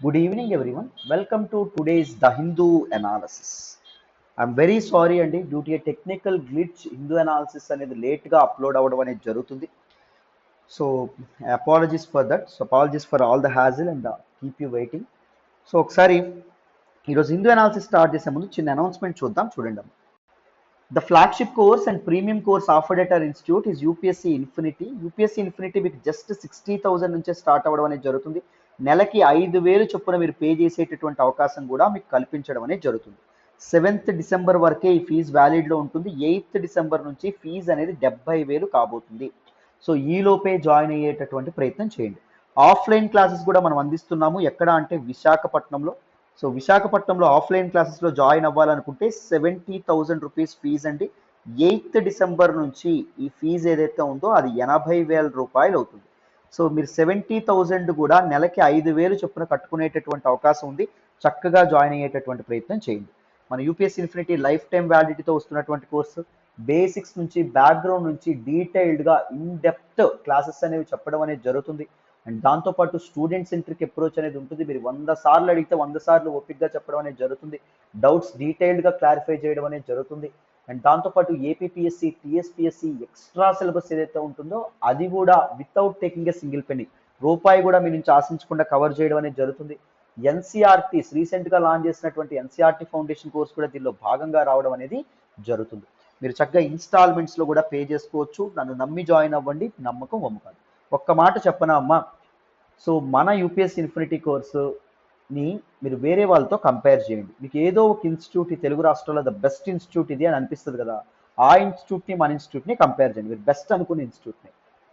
Good evening, everyone. Welcome to today's The Hindu Analysis. I'm very sorry అండి due to a technical glitch Hindu analysis అనేది లేట్గా upload అవ్వడం అనేది జరుగుతుంది. So apologies for that. So apologies for all the hassle and keep you waiting. So ఒకసారి ఈరోజు Hindu analysis start చేసే ముందు చిన్న అనౌన్స్మెంట్ చూద్దాం, చూడండి. The flagship course and premium course offered at our institute is UPSC Infinity. UPSC Infinity మీకు just 60,000 నుంచే start అవ్వడం అనేది జరుగుతుంది. నెలకి 5,000 చొప్పున మీరు పే చేసేటటువంటి అవకాశం కూడా మీకు కల్పించడం అనేది జరుగుతుంది. 7th డిసెంబర్ వరకే ఈ ఫీజు వ్యాలిడ్లో ఉంటుంది. 8th డిసెంబర్ నుంచి ఫీజు అనేది 70,000 కాబోతుంది. సో ఈలోపే జాయిన్ అయ్యేటటువంటి ప్రయత్నం చేయండి. ఆఫ్లైన్ క్లాసెస్ కూడా మనం అందిస్తున్నాము. ఎక్కడ అంటే విశాఖపట్నంలో. సో విశాఖపట్నంలో ఆఫ్లైన్ క్లాసెస్లో జాయిన్ అవ్వాలనుకుంటే 70,000 రూపీస్ ఫీజు అండి. 8th డిసెంబర్ నుంచి ఈ ఫీజు ఏదైతే ఉందో అది 80,000 రూపాయలు అవుతుంది. సో మీరు 70,000 కూడా నెలకి 5,000 చొప్పున కట్టుకునేటటువంటి అవకాశం ఉంది. చక్కగా జాయిన్ అయ్యేటటువంటి ప్రయత్నం చేయండి. మన యూపీఎస్సీ ఇన్ఫినిటీ లైఫ్ టైం వ్యాలిడిటీతో వస్తున్నటువంటి కోర్సు. బేసిక్స్ నుంచి బ్యాక్గ్రౌండ్ నుంచి డీటెయిల్డ్గా ఇన్ డెప్త్ క్లాసెస్ అనేవి చెప్పడం అనేది జరుగుతుంది. అండ్ దాంతోపాటు స్టూడెంట్ సెంట్రిక్ అప్రోచ్ అనేది ఉంటుంది. మీరు 100 సార్లు అడిగితే 100 సార్లు ఓపిక్గా చెప్పడం అనేది జరుగుతుంది. డౌట్స్ డీటెయిల్డ్గా క్లారిఫై చేయడం అనేది జరుగుతుంది. అండ్ దాంతోపాటు ఏపీపీఎస్సి, టీఎస్పీఎస్సి ఎక్స్ట్రా సిలబస్ ఏదైతే ఉంటుందో అది కూడా without taking a single Penney, రూపాయి కూడా మీ నుంచి ఆశించకుండా కవర్ చేయడం అనేది జరుగుతుంది. ఎన్సీఆర్టీస్ రీసెంట్గా లాంచ్ చేసినటువంటి ఎన్సీఆర్టీ ఫౌండేషన్ కోర్స్ కూడా దీనిలో భాగంగా రావడం అనేది జరుగుతుంది. మీరు చక్కగా ఇన్స్టాల్మెంట్స్లో కూడా పే చేసుకోవచ్చు. నన్ను నమ్మి జాయిన్ అవ్వండి, నమ్మకం వమ్ముకాదు. ఒక్క మాట చెప్పనా అమ్మా, సో మన యూపీఎస్సీ ఇన్ఫినిటీ కోర్సుని మీరు వేరే వాళ్ళతో కంపేర్ చేయండి. మీకు ఏదో ఒక ఇన్స్టిట్యూట్ ఈ తెలుగు రాష్ట్రాల్లో ద బెస్ట్ ఇన్స్టిట్యూట్ ఇది అని అనిపిస్తుంది కదా, ఆ ఇన్స్టిట్యూట్ని మన ఇన్స్టిట్యూట్ని కంపేర్ చేయండి. మీరు బెస్ట్ అనుకున్న ఇన్స్టిట్యూట్ని.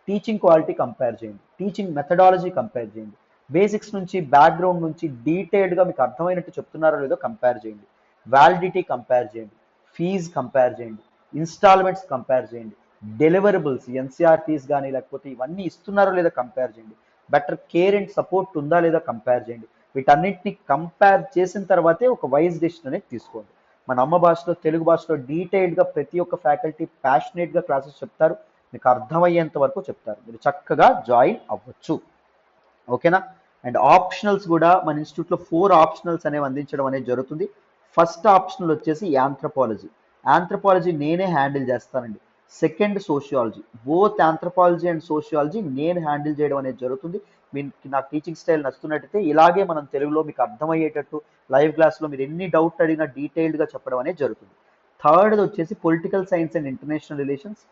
టీచింగ్ క్వాలిటీ కంపేర్ చేయండి, టీచింగ్ మెథడాలజీ కంపేర్ చేయండి, బేసిక్స్ నుంచి బ్యాక్గ్రౌండ్ నుంచి డీటెయిల్డ్గా మీకు అర్థమైనట్టు చెప్తున్నారో లేదో కంపేర్ చేయండి, వ్యాలిడిటీ కంపేర్ చేయండి, ఫీజు కంపేర్ చేయండి, ఇన్స్టాల్మెంట్స్ కంపేర్ చేయండి, డెలివరబుల్స్ ఎన్సీఆర్టీస్ కానీ లేకపోతే ఇవన్నీ ఇస్తున్నారో లేదా కంపేర్ చేయండి, బెటర్ కేర్ అండ్ సపోర్ట్ ఉందా లేదా కంపేర్ చేయండి. వీటన్నిటిని కంపేర్ చేసిన తర్వాతే ఒక వైజ్ డెసిషన్ అనేది తీసుకోండి. మన అమ్మ భాషలో తెలుగు భాషలో డీటెయిల్డ్గా ప్రతి ఒక్క ఫ్యాకల్టీ ప్యాషనేట్గా క్లాసెస్ చెప్తారు, మీకు అర్థమయ్యేంత వరకు చెప్తారు. మీరు చక్కగా జాయిన్ అవ్వచ్చు, ఓకేనా. అండ్ ఆప్షనల్స్ కూడా మన ఇన్స్టిట్యూట్లో 4 ఆప్షనల్స్ అనేవి అందించడం అనేది జరుగుతుంది. ఫస్ట్ ఆప్షనల్ వచ్చేసి యాంథ్రపాలజీ. యాంథ్రపాలజీ నేనే హ్యాండిల్ చేస్తానండి. Second sociology. Both anthropology and sociology నేను హ్యాండిల్ చేయడం అనేది జరుగుతుంది. మీకు నాకు టీచింగ్ స్టైల్ నచ్చుతున్నట్టయితే ఇలాగే మనం తెలుగులో మీకు అర్థమయ్యేటట్టు లైవ్ క్లాస్లో మీరు ఎన్ని డౌట్ అడిగినా డీటెయిల్డ్గా చెప్పడం అనేది జరుగుతుంది. థర్డ్ వచ్చేసి political science and international relations.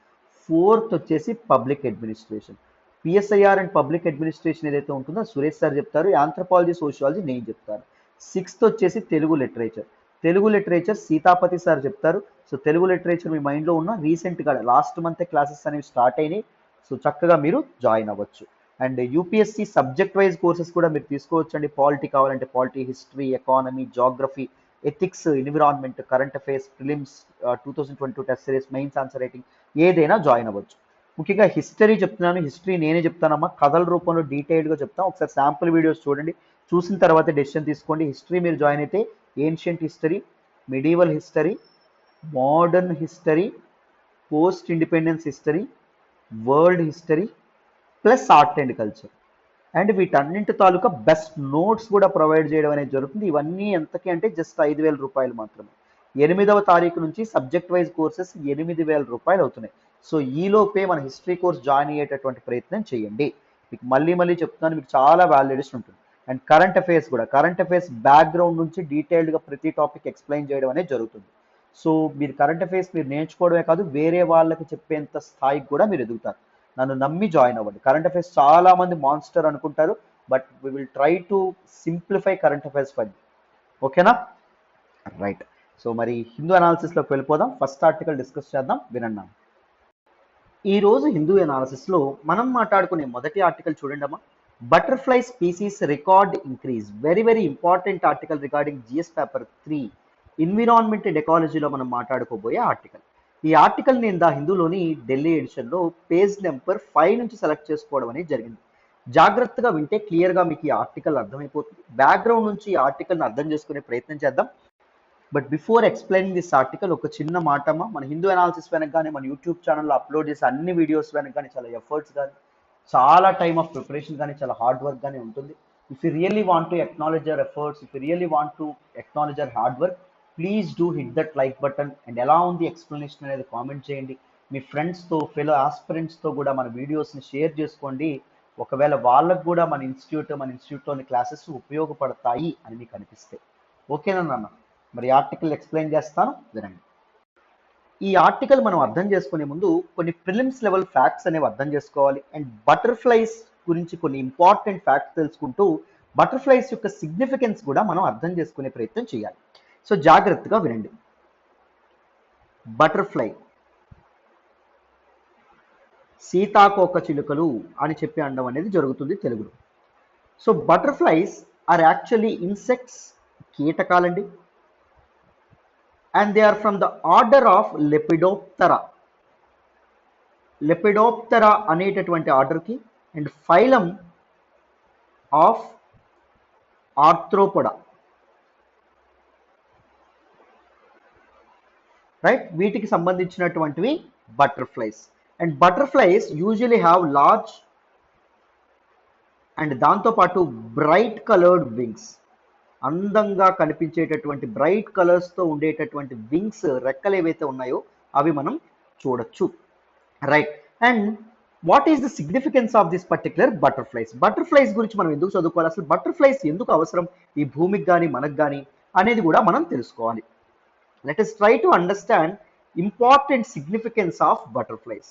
Fourth వచ్చేసి public administration. PSIR and public administration ఏదైతే ఉంటుందో సురేష్ సార్ చెప్తారు, యాంథ్రపాలజీ సోషియాలజీ నేను చెప్తాను. సిక్స్త్ వచ్చేసి Telugu literature. Telugu literature Sitapathi sir చెప్తారు. సో తెలుగు లిటరేచర్ మీ మైండ్లో ఉన్న రీసెంట్గా లాస్ట్ మంత్ క్లాసెస్ అనేవి స్టార్ట్ అయినాయి. సో చక్కగా మీరు జాయిన్ అవ్వచ్చు. And UPSC subject wise courses కూడా మీరు తీసుకోవచ్చు అండి. పాలిటీ కావాలంటే polity, history, economy, geography, ethics, environment, current affairs, prelims, 2022 test series, mains answer writing ఏదైనా జాయిన్ అవ్వచ్చు. ముఖ్యంగా హిస్టరీ చెప్తున్నాను, హిస్టరీ నేనే చెప్తానమ్మా, కథల రూపంలో డీటెయిల్డ్గా చెప్తాను. ఒకసారి శాంపుల్ వీడియోస్ చూడండి, చూసిన తర్వాత డెసిషన్ తీసుకోండి. హిస్టరీ మీరు జాయిన్ అయితే ancient history, medieval history, modern history, post independence history, world history plus art and culture. And వీటన్నింటి తాలూకా బెస్ట్ నోట్స్ కూడా ప్రొవైడ్ చేయడం అనేది జరుగుతుంది. ఇవన్నీ ఎంతకి అంటే జస్ట్ 5,000 రూపాయలు మాత్రమే. 8వ తారీఖు నుంచి సబ్జెక్ట్ వైజ్ కోర్సెస్ 8,000 రూపాయలు అవుతున్నాయి. సో ఈలోపే మన హిస్టరీ కోర్స్ జాయిన్ అయ్యేటటువంటి ప్రయత్నం చేయండి. మీకు మళ్ళీ చెప్తున్నాను, మీకు చాలా వాల్యుడేషన్ ఉంటుంది. అండ్ కరెంట్ అఫైర్స్ కూడా, కరెంట్ అఫైర్స్ బ్యాక్గ్రౌండ్ నుంచి డీటెయిల్డ్గా ప్రతి టాపిక్ ఎక్స్ప్లెయిన్ చేయడం అనేది జరుగుతుంది. సో మీరు కరెంట్ అఫైర్స్ మీరు నేర్చుకోవడమే కాదు, వేరే వాళ్ళకి చెప్పేంత స్థాయికి కూడా మీరు ఎదుగుతారు. నన్ను నమ్మి జాయిన్ అవ్వండి. కరెంట్ అఫైర్స్ చాలా మంది మాన్స్టర్ అనుకుంటారు, but we will try to simplify current affairs for you, ఓకేనా. రైట్. సో మరి హిందూ అనాలిసిస్లోకి వెళ్ళిపోదాం. ఫస్ట్ ఆర్టికల్ డిస్కస్ చేద్దాం, వినండి. ఈ రోజు హిందూ అనాలిసిస్లో మనం మాట్లాడుకునే మొదటి ఆర్టికల్ చూడండి అమ్మా. Butterfly species record increase. Very important article regarding GS paper 3 environment and ఎకాలజీలో మనం మాట్లాడుకోబోయే ఆర్టికల్. ఈ ఆర్టికల్ నేను ద హిందూలోని ఢిల్లీ ఎడిషన్లో పేజ్ నెంబర్ 5 నుంచి సెలెక్ట్ చేసుకోవడం అనేది జరిగింది. జాగ్రత్తగా వింటే క్లియర్గా మీకు ఈ ఆర్టికల్ అర్థమైపోతుంది. బ్యాక్గ్రౌండ్ నుంచి ఈ ఆర్టికల్ని అర్థం చేసుకునే ప్రయత్నం చేద్దాం. But before explaining this article ఒక చిన్న మాటమ్మా, మన హిందూ అనాలిసిస్ వెనక కానీ మన యూట్యూబ్ ఛానల్లో అప్లోడ్ చేసే అన్ని వీడియోస్ వెనక కానీ చాలా ఎఫర్ట్స్ కానీ, చాలా టైమ్ ఆఫ్ ప్రిపరేషన్ కానీ, చాలా హార్డ్ వర్క్ కానీ ఉంటుంది. If you really want to acknowledge your efforts, if you really want to acknowledge your hard work, please do hit that like button and ఎలా ఉంది ఎక్స్ప్లెనేషన్ అనేది comment చేయండి. మీ ఫ్రెండ్స్తో fellow ఆస్పిరెంట్స్తో కూడా మన వీడియోస్ని షేర్ చేసుకోండి. ఒకవేళ వాళ్ళకు కూడా మన ఇన్స్టిట్యూట్లోని క్లాసెస్ ఉపయోగపడతాయి అని మీకు అనిపిస్తే. ఓకేనా నాన్న? మరి ఆర్టికల్ ఎక్స్ప్లెయిన్ చేస్తాను, వినండి. ఈ ఆర్టికల్ మనం అర్థం చేసుకునే ముందు కొన్ని ప్రిలిమ్స్ లెవెల్ ఫ్యాక్ట్స్ అనేవి అర్థం చేసుకోవాలి. అండ్ బటర్ఫ్లైస్ గురించి కొన్ని ఇంపార్టెంట్ ఫ్యాక్ట్స్ తెలుసుకుంటూ బటర్ఫ్లైస్ యొక్క సిగ్నిఫికెన్స్ కూడా మనం అర్థం చేసుకునే ప్రయత్నం చేయాలి. సో జాగ్రత్తగా వినండి. బటర్ఫ్లై, సీతాకోక చిలుకలు అని చెప్పి అనడం అనేది జరుగుతుంది తెలుగులో. So butterflies are actually insects, కీటకాలండి. And they are from the order of Lepidoptera. Lepidoptera అనేటటువంటి ఆర్డర్కి and phylum of Arthropoda, right? వీటికి సంబంధించినటువంటివి butterflies. And butterflies usually have large and దాంతోపాటు బ్రైట్ కలర్డ్ వింగ్స్, అందంగా కనిపించేటటువంటి బ్రైట్ కలర్స్తో ఉండేటటువంటి వింగ్స్, రెక్కలు ఏవైతే ఉన్నాయో అవి మనం చూడొచ్చు, right? And what is the significance of this particular butterflies? Butterflies గురించి మనం ఎందుకు చదువుకోవాలి, అసలు బటర్ఫ్లైస్ ఎందుకు అవసరం ఈ భూమికి కానీ మనకు కానీ అనేది కూడా మనం తెలుసుకోవాలి. Let us try to understand important significance of butterflies.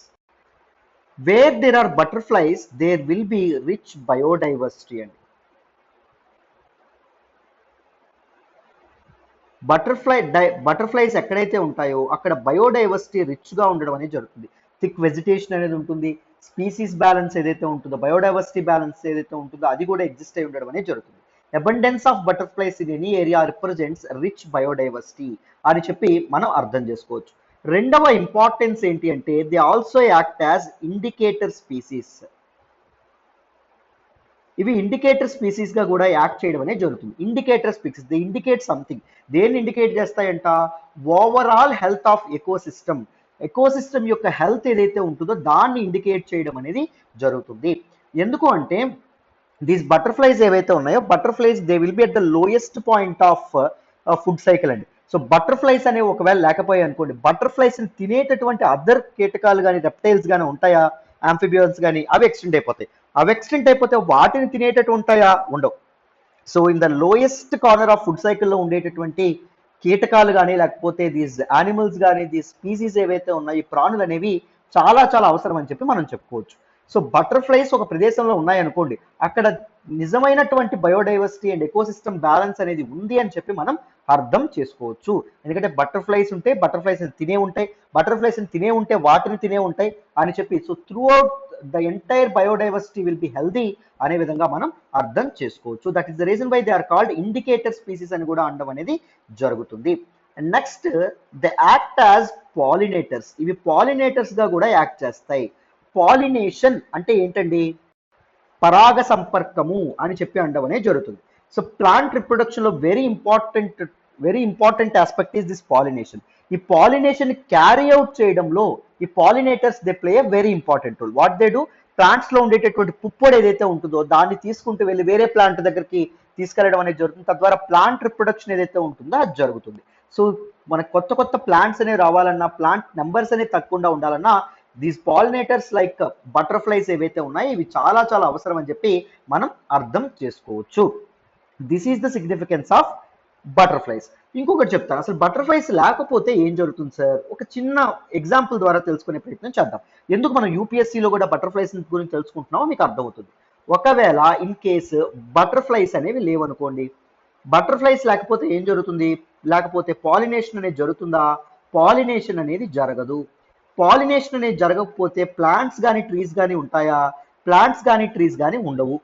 Where there are butterflies, there will be rich biodiversity. And butterflies ఎక్కడైతే ఉంటాయో అక్కడ బయోడైవర్సిటీ రిచ్గా ఉండడం అనేది జరుగుతుంది. థిక్ వెజిటేషన్ అనేది ఉంటుంది, స్పీసీస్ బ్యాలెన్స్ ఏదైతే ఉంటుందో, బయోడైవర్సిటీ బ్యాలెన్స్ ఏదైతే ఉంటుందో అది కూడా ఎగ్జిస్ట్ అయి ఉండడం అనేది జరుగుతుంది. Abundance of butterflies in any area represents rich biodiversity అని చెప్పి మనం అర్థం చేసుకోవచ్చు. రెండవ ఇంపార్టెన్స్ ఏంటి అంటే they also act as indicator species. ఇవి ఇండికేటర్ స్పీసీస్ గా కూడా యాక్ట్ చేయడం అనేది జరుగుతుంది. Indicator species they indicate something. దేన్ని ఇండికేట్ చేస్తాయంట? Overall health of ecosystem. Ecosystem యొక్క హెల్త్ ఏదైతే ఉంటుందో దాన్ని ఇండికేట్ చేయడం అనేది జరుగుతుంది. ఎందుకు అంటే దీస్ బటర్ఫ్లైస్ ఏవైతే ఉన్నాయో butterflies they will be at the lowest point of food cycle అండి. సో బటర్ఫ్లైస్ అనేవి ఒకవేళ లేకపోయాయి అనుకోండి, బటర్ఫ్లైస్ తినేటటువంటి అదర్ కీటకాలు కానీ రెప్టైల్స్ కానీ ఉంటాయా, ఆంఫిబియన్స్ కానీ, అవి ఎక్స్టెంట్ అయిపోతాయి. అవి ఎక్స్టెంట్ అయిపోతే వాటిని తినేటట్టు ఉంటాయా? ఉండవు. So in the lowest corner of food సైకిల్లో ఉండేటటువంటి కీటకాలు కానీ లేకపోతే దీస్ యానిమల్స్ కానీ దీస్ స్పీసీస్ ఏవైతే ఉన్నాయో ఈ ప్రాణులు అనేవి చాలా చాలా అవసరం అని చెప్పి మనం చెప్పుకోవచ్చు. సో బటర్ఫ్లైస్ ఒక ప్రదేశంలో ఉన్నాయనుకోండి, అక్కడ నిజమైనటువంటి బయోడైవర్సిటీ అండ్ ఎకోసిస్టమ్ బ్యాలెన్స్ అనేది ఉంది అని చెప్పి మనం అర్థం చేసుకోవచ్చు. ఎందుకంటే బటర్ఫ్లైస్ ఉంటే బటర్ఫ్లైస్ తినే ఉంటాయి, బటర్ఫ్లైస్ తినే ఉంటే వాటిని తినే ఉంటాయి అని చెప్పి so throughout the entire biodiversity will be healthy అనే విధంగా మనం అర్థం చేసుకోవచ్చు. That is the reason why they are called indicator species అని కూడా అనడం అనేది జరుగుతుంది. And next the act as pollinators. ఇవి పాలినేటర్స్ గా కూడా యాక్ట్ చేస్తాయి. పాలినేషన్ అంటే ఏంటండి? పరాగ సంపర్కము అని చెప్పి అనడం అనేది జరుగుతుంది. సో ప్లాంట్ రిప్రొడక్షన్ లో very important aspect is this pollination. ఈ పాలినేషన్ క్యారీ అవుట్ చేయడంలో ఈ pollinators they play a very important role. What they do, plants లో ఉండేటటువంటి పుప్పొడి ఏదైతే ఉంటుందో దాన్ని తీసుకుంటూ వెళ్ళి వేరే ప్లాంట్ దగ్గరికి తీసుకెళ్లడం అనేది జరుగుతుంది. తద్వారా ప్లాంట్ రిప్రొడక్షన్ ఏదైతే ఉంటుందో అది జరుగుతుంది. సో మనకు కొత్త కొత్త ప్లాంట్స్ అనేవి రావాలన్నా, ప్లాంట్ నెంబర్స్ అనేవి తగ్గకుండా ఉండాలన్నా దీస్ పాలినేటర్స్ లైక్ బటర్ఫ్లైస్ ఏవైతే ఉన్నాయో ఇవి చాలా చాలా అవసరం అని చెప్పి మనం అర్థం చేసుకోవచ్చు. This is the significance of butterflies. ఇంకొకటి చెప్తాను, అసలు బటర్ఫ్లైస్ లేకపోతే ఏం జరుగుతుంది సార్? ఒక చిన్న ఎగ్జాంపుల్ ద్వారా తెలుసుకునే ప్రయత్నం చేద్దాం. ఎందుకు మనం యూపీఎస్సీలో కూడా బటర్ఫ్లైస్ గురించి తెలుసుకుంటున్నామో మీకు అర్థమవుతుంది. ఒకవేళ ఇన్ కేసు బటర్ఫ్లైస్ అనేవి లేవనుకోండి, బటర్ఫ్లైస్ లేకపోతే ఏం జరుగుతుంది? లేకపోతే పాలినేషన్ అనేది జరుగుతుందా? పాలినేషన్ అనేది జరగదు. పాలినేషన్ అనేది జరగకపోతే ప్లాంట్స్ కానీ ట్రీస్ కానీ ఉంటాయా? ప్లాంట్స్ కానీ ట్రీస్ కానీ ఉండవు.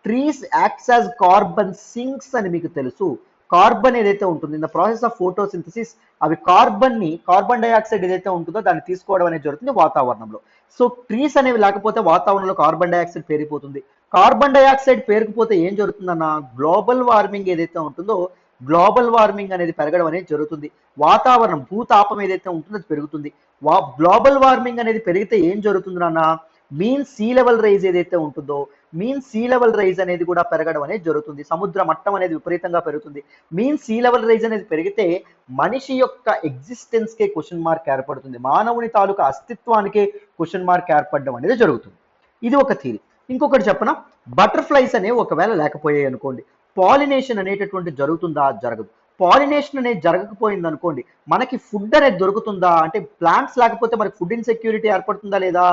Trees acts as carbon sinks అని మీకు తెలుసు. కార్బన్ ఏదైతే ఉంటుంది in the process of photosynthesis అవి కార్బన్ డైఆక్సైడ్ ఏదైతే ఉంటుందో దాన్ని తీసుకోవడం అనేది జరుగుతుంది వాతావరణంలో. సో ట్రీస్ అనేవి లేకపోతే వాతావరణంలో కార్బన్ డైఆక్సైడ్ పెరిగిపోతుంది. కార్బన్ డైఆక్సైడ్ పేరుకుపోతే ఏం జరుగుతుందన్న గ్లోబల్ వార్మింగ్ ఏదైతే ఉంటుందో గ్లోబల్ వార్మింగ్ అనేది పెరగడం అనేది జరుగుతుంది. వాతావరణం భూతాపం ఏదైతే ఉంటుందో అది పెరుగుతుంది. గ్లోబల్ వార్మింగ్ అనేది పెరిగితే ఏం జరుగుతుంది నాన్న? మీన్ సీ లెవెల్ రైజ్ ఏదైతే ఉంటుందో మీన్ సీ లెవెల్ రైజ్ అనేది కూడా పెరగడం అనేది జరుగుతుంది. సముద్ర మట్టం అనేది విపరీతంగా పెరుగుతుంది. మీన్ సీ లెవెల్ రైజ్ అనేది పెరిగితే మనిషి యొక్క ఎగ్జిస్టెన్స్కే క్వశ్చన్ మార్క్ ఏర్పడుతుంది. మానవుని తాలూకా అస్తిత్వానికే క్వశ్చన్ మార్క్ ఏర్పడడం అనేది జరుగుతుంది. ఇది ఒక థీరీ. ఇంకొకటి చెప్పన, బటర్ఫ్లైస్ అనేవి ఒకవేళ లేకపోయాయి అనుకోండి, పాలినేషన్ అనేటటువంటి జరుగుతుందా? జరగదు. పాలినేషన్ అనేది జరగకపోయింది అనుకోండి, మనకి ఫుడ్ అనేది దొరుకుతుందా? అంటే ప్లాంట్స్ లేకపోతే మనకి ఫుడ్ ఇన్సెక్యూరిటీ ఏర్పడుతుందా లేదా?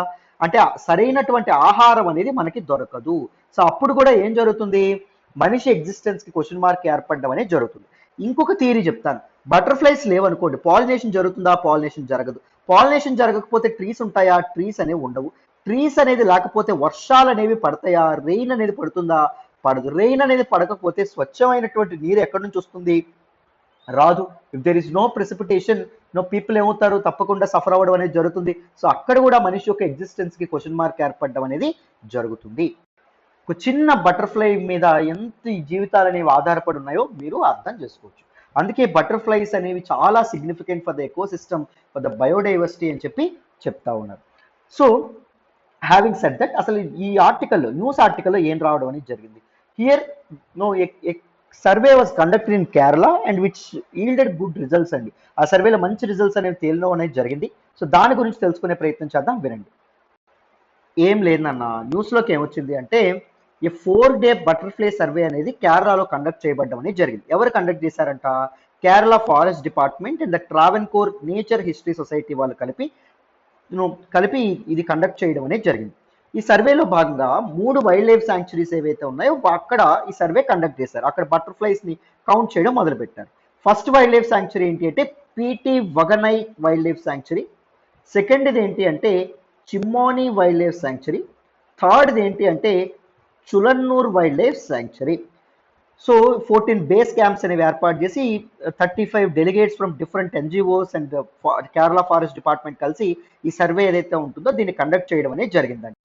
అంటే సరైనటువంటి ఆహారం అనేది మనకి దొరకదు. సో అప్పుడు కూడా ఏం జరుగుతుంది? మనిషి ఎగ్జిస్టెన్స్ కి క్వశ్చన్ మార్క్ ఏర్పడడం అనేది జరుగుతుంది. ఇంకొక థియరీ చెప్తాను. బటర్ఫ్లైస్ లేవనుకోండి, పాలినేషన్ జరుగుతుందా? పాలినేషన్ జరగదు. పాలినేషన్ జరగకపోతే ట్రీస్ ఉంటాయా? ట్రీస్ అనేవి ఉండవు. ట్రీస్ అనేది లేకపోతే వర్షాలు అనేవి పడతాయా? రెయిన్ అనేది పడుతుందా? పడదు. రెయిన్ అనేది పడకపోతే స్వచ్ఛమైనటువంటి నీరు ఎక్కడి నుంచి వస్తుంది? రాదు. If there is no precipitation, no people ఏమవుతారు? తప్పకుండా సఫర్ అవ్వడం అనేది జరుగుతుంది. సో అక్కడ కూడా మనిషి యొక్క ఎగ్జిస్టెన్స్ కి క్వశ్చన్ మార్క్ ఏర్పడడం అనేది జరుగుతుంది. ఒక చిన్న బటర్ఫ్లై మీద ఎంత జీవితాలు అనేవి ఆధారపడి ఉన్నాయో మీరు అర్థం చేసుకోవచ్చు. అందుకే బటర్ఫ్లైస్ అనేవి చాలా significant for the ecosystem, for the biodiversity అని చెప్పి చెప్తా ఉన్నారు. సో హ్యావింగ్ సెడ్ దట్, అసలు ఈ ఆర్టికల్లో, న్యూస్ ఆర్టికల్లో ఏం రావడం అనేది జరిగింది? Here no survey was conducted in Kerala and which yielded good results అండి. ఆ సర్వేలో మంచి రిజల్ట్స్ అనేవి తేలడం అనేది జరిగింది. సో దాని గురించి తెలుసుకునే ప్రయత్నం చేద్దాం, వినండి. ఏం లేదన్న, న్యూస్లోకి ఏమొచ్చింది అంటే, ఈ 4-day బటర్ఫ్లై సర్వే అనేది కేరళలో కండక్ట్ చేయబడడం అనేది జరిగింది. ఎవరు కండక్ట్ చేశారంట? Kerala forest department and the Travancore nature history society వాళ్ళు కలిపి ఇది కండక్ట్ చేయడం అనేది జరిగింది. ఈ సర్వేలో భాగంగా 3 వైల్డ్ లైఫ్ శాంక్చురీస్ ఏవైతే ఉన్నాయో అక్కడ ఈ సర్వే కండక్ట్ చేశారు. అక్కడ బటర్ఫ్లైస్ ని కౌంట్ చేయడం మొదలు పెట్టారు. ఫస్ట్ వైల్డ్ లైఫ్ శాంక్చురీ ఏంటి అంటే Peechi Vazhani wildlife sanctuary. సెకండ్ది ఏంటి అంటే చిమ్మోని వైల్డ్ లైఫ్ శాంక్చురీ. థర్డ్ది ఏంటి అంటే Chulannur wildlife sanctuary. So 14 base camps అనేవి ఏర్పాటు చేసి 35 delegates from different NGOs and Kerala forest department కలిసి ఈ సర్వే ఏదైతే ఉంటుందో దీన్ని కండక్ట్ చేయడం అనేది జరిగిందండి.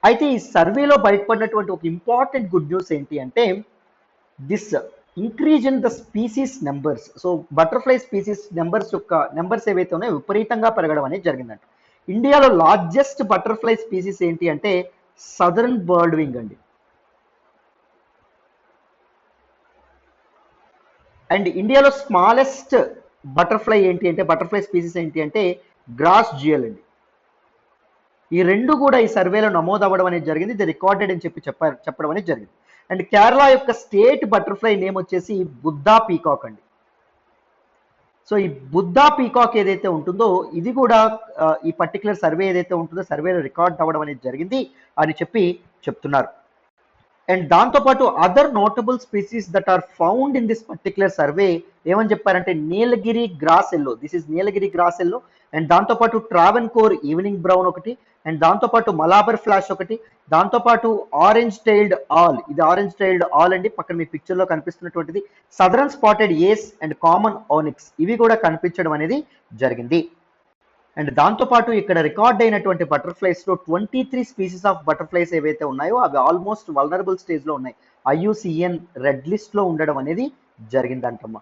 అయితే ఈ సర్వేలో బయటపడినటువంటి ఒక ఇంపార్టెంట్ గుడ్ న్యూస్ ఏంటి అంటే this increase in the species numbers. So butterfly species numbers ఏవైతే ఉన్నాయో విపరీతంగా పెరగడం అనేది జరిగిందంట. ఇండియాలో లార్జెస్ట్ బటర్ఫ్లై స్పీసీస్ ఏంటి అంటే సదరన్ బర్డ్ వింగ్ అండి. అండ్ ఇండియాలో స్మాలెస్ట్ బటర్ఫ్లై ఏంటి అంటే బటర్ఫ్లై స్పీసీస్ ఏంటి అంటే గ్రాస్ జియల్ అండి. ఈ రెండు కూడా ఈ సర్వేలో నమోదు అవ్వడం అనేది జరిగింది. ఇది రికార్డెడ్ అని చెప్పడం అనేది జరిగింది. అండ్ కేరళ యొక్క స్టేట్ బటర్ఫ్లై నేమ్ వచ్చేసి బుద్ధా పీకాక్ అండి. సో ఈ బుద్ధా పీకాక్ ఏదైతే ఉంటుందో ఇది కూడా ఈ పర్టికులర్ సర్వే ఏదైతే ఉంటుందో సర్వేలో రికార్డ్ అవ్వడం అనేది జరిగింది అని చెప్తున్నారు. అండ్ దాంతోపాటు other notable species that are found in this particular survey ఏమని చెప్పారంటే Nilgiri grass yellow, this is Nilgiri grass yellow. And దాంతోపాటు ట్రావెన్కోర్ ఈవినింగ్ బ్రౌన్ ఒకటి, అండ్ దాంతోపాటు మలాబర్ ఫ్లాష్ ఒకటి, దాంతోపాటు ఆరెంజ్ టైల్డ్ ఆల్, ఇది ఆరెంజ్ టైల్డ్ ఆల్ అండి, పక్కన మీ పిక్చర్లో కనిపిస్తున్నటువంటిది southern spotted ace and common onyx, ఇవి కూడా కనిపించడం అనేది జరిగింది. అండ్ దాంతోపాటు ఇక్కడ రికార్డ్ అయినటువంటి బటర్ఫ్లైస్లో 23 స్పీసీస్ ఆఫ్ బటర్ఫ్లైస్ ఏవైతే ఉన్నాయో అవి ఆల్మోస్ట్ వల్నరబుల్ స్టేజ్లో ఉన్నాయి. IUCN రెడ్ లిస్ట్లో ఉండడం అనేది జరిగిందంటమ్మా.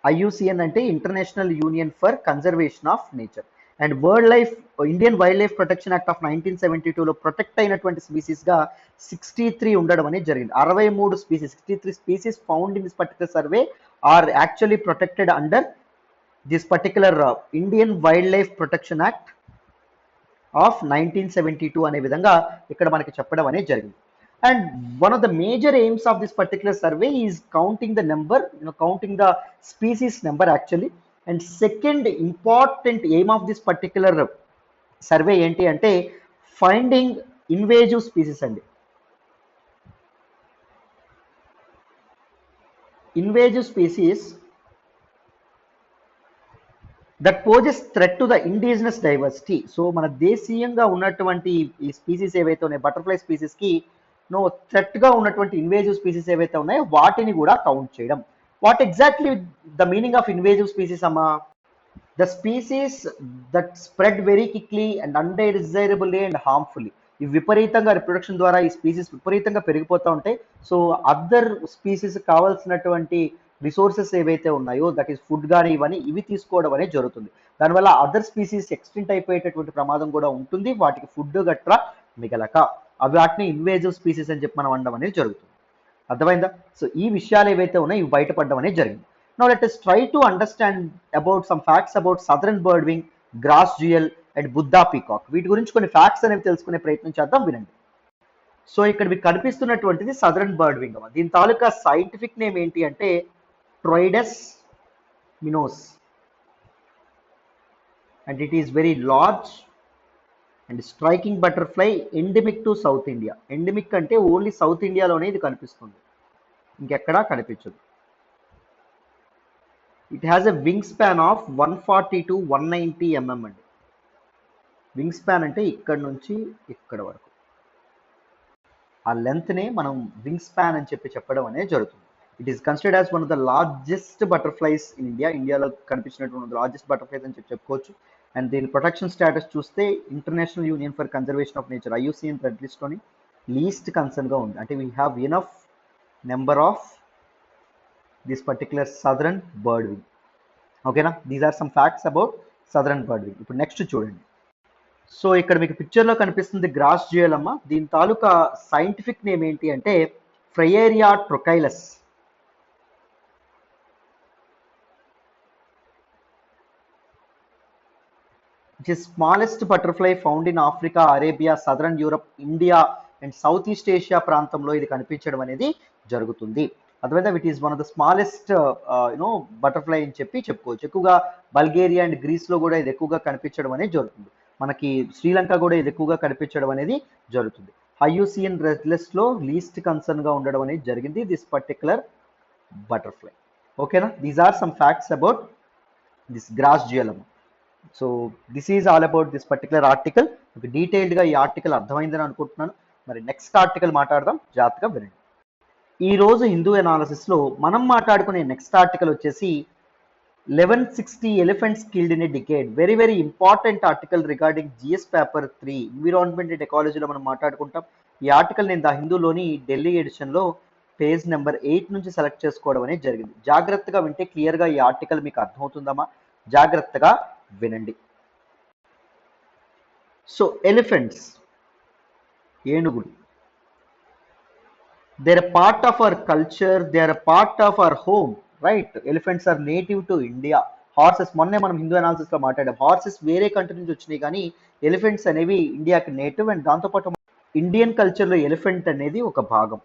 IUCN అంటే international union for conservation of nature. And Indian wildlife protection act of 1972లో ప్రొటెక్ట్ అయినటువంటి స్పీసీస్గా 63 ఉండడం అనేది జరిగింది. 63 species found in this particular survey are actually protected under this particular Indian Wildlife Protection Act of 1972 అనే విధంగా ఇక్కడ మనకి చెప్పడం అనేది జరిగింది. And one of the major aims of this particular survey is counting the number, counting the species number actually. And second important aim of this particular survey ఏంటి అంటే finding invasive species అండి. Invasive species that poses threat to the indigenous diversity. So మన దేశీయంగా ఉన్నటువంటి ఈ species ఏవైతే ఉన్నాయో butterfly స్పీసీస్కి థ్రెట్గా ఉన్నటువంటి ఇన్వేజివ్ స్పీసీస్ ఏవైతే ఉన్నాయో వాటిని కూడా కౌంట్ చేయడం. What exactly the meaning of invasive species అమ్మా? The species that spread very quickly and undesirably and harmfully. ఈ విపరీతంగా రిప్రొడక్షన్ ద్వారా ఈ స్పీసీస్ విపరీతంగా పెరిగిపోతూ ఉంటాయి. సో అదర్ స్పీసీస్ కావాల్సినటువంటి రిసోర్సెస్ ఏవైతే ఉన్నాయో దట్ ఈస్ ఫుడ్ కానీ ఇవి తీసుకోవడం అనేది జరుగుతుంది. దానివల్ల అదర్ స్పీసీస్ ఎక్స్టెంట్ అయిపోయేటటువంటి ప్రమాదం కూడా ఉంటుంది, వాటికి ఫుడ్ గట్రా మిగలక. అవి వాటిని ఇన్వేజివ్ స్పీసీస్ అని చెప్పి మనం అనడం అనేది జరుగుతుంది. అర్థమైందా? సో ఈ విషయాలు ఏవైతే ఉన్నాయో ఇవి బయటపడడం అనేది జరిగింది. Now let us try to understand about some facts about southern birdwing, grass jewel and Buddha peacock. వీటి గురించి కొన్ని ఫ్యాక్ట్స్ అనేవి తెలుసుకునే ప్రయత్నం చేద్దాం, వినండి. సో ఇక్కడ మీకు కనిపిస్తున్నటువంటిది సదరన్ బర్డ్ వింగ్ అమ్మ. దీని తాలూకా సైంటిఫిక్ నేమ్ ఏంటి అంటే Troides minos, and it is very large and striking butterfly, endemic to south India. Endemic అంటే ఓన్లీ సౌత్ ఇండియాలోనే ఇది కనిపిస్తుంది, ఇంకెక్కడా కనిపించదు. It has a wingspan of 140 to 190 mm అండి. వింగ్ స్పాన్ అంటే ఇక్కడ నుంచి ఇక్కడ వరకు, ఆ లెంత్నే మనం వింగ్ స్పాన్ అని చెప్పడం అనేది జరుగుతుంది. It is considered as one of the largest butterflies in India. ఇండియాలో కనిపించినటువంటి లార్జెస్ట్ బటర్ఫ్లైస్ అని చెప్పుకోవచ్చు. అండ్ దీని ప్రొటెక్షన్ స్టేటస్ చూస్తే international union for conservation of nature IUCN red లిస్ట్లోని లీస్ట్ కన్సర్న్గా ఉంది. అంటే we have enough number of this particular southern birdwing. ఓకేనా? These are some facts about southern birdwing. ఇప్పుడు నెక్స్ట్ చూడండి. So ఇక్కడ మీకు పిక్చర్లో కనిపిస్తుంది గ్రాస్ జ్యుయల్ అమ్మ. దీని తాలూకా సైంటిఫిక్ నేమ్ ఏంటి అంటే ఫ్రయేరియా ట్రొకైలస్. which is smallest butterfly found in Africa, Arabia, Southern Europe, India and Southeast Asia ప్రాంతంలో ఇది కనిపించడం అనేది జరుగుతుంది. అదేవిధంగా it is one of the smallest butterfly అని చెప్పుకోవచ్చు. ఎక్కువగా బల్గేరియా అండ్ గ్రీస్లో కూడా ఇది ఎక్కువగా కనిపించడం అనేది జరుగుతుంది. మనకి శ్రీలంక కూడా ఇది ఎక్కువగా కనిపించడం అనేది జరుగుతుంది. IUCN రెడ్ లిస్ట్లో లీస్ట్ కన్సర్న్గా ఉండడం అనేది జరిగింది దిస్ పర్టిక్యులర్ బటర్ఫ్లై. ఓకేనా? These are some facts about this grass jewel. So this is all about this particular article. మీకు డీటెయిల్డ్గా ఈ ఆర్టికల్ అర్థమైందని అనుకుంటున్నాను. మరి నెక్స్ట్ ఆర్టికల్ మాట్లాడదాం, జాగ్రత్తగా వినండి. ఈరోజు హిందూ అనాలిసిస్లో మనం మాట్లాడుకునే నెక్స్ట్ ఆర్టికల్ వచ్చేసి 1160 elephants killed in a decade. Very very important article regarding GS paper 3 environment and ఎకాలజీలో మనం మాట్లాడుకుంటాం. ఈ ఆర్టికల్ నేను ద హిందూలోని ఢిల్లీ ఎడిషన్లో పేజ్ నెంబర్ 8 నుంచి సెలెక్ట్ చేసుకోవడం అనేది జరిగింది. జాగ్రత్తగా వింటే క్లియర్గా ఈ ఆర్టికల్ మీకు అర్థమవుతుందమ్మా, జాగ్రత్తగా వినండి. సో ఎలిఫెంట్స్, ఏనుగులు, they are part of our culture, they are part of our home, right? Elephants are native to India. Horses, మొన్నే మనం హిందూ అనాలిసిస్లో మాట్లాడాం. హార్సెస్ వేరే కంట్రీ నుంచి వచ్చినాయి, కానీ ఎలిఫెంట్స్ అనేవి ఇండియాకి నేటివ్. అండ్ దాంతోపాటు ఇండియన్ కల్చర్లో ఎలిఫెంట్ అనేది ఒక భాగం.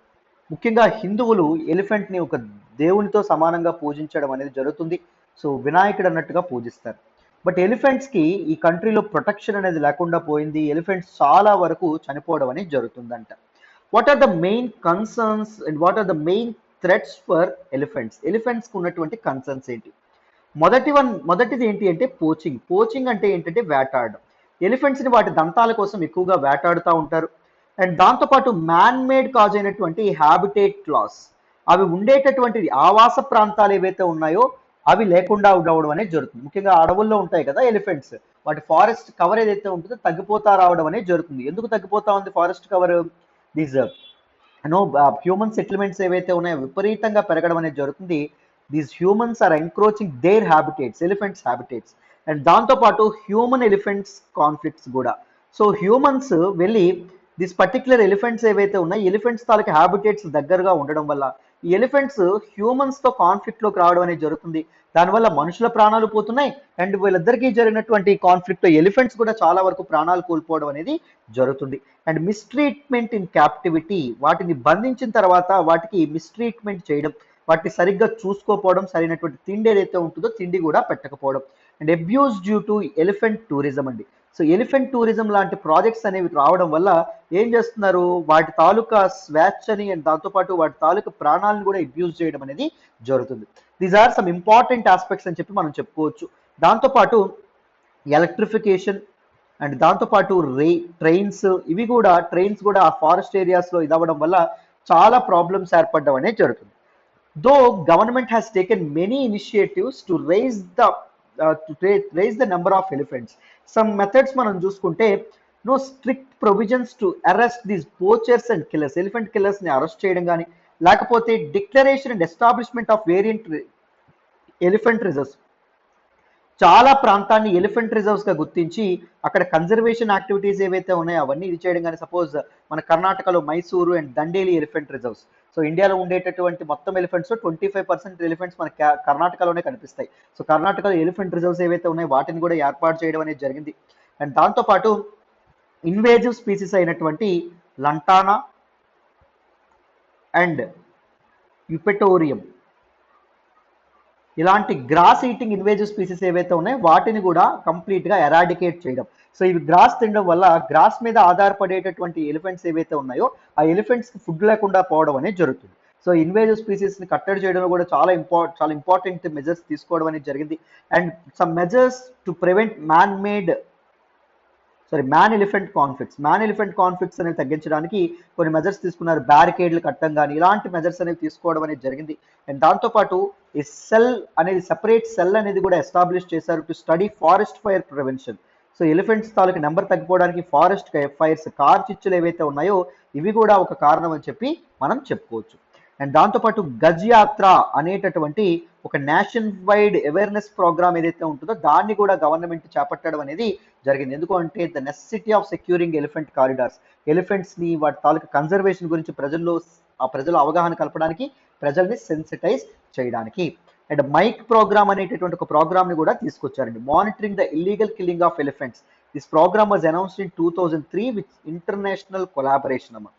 ముఖ్యంగా హిందువులు ఎలిఫెంట్ని ఒక దేవునితో సమానంగా పూజించడం అనేది జరుగుతుంది. సో వినాయకుడు అన్నట్టుగా పూజిస్తారు. బట్ ఎలిఫెంట్స్కి ఈ కంట్రీలో ప్రొటెక్షన్ అనేది లేకుండా పోయింది. ఎలిఫెంట్స్ చాలా వరకు చనిపోవడం అనేది జరుగుతుందంట. What are the main concerns and what are the main threats for elephants? ఎలిఫెంట్స్కి ఉన్నటువంటి కన్సర్న్స్ ఏంటి? మొదటిది ఏంటి అంటే పోచింగ్. పోచింగ్ అంటే ఏంటంటే వేటాడడం. ఎలిఫెంట్స్ని వాటి దంతాల కోసం ఎక్కువగా వేటాడుతూ ఉంటారు. అండ్ దాంతోపాటు మ్యాన్ మేడ్ కాజ్ అయినటువంటి హ్యాబిటేట్ లాస్, అవి ఉండేటటువంటి ఆవాస ప్రాంతాలు ఏవైతే ఉన్నాయో అవి లేకుండా ఉండవడం అనేది జరుగుతుంది. ముఖ్యంగా అడవుల్లో ఉంటాయి కదా ఎలిఫెంట్స్, వాటి ఫారెస్ట్ కవర్ ఏదైతే ఉంటుందో తగ్గిపోతా రావడం అనేది జరుగుతుంది. ఎందుకు తగ్గిపోతా ఉంది forest cover? These human settlements ఏవైతే ఉన్నాయో విపరీతంగా పెరగడం అనేది జరుగుతుంది. These humans are encroaching their habitats, elephants habitats. And దాంతోపాటు హ్యూమన్ ఎలిఫెంట్స్ కాన్ఫ్లిక్ట్స్ కూడా. సో హ్యూమన్స్ వెళ్ళి దిస్ పర్టిక్యులర్ ఎలిఫెంట్స్ ఏవైతే ఉన్నాయి, ఎలిఫెంట్స్ తాలూకు హ్యాబిటేట్స్ దగ్గరగా ఉండడం వల్ల ఈ ఎలిఫెంట్స్ హ్యూమన్స్తో కాన్ఫ్లిక్ట్లోకి రావడం అనేది జరుగుతుంది. దానివల్ల మనుషుల ప్రాణాలు పోతున్నాయి. అండ్ వీళ్ళిద్దరికీ జరిగినటువంటి కాన్ఫ్లిక్ట్లో ఎలిఫెంట్స్ కూడా చాలా వరకు ప్రాణాలు కోల్పోవడం అనేది జరుగుతుంది. అండ్ మిస్ట్రీట్మెంట్ ఇన్ క్యాప్టివిటీ, వాటిని బంధించిన తర్వాత వాటికి మిస్ట్రీట్మెంట్ చేయడం, వాటిని సరిగ్గా చూసుకోకపోవడం, సరైనటువంటి తిండి ఏదైతే ఉంటుందో తిండి కూడా పెట్టకపోవడం. And abuse due to elephant tourism అండి. సో ఎలిఫెంట్ టూరిజం లాంటి ప్రాజెక్ట్స్ అనేవి రావడం వల్ల ఏం చేస్తున్నారు, వాటి తాలూకా స్వేచ్ఛని అండ్ దాంతోపాటు వాటి తాలూకా ప్రాణాలను కూడా అబ్యూజ్ చేయడం అనేది జరుగుతుంది. These are some important aspects అని చెప్పి మనం చెప్పుకోవచ్చు. దాంతోపాటు ఎలక్ట్రిఫికేషన్ అండ్ దాంతోపాటు ట్రైన్స్ కూడా ఆ ఫారెస్ట్ ఏరియాస్లో ఇదవ్వడం వల్ల చాలా ప్రాబ్లమ్స్ ఏర్పడడం అనేది జరుగుతుంది. Though government has taken many initiatives to raise the number of elephants. Some methods మనం చూసుకుంటే strict provisions to arrest these poachers and killers, elephant కిల్లర్స్ని అరెస్ట్ చేయడం కానీ, లేకపోతే declaration and establishment of variant elephant reserves. చాలా ప్రాంతాన్ని elephant reserves గా గుర్తించి అక్కడ కన్జర్వేషన్ యాక్టివిటీస్ ఏవైతే ఉన్నాయో అవన్నీ ఇది చేయడం. కానీ సపోజ్ మన కర్ణాటకలో Mysuru and Dandeli elephant reserves. So ఇండియాలో ఉండేటటువంటి మొత్తం ఎలిఫెంట్స్ 25% ఎలిఫెంట్స్ మన కర్ణాటకలోనే కనిపిస్తాయి. సో కర్ణాటకలో ఎలిఫెంట్ రిజర్వ్స్ ఏవైతే ఉన్నాయో వాటిని కూడా ఏర్పాటు చేయడం అనేది జరిగింది. అండ్ దాంతోపాటు ఇన్వేజివ్ స్పీసీస్ అయినటువంటి లంటానా అండ్ యుపెటోరియం ఇలాంటి గ్రాస్ ఈటింగ్ ఇన్వేజివ్ స్పీసీస్ ఏవైతే ఉన్నాయో వాటిని కూడా కంప్లీట్గా ఎరాడికేట్ చేయడం. సో ఇవి గ్రాస్ తినడం వల్ల గ్రాస్ మీద ఆధారపడేటటువంటి ఎలిఫెంట్స్ ఏవైతే ఉన్నాయో ఆ ఎలిఫెంట్స్కి ఫుడ్ లేకుండా పోవడం అనేది జరుగుతుంది. సో ఇన్వేజివ్ స్పీసీస్ని కట్టడి చేయడంలో కూడా చాలా ఇంపార్టెంట్ మెజర్స్ తీసుకోవడం అనేది జరిగింది. And some measures to prevent man elephant conflicts అనేవి తగ్గించడానికి కొన్ని మెజర్స్ తీసుకున్నారు. బ్యారికేడ్లు కట్టడం కానీ ఇలాంటి మెజర్స్ అనేవి తీసుకోవడం అనేది జరిగింది. అండ్ దాంతోపాటు ఈ సెపరేట్ సెల్ అనేది కూడా ఎస్టాబ్లిష్ చేశారు to study forest fire prevention. So elephants తాలూకు నెంబర్ తగ్గిపోవడానికి ఫారెస్ట్ ఫైర్స్, కార్చిచ్చులు ఏవైతే ఉన్నాయో ఇవి కూడా ఒక కారణం అని చెప్పి మనం చెప్పుకోవచ్చు. అండ్ దాంతోపాటు గజ్ యాత్ర అనేటటువంటి ఒక నేషన్ వైడ్ అవేర్నెస్ ప్రోగ్రామ్ ఏదైతే ఉంటుందో దాన్ని కూడా గవర్నమెంట్ చేపట్టడం అనేది జరిగింది. ఎందుకంటే the necessity of securing elephant corridors, ఎలిఫెంట్స్ని వాటి తాలూకు కన్జర్వేషన్ గురించి ప్రజలు అవగాహన కలపడానికి, ప్రజల్ని సెన్సిటైజ్ చేయడానికి. అండ్ మైక్ ప్రోగ్రామ్ అనేటటువంటి ఒక ప్రోగ్రామ్ని కూడా తీసుకొచ్చారండి, monitoring the illegal killing of elephants. This program was announced in 2003 with international collaboration అమ్మ.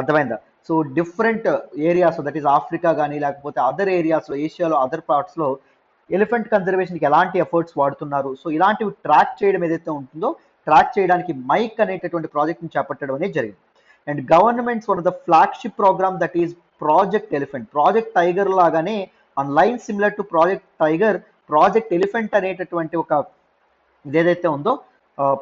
అర్థమైందా? So different areas, that is Africa కానీ లేకపోతే అదర్ ఏరియాస్లో, ఏషియాలో అదర్ పార్ట్స్లో ఎలిఫెంట్ కన్జర్వేషన్కి ఎలాంటి ఎఫర్ట్స్ వాడుతున్నారు, సో ఇలాంటివి ట్రాక్ చేయడం ఏదైతే ఉంటుందో ట్రాక్ చేయడానికి మైక్ అనేటటువంటి ప్రాజెక్ట్ని చేపట్టడం అనేది జరిగింది. And governments one of the flagship program that is project elephant. Project tiger లాగానే on line similar to project tiger, project elephant అనేటటువంటి ఒక ఇదేదైతే ఉందో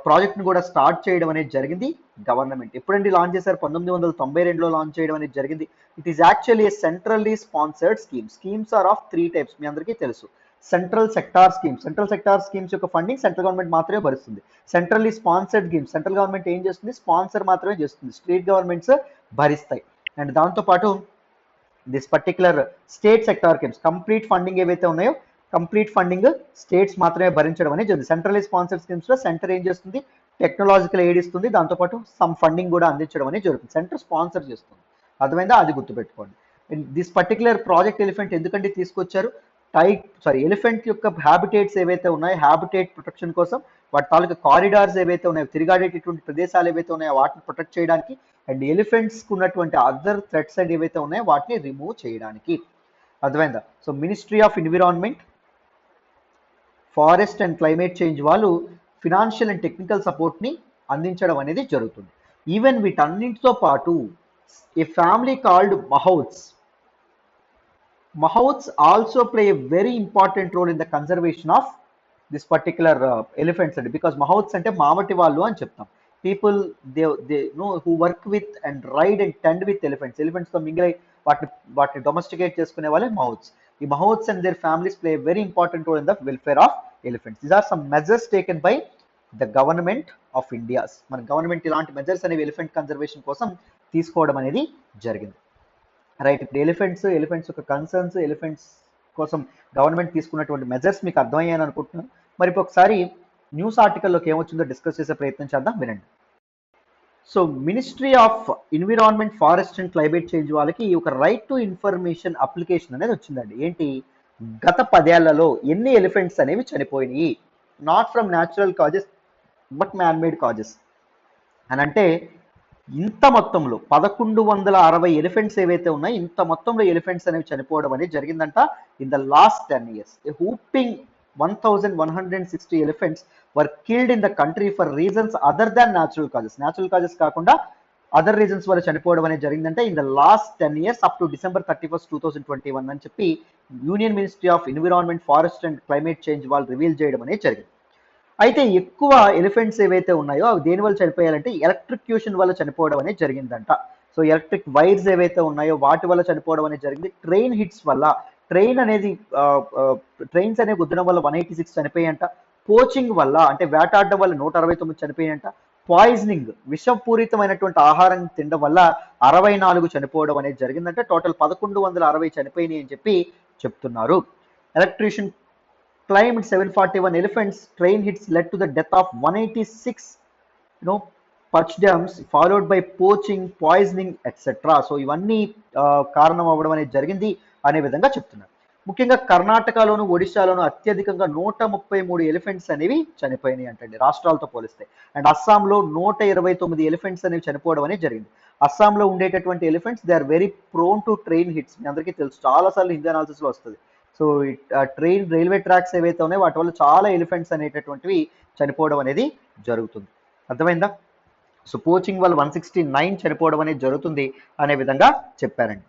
ప్రాజెక్ట్ని కూడా స్టార్ట్ చేయడం అనేది జరిగింది గవర్నమెంట్. ఎప్పుడండి లాంచ్ చేశారు? 1992లో లాంచ్ చేయడం అనేది జరిగింది. It is actually a centrally sponsored schemes are of 3 types. మీ అందరికీ తెలుసు. సెంట్రల్ సెక్టార్ స్కీమ్స్ యొక్క ఫండింగ్ సెంట్రల్ గవర్నమెంట్ మాత్రమే భరిస్తుంది. Centrally sponsored schemes central government ఏం చేస్తుంది? స్పాన్సర్ మాత్రమే చేస్తుంది, స్టేట్ గవర్నమెంట్స్ భరిస్తాయి. అండ్ దాంతోపాటు this particular state sector schemes complete funding ఏవైతే ఉన్నాయో కంప్లీట్ ఫండింగ్ స్టేట్స్ మాత్రమే భరించడం అనేది జరిగింది. సెంట్రల్లీ స్పాన్సర్డ్ స్కీమ్స్లో సెంటర్ ఏం చేస్తుంది? టెక్నాలజికల్ ఎయిడ్ ఇస్తుంది, దాంతోపాటు సమ్ ఫండింగ్ కూడా అందించడం అనేది జరుగుతుంది. సెంటర్ స్పాన్సర్ చేస్తుంది. అర్థమైందా? అది గుర్తుపెట్టుకోండి. దిస్ పర్టికులర్ ప్రాజెక్ట్ ఎలిఫెంట్ ఎందుకంటే తీసుకొచ్చారు? ఎలిఫెంట్ యొక్క హ్యాబిటేట్స్ ఏవైతే ఉన్నాయో హ్యాబిటేట్ ప్రొటెక్షన్ కోసం, వాటి తాలూకా కారిడార్స్ ఏవైతే ఉన్నాయో, తిరిగాడేటటువంటి ప్రదేశాలు ఏవైతే ఉన్నాయో వాటిని ప్రొటెక్ట్ చేయడానికి, అండ్ ఎలిఫెంట్స్కి ఉన్నటువంటి అదర్ థ్రెట్స్ అండ్ ఏవైతే ఉన్నాయో వాటిని రిమూవ్ చేయడానికి. అర్థమైందా? So ministry of environment, forest and climate change వాళ్ళు ఫినాన్షియల్ అండ్ టెక్నికల్ సపోర్ట్ని అందించడం అనేది జరుగుతుంది. ఈవెన్ వీటన్నింటితో పాటు a family called Mahouts also play a very important role in the conservation of this particular elephants అండి. బికాస్ Mahouts అంటే మామటి వాళ్ళు అని చెప్తాం. People they know who work with and ride and tend with ఎలిఫెంట్స్తో మింగిలై వాటిని డొమెస్టికేట్ చేసుకునే వాళ్ళే Mahouts. ఈ Mahouts and their families play a very important role in the welfare of elephants. These are some measures taken by the government of India. మన government ఇలాంటి measures అనేవి elephant conservation కోసం తీసుకోవడం అనేది జరిగింది. రైట్. ఇప్పుడు ఎలిఫెంట్స్ యొక్క కన్సర్న్స్, ఎలిఫెంట్స్ కోసం గవర్నమెంట్ తీసుకున్నటువంటి మెజర్స్ మీకు అర్థమయ్యాయని అనుకుంటున్నాను. మరి ఇప్పుడు ఒకసారి న్యూస్ ఆర్టికల్లోకి ఏమొచ్చిందో డిస్కస్ చేసే ప్రయత్నం చేద్దాం, వినండి. So ministry of environment, forest and climate change వాళ్ళకి ఒక రైట్ టు ఇన్ఫర్మేషన్ అప్లికేషన్ అనేది వచ్చిందండి. ఏంటి? గత 10 ఏళ్లలో ఎన్ని ఎలిఫెంట్స్ అనేవి చనిపోయినాయి, not from natural causes but man made causes అని. అంటే ఇంత మొత్తంలో 1160 ఎలిఫెంట్స్ ఏవైతే ఉన్నాయో ఇంత మొత్తంలో ఎలిఫెంట్స్ అనేవి చనిపోవడం అనేది జరిగిందంట in the last 10 years. A whooping 1160 elephants were killed in the country for reasons other than natural causes కాకుండా అదర్ రీజన్స్ వల్ల చనిపోవడం అనేది జరిగిందంటే in the last 10 years up to December 31st, 2021 అని చెప్పి union ministry of environment, forest and climate change వాళ్ళు reveal చేయడం అనేది జరిగింది. అయితే ఎక్కువ ఎలిఫెంట్స్ ఏవైతే ఉన్నాయో అవి దేని వల్ల చనిపోయాలంటే ఎలక్ట్రిక్యూషన్ వల్ల చనిపోవడం అనేది జరిగిందంట. సో ఎలక్ట్రిక్ వైర్స్ ఏవైతే ఉన్నాయో వాటి వల్ల చనిపోవడం అనేది జరిగింది. ట్రైన్ హిట్స్ వల్ల, ట్రైన్స్ అనేవి గుద్దడం వల్ల 186 చనిపోయాయంట. పోచింగ్ వల్ల అంటే వేటాడడం వల్ల 169 చనిపోయాయంట. పాయిజనింగ్, విషపూరితమైనటువంటి ఆహారం తినడం వల్ల 64 చనిపోవడం అనేది జరిగిందంటే టోటల్ 1160 చనిపోయినాయి అని చెప్పి చెప్తున్నారు. claimed 741 elephants. Train hits led to the death of 186 పర్చ్డమ్స్ followed by poaching, poisoning etcetera. So ఇవన్నీ కారణం అవ్వడం అనేది జరిగింది అనే విధంగా చెప్తున్నారు. ముఖ్యంగా కర్ణాటకలోను ఒడిశాలోను అత్యధికంగా 133 ఎలిఫెంట్స్ అనేవి చనిపోయినాయి అంటండి రాష్ట్రాలతో పోలిస్తే. అండ్ అస్సాంలో 129 ఎలిఫెంట్స్ అనేవి చనిపోవడం అనేది జరిగింది. అస్సాంలో ఉండేటటువంటి elephants they are very prone to train hits. మీ అందరికీ తెలుసు, చాలాసార్లు హిందీ అనాలిసిస్లో వస్తుంది. సో ట్రైన్ రైల్వే ట్రాక్స్ ఏవైతే ఉన్నాయో వాటి వల్ల చాలా ఎలిఫెంట్స్ అనేటటువంటివి చనిపోవడం అనేది జరుగుతుంది. అర్థమైందా? సో పోచింగ్ వల్ల 169 చనిపోవడం అనేది జరుగుతుంది అనే విధంగా చెప్పారండి.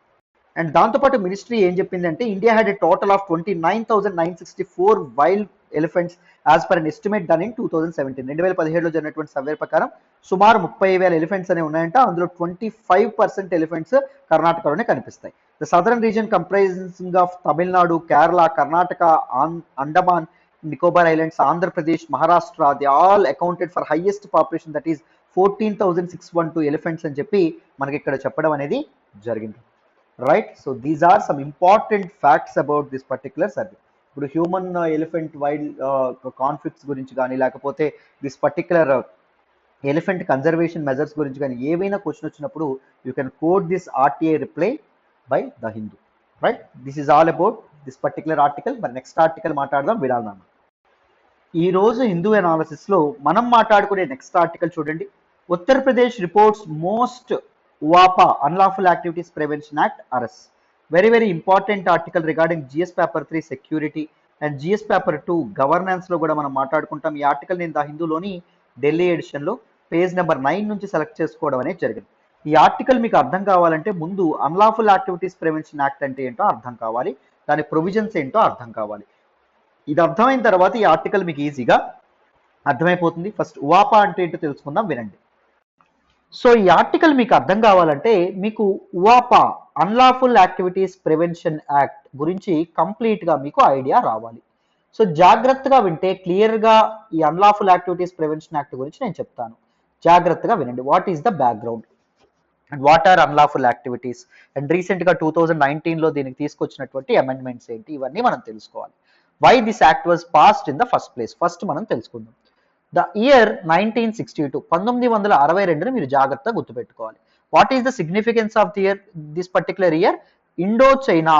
అండ్ దాంతోపాటు మినిస్ట్రీ ఏం చెప్పిందంటే India had a total of 29,964 wild elephants as per an estimate done in 2017. 2017లో జరిగినటువంటి సర్వే ప్రకారం సుమారు 30,000 ఎలిఫెంట్స్ అనేవి ఉన్నాయంట. అందులో 25% ఎలిఫెంట్స్ కర్ణాటకలోనే కనిపిస్తాయి. The southern region comprising of Tamil Nadu, Kerala, Karnataka, Andaman Nicobar islands, Andhra Pradesh, Maharashtra, they all accounted for highest population that is 14,612 elephants అని చెప్పి మనకి ఇక్కడ చెప్పడం అనేది జరిగింది. Right. So these are some important facts about this particular survey. ఇప్పుడు హ్యూమన్ ఎలిఫెంట్ వైల్డ్ కాన్ఫ్లిక్ట్స్ గురించి కానీ లేకపోతే this particular elephant conservation measures గురించి కానీ ఏవైనా క్వశ్చన్ వచ్చినప్పుడు you can quote this RTI reply by the Hindu. Right. This is all about this particular article. మరి next article మాట్లాడదాం విడాలన్నా. ఈ రోజు హిందూ అనాలిసిస్లో మనం మాట్లాడుకునే నెక్స్ట్ ఆర్టికల్ చూడండి. Uttar Pradesh reports most UAPA Unlawful Activities Prevention Act arrests. Very very important article regarding GS Paper 3 security and GS Paper 2 governance లో కూడా మనం మాట్లాడుకుంటాం. ఈ ఆర్టికల్ నేను ద హిందూలోని ఢిల్లీ ఎడిషన్లో పేజ్ నెంబర్ 9 నుంచి సెలెక్ట్ చేసుకోవడం అనేది జరిగింది. ఈ ఆర్టికల్ మీకు అర్థం కావాలంటే ముందు అన్లాఫుల్ యాక్టివిటీస్ ప్రివెన్షన్ యాక్ట్ అంటే ఏంటో అర్థం కావాలి, దాని ప్రొవిజన్స్ ఏంటో అర్థం కావాలి. ఇది అర్థమైన తర్వాత ఈ ఆర్టికల్ మీకు ఈజీగా అర్థమైపోతుంది. ఫస్ట్ UAPA అంటే ఏంటో తెలుసుకుందాం, వినండి. సో ఈ ఆర్టికల్ మీకు అర్థం కావాలంటే మీకు UAPA unlawful activities prevention act గురించి కంప్లీట్గా మీకు ఐడియా రావాలి. సో జాగ్రత్తగా వింటే క్లియర్గా ఈ అన్లాఫుల్ యాక్టివిటీస్ ప్రివెన్షన్ యాక్ట్ గురించి నేను చెప్తాను. జాగ్రత్తగా వినండి. What is the background and what are unlawful activities and రీసెంట్గా 2019లో దీనికి తీసుకొచ్చినటువంటి అమెండ్మెంట్స్ ఏంటి, ఇవన్నీ మనం తెలుసుకోవాలి. Why this act was passed in the first place first మనం తెలుసుకుందాం. ద ఇయర్ 1962 1962ని మీరు జాగ్రత్తగా గుర్తుపెట్టుకోవాలి. What is the significance of the year this particular year? Indo China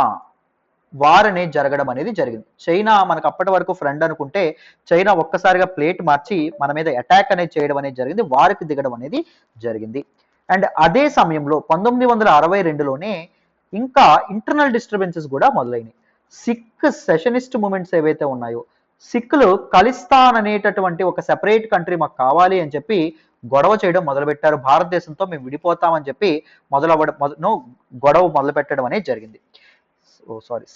war అనేది జరగడం అనేది జరిగింది. చైనా మనకు అప్పటి వరకు ఫ్రెండ్ అనుకుంటే చైనా ఒక్కసారిగా ప్లేట్ మార్చి మన మీద అటాక్ అనేది చేయడం అనేది జరిగింది, వారికి దిగడం అనేది జరిగింది. అండ్ అదే సమయంలో 1962లోనే ఇంకా ఇంటర్నల్ డిస్టర్బెన్సెస్ కూడా మొదలైనవి. సిక్ సెషనిస్ట్ మూమెంట్స్ ఏవైతే ఉన్నాయో, సిక్కులు ఖలిస్తాన్ అనేటటువంటి ఒక సెపరేట్ కంట్రీ మాకు కావాలి అని చెప్పి గొడవ చేయడం మొదలుపెట్టారు. భారతదేశంతో మేము విడిపోతామని చెప్పి గొడవ మొదలు పెట్టడం అనేది జరిగింది.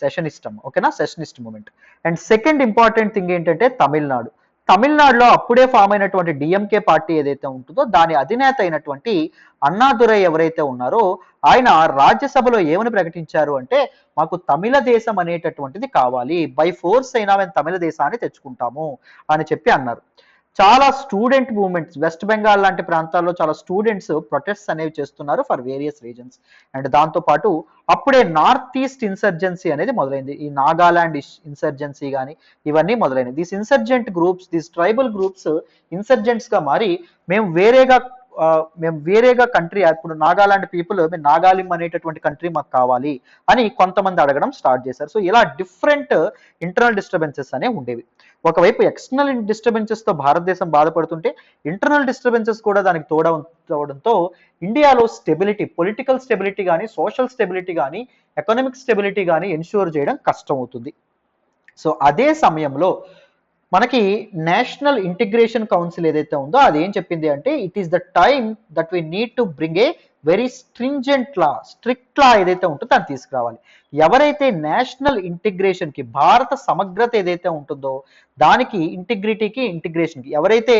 సెషనిస్టమ్, ఓకేనా, secessionist movement. And second important thing ఏంటంటే తమిళనాడులో అప్పుడే ఫామ్ అయినటువంటి డిఎంకే పార్టీ ఏదైతే ఉంటుందో దాని అధినేత అయినటువంటి అన్నాదురై ఎవరైతే ఉన్నారో ఆయన రాజ్యసభలో ఏమని ప్రకటించారు అంటే మాకు తమిళ దేశం అనేటటువంటిది కావాలి, బై ఫోర్స్ అయినా మేము తమిళ దేశాన్ని తెచ్చుకుంటాము అని చెప్పి అన్నారు. చాలా స్టూడెంట్ మూవ్మెంట్స్ వెస్ట్ బెంగాల్ లాంటి ప్రాంతాల్లో చాలా స్టూడెంట్స్ ప్రొటెస్ట్ అనేవి చేస్తున్నారు ఫర్ వేరియస్ రీజన్స్. అండ్ దాంతోపాటు అప్పుడే నార్త్ ఈస్ట్ ఇన్సర్జెన్సీ అనేది మొదలైంది. ఈ నాగాలాండ్ ఇన్సర్జెన్సీ కానీ ఇవన్నీ మొదలైనవి. These insurgent groups, these tribal groups insurgents గా మారి మేము వేరేగా కంట్రీ, ఇప్పుడు నాగాలాండ్ పీపుల్ మేము నాగాలిం అనేటటువంటి కంట్రీ మాకు కావాలి అని కొంతమంది అడగడం స్టార్ట్ చేశారు. సో ఇలా డిఫరెంట్ ఇంటర్నల్ డిస్టర్బెన్సెస్ అనేవి ఉండేవి. ఒకవైపు ఎక్స్టర్నల్ డిస్టర్బెన్సెస్ తో భారతదేశం బాధపడుతుంటే ఇంటర్నల్ డిస్టర్బెన్సెస్ కూడా దానికి తోడవడంతో ఇండియాలో స్టెబిలిటీ, పొలిటికల్ స్టెబిలిటీ కానీ సోషల్ స్టెబిలిటీ కానీ ఎకనామిక్ స్టెబిలిటీ కానీ ఎన్ష్యూర్ చేయడం కష్టం అవుతుంది. సో అదే సమయంలో మనకి నేషనల్ ఇంటిగ్రేషన్ కౌన్సిల్ ఏదైతే ఉందో అది ఏం చెప్పింది అంటే it is the time that we need to bring a very stringent law, strict law ఏదైతే ఉంటుందో దాన్ని తీసుకురావాలి. ఎవరైతే నేషనల్ ఇంటిగ్రేషన్ కి, భారత సమగ్రత ఏదైతే ఉంటుందో దానికి, ఇంటిగ్రిటీకి ఇంటిగ్రేషన్కి ఎవరైతే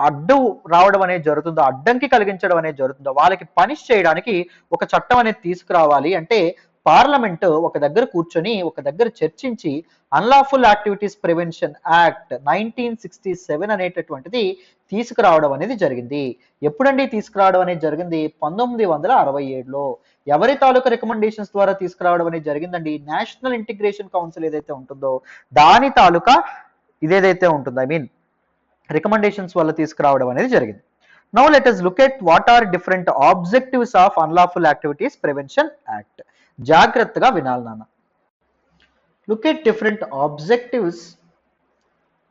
అడ్డు రావడం అనేది జరుగుతుందో, అడ్డంకి కలిగించడం అనేది జరుగుతుందో వాళ్ళకి పనిష్ చేయడానికి ఒక చట్టం అనేది తీసుకురావాలి. అంటే పార్లమెంట్ ఒక దగ్గర కూర్చొని ఒక దగ్గర చర్చించి అన్లాఫుల్ యాక్టివిటీస్ ప్రివెన్షన్ యాక్ట్ 1967 అనేటటువంటిది తీసుకురావడం అనేది జరిగింది. ఎప్పుడండి తీసుకురావడం అనేది జరిగింది? 1967లో. ఎవరి తాలూకా రికమెండేషన్స్ ద్వారా తీసుకురావడం అనేది జరిగిందండి? నేషనల్ ఇంటిగ్రేషన్ కౌన్సిల్ ఏదైతే ఉంటుందో దాని తాలూకా ఇదేదైతే ఉంటుందో ఐ మీన్ రికమెండేషన్స్ వల్ల తీసుకురావడం అనేది జరిగింది. Now let us look at what are different objectives of unlawful activities prevention act. జాగ్రత్తగా వినాలి నాన్న. Look at different objectives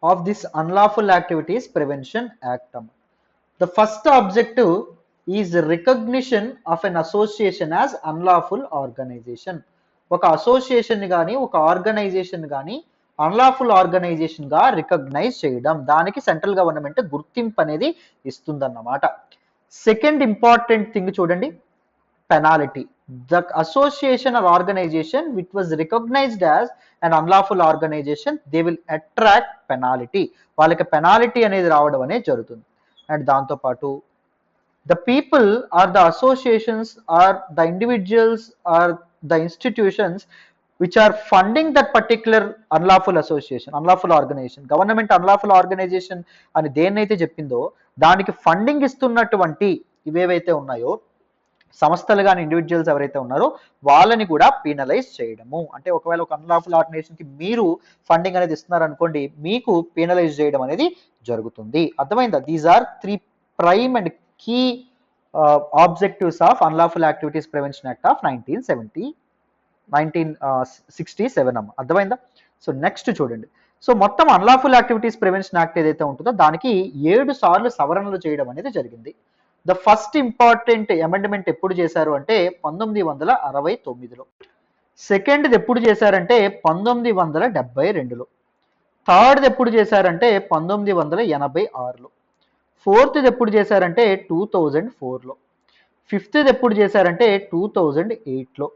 of this unlawful activities prevention act. The first objective is recognition of an association as unlawful organization. ఒక association కానీ ఒక organisation కానీ unlawful organisation గా recognise చేయడం, దానికి సెంట్రల్ గవర్నమెంట్ గుర్తింపు అనేది ఇస్తుందన్నమాట. సెకండ్ ఇంపార్టెంట్ థింగ్ చూడండి, penalty. The association or organisation which was recognised as and unlawful organisation they will attract penalty. వాళ్ళకి పెనాలిటీ అనేది రావడం అనేది జరుగుతుంది. అండ్ దాంతోపాటు the people or the associations or the individuals or the institutions which are funding that particular unlawful association, unlawful organisation. Government unlawful organisation అని దేన్నైతే చెప్పిందో దానికి ఫండింగ్ ఇస్తున్నటువంటి ఇవేవైతే ఉన్నాయో సంస్థలు కానీ ఇండివిజువల్స్ ఎవరైతే ఉన్నారో వాళ్ళని కూడా పీనలైజ్ చేయడము. అంటే ఒకవేళ ఒక అన్లాఫుల్ ఆర్గనైజేషన్కి మీరు ఫండింగ్ అనేది ఇస్తున్నారు అనుకోండి, మీకు పీనలైజ్ చేయడం అనేది జరుగుతుంది. అర్థమైందా? These are 3 prime and key objectives of unlawful activities prevention act of 1967 అమ్మ. అర్థమైందా? సో నెక్స్ట్ చూడండి. సో మొత్తం అన్లాఫుల్ యాక్టివిటీస్ ప్రివెన్షన్ యాక్ట్ ఏదైతే ఉంటుందో దానికి 7 సార్లు సవరణలు చేయడం అనేది జరిగింది. ద ఫస్ట్ ఇంపార్టెంట్ అమెండ్మెంట్ ఎప్పుడు చేశారు అంటే 1969లో. సెకండ్ది ఎప్పుడు చేశారంటే 1972లో. థర్డ్ది ఎప్పుడు చేశారంటే 1986లో. ఫోర్త్ది ఎప్పుడు చేశారంటే 2004లో. ఫిఫ్త్ది ఎప్పుడు చేశారంటే 2008లో.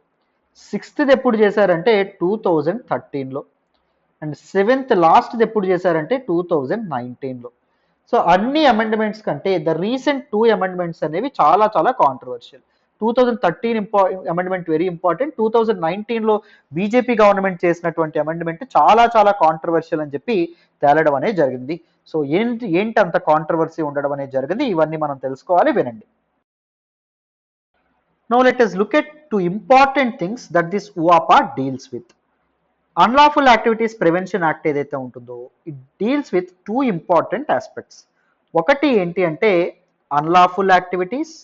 సిక్స్త్ది ఎప్పుడు చేశారంటే 2013లో. అండ్ సెవెంత్ లాస్ట్ది ఎప్పుడు చేశారంటే 2019లో. సో అన్ని అమెండ్మెంట్స్ కంటే ద రీసెంట్ 2 అమెండ్మెంట్స్ అనేవి చాలా చాలా కాంట్రవర్షియల్. 2013 amendment very important. 2019లో బీజేపీ గవర్నమెంట్ చేసినటువంటి అమెండ్మెంట్ చాలా చాలా కాంట్రవర్షియల్ అని చెప్పి తేలడం అనేది జరిగింది. సో ఏంటి అంత కాంట్రవర్సీ ఉండడం అనేది జరిగింది, ఇవన్నీ మనం తెలుసుకోవాలి, వినండి. Now let us look at 2 important things that this UAPA deals with. Unlawful activities prevention act ఏదైతే ఉంటుందో it deals with 2 important aspects. ఒకటి ఏంటి అంటే అన్లాఫుల్ యాక్టివిటీస్,